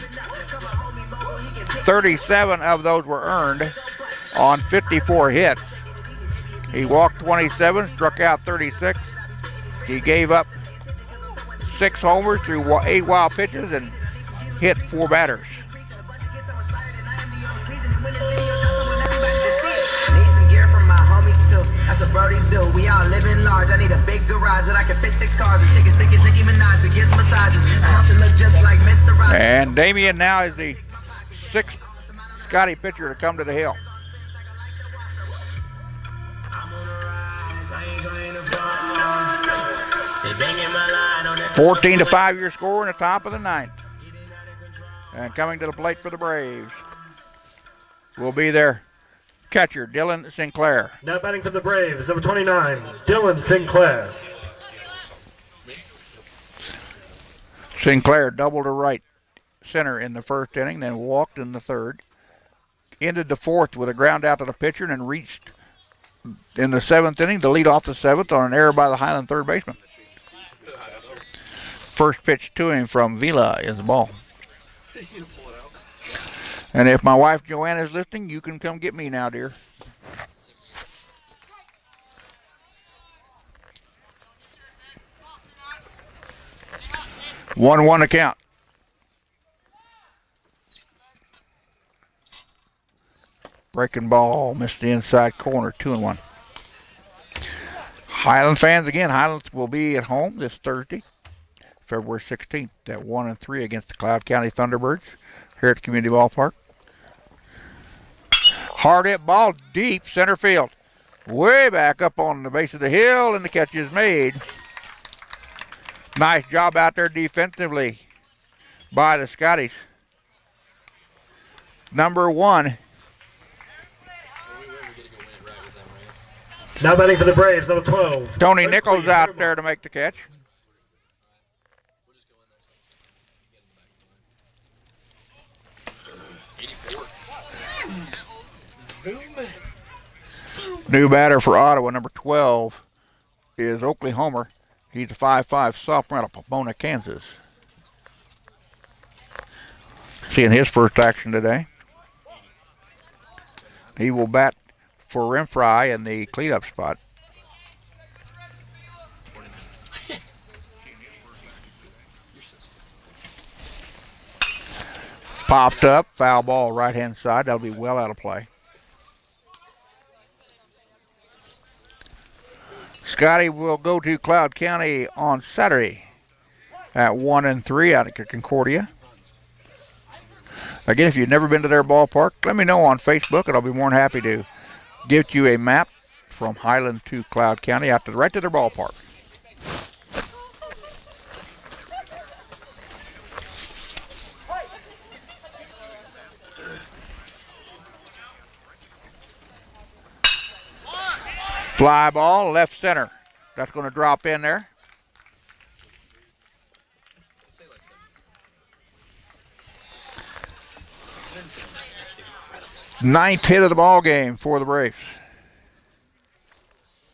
S1: 37 of those were earned on 54 hits. He walked 27, struck out 36. He gave up 6 homers through 8 wild pitches and hit 4 batters.
S6: That's what brodies do. We all living large. I need a big garage that I can fit 6 cars. And chickens thick as Nicki Minaj that gets massages. A house that look just like Mr. Rogers.
S1: And Damian now is the 6th Scotty pitcher to come to the hill. $14 to 5-year score in the top of the 9th. And coming to the plate for the Braves will be their catcher, Dylan Sinclair.
S2: Now batting for the Braves, number 29, Dylan Sinclair.
S1: Sinclair doubled to right center in the first inning, then walked in the third. Ended the fourth with a ground out to the pitcher and then reached in the 7th inning to lead off the 7th on an error by the Highland third baseman. First pitch to him from Vila is the ball. And if my wife Joanna is listening, you can come get me now, dear. One to count. Breaking ball, missed the inside corner, 2-1. Highland fans again. Highlands will be at home this Thursday, February 16th, at 1-3 against the Cloud County Thunderbirds here at the Community Ballpark. Hard hit ball deep center field. Way back up on the base of the hill, and the catch is made. Nice job out there defensively by the Scotties. Number 1.
S2: Now batting for the Braves, number 12.
S1: Tony Nichols out there to make the catch. New batter for Ottawa, number 12, is Oakley Homer. He's a 5'5" sophomore out of Pomona, Kansas. Seeing his first action today. He will bat for Rimfry in the cleanup spot. Popped up, foul ball right-hand side. That'll be well out of play. Scotty will go to Cloud County on Saturday at 1-3 out of Concordia. Again, if you've never been to their ballpark, let me know on Facebook, and I'll be more than happy to give you a map from Highland to Cloud County out to right to their ballpark. Fly ball, left center. That's going to drop in there. Ninth hit of the ball game for the Braves.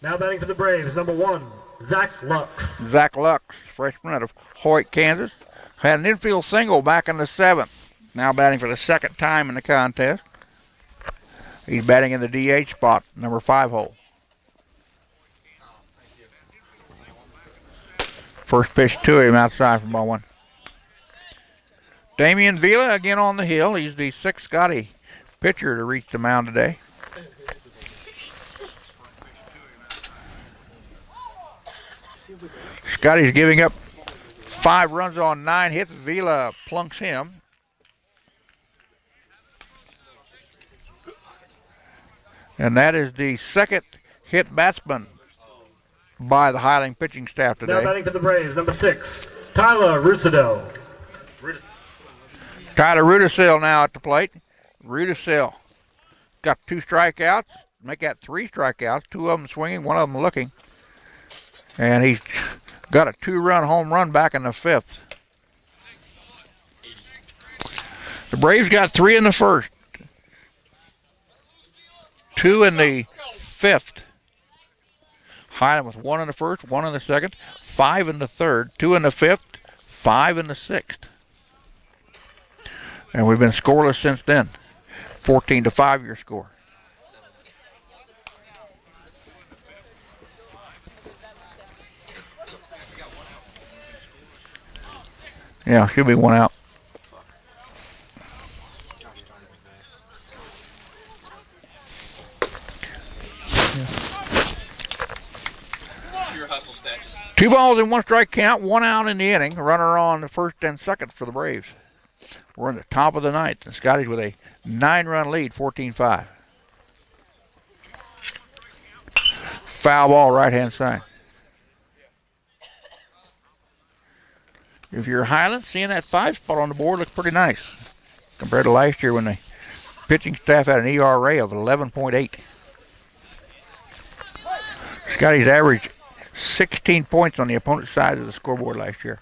S2: Now batting for the Braves, number 1, Zach Lux.
S1: Zach Lux, freshman out of Hoyt, Kansas. Had an infield single back in the 7th. Now batting for the second time in the contest. He's batting in the DH spot, number 5 hole. First pitch to him outside from ball 1. Damian Vila again on the hill. He's the 6th Scotty pitcher to reach the mound today. Scotty's giving up 5 runs on 9 hits. Vila plunks him. And that is the second hit batsman by the Highland pitching staff
S2: Now
S1: today.
S2: batting for the Braves, number 6, Tyler Rusido.
S1: Tyler Rudisil now at the plate. Rudisil got 2 strikeouts. Make that 3 strikeouts. 2 of them swinging, 1 of them looking. And he's got a 2-run home run back in the 5th. The Braves got 3 in the 1st. 2 in the 5th. Highland with 1 in the 1st, 1 in the 2nd, 5 in the 3rd, 2 in the 5th, 5 in the 6th. And we've been scoreless since then. 14-5 your score. Yeah, should be 1 out.
S3: Hustle stats.
S1: 2 balls and 1 strike count, 1 out in the inning. Runner on the 1st and 2nd for the Braves. We're in the top of the 9th. The Scotties with a 9-run lead, 14-5. Foul ball, right-hand side. If you're Highland, seeing that 5 spot on the board looks pretty nice compared to last year when the pitching staff had an ERA of 11.8. Scotties averaged 16 points on the opponent's side of the scoreboard last year.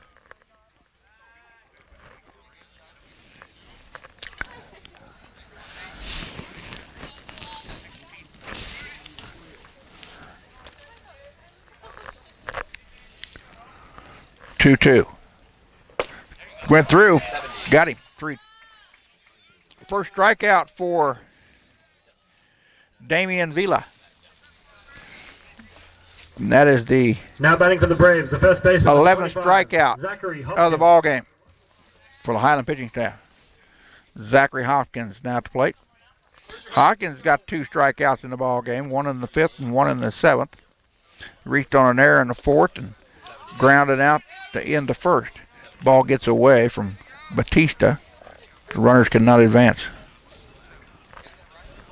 S1: Two. Went through. Got him. 3. First strikeout for Damian Vila. And that is the
S2: Now batting for the Braves, the first baseman.
S1: 11th strikeout
S2: Zachary
S1: of the ball game for the Highland pitching staff. Zachary Hopkins now at the plate. Hopkins got 2 strikeouts in the ball game, 1 in the 5th and 1 in the 7th. Reached on an error in the 4th and grounded out to end the 1st. Ball gets away from Batista. The runners cannot advance.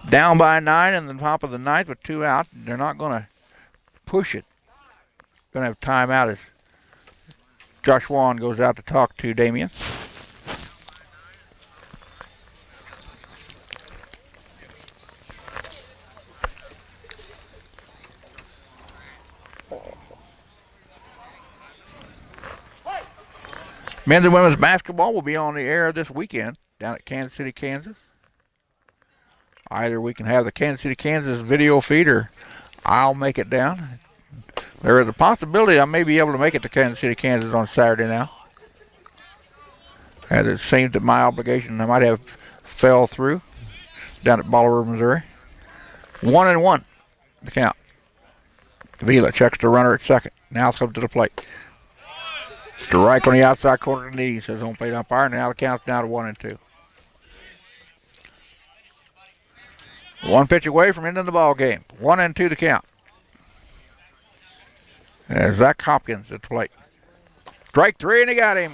S1: Down by 9 in the top of the 9th with 2 out. They're not going to push it. Going to have timeout as Josh Wan goes out to talk to Damien. Men's and women's basketball will be on the air this weekend down at Kansas City, Kansas. Either we can have the Kansas City, Kansas video feed or I'll make it down. There is a possibility I may be able to make it to Kansas City, Kansas on Saturday now. As it seems that my obligation I might have fell through down at Bolivar, Missouri. 1-1, the count. Vila checks the runner at second. Now comes to the plate. Strike on the outside corner of the knee, says home plate umpire. Now the count's down to 1-2. 1 pitch away from ending the ball game. 1-2 the count. There's Zach Hopkins at the plate. Strike 3 and he got him.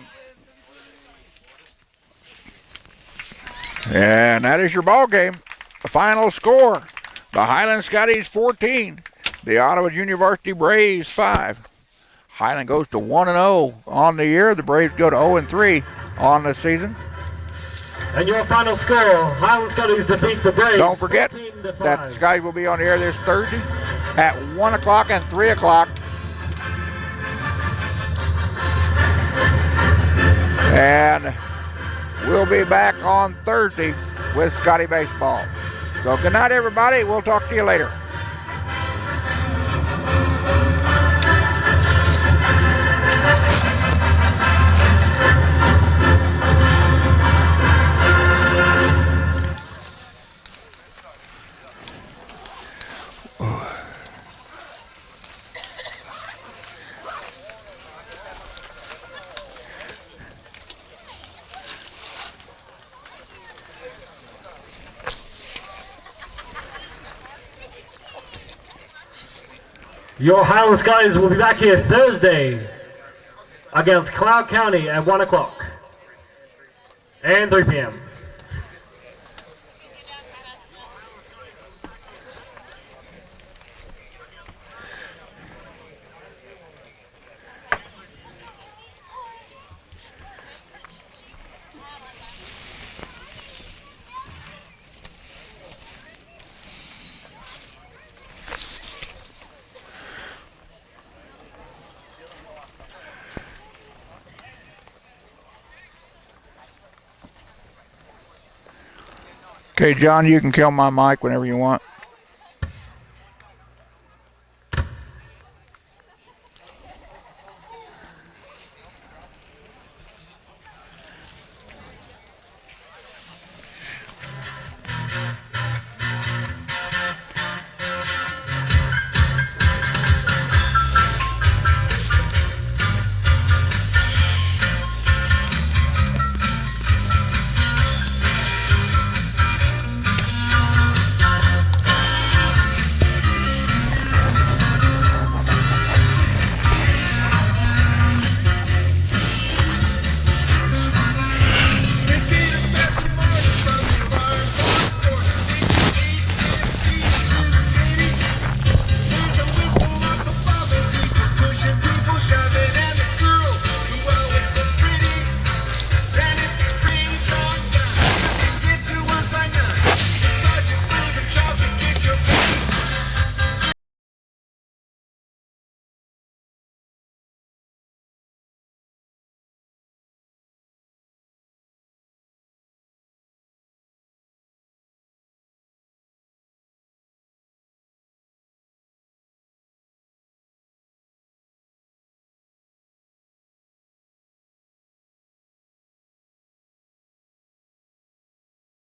S1: And that is your ball game. The final score: the Highland Scotties 14, the Ottawa Junior Varsity Braves 5. Highland goes to 1-0 on the year. The Braves go to 0-3 on the season.
S2: And your final score: Highland Scotties defeat the Braves.
S1: Don't forget that the Scotties will be on the air this Thursday at 1 o'clock and 3 o'clock. And we'll be back on Thursday with Scotty Baseball. So good night, everybody. We'll talk to you later.
S2: Your Highland Scotties will be back here Thursday against Cloud County at 1 o'clock and 3 p.m.
S1: Okay, John, you can kill my mic whenever you want.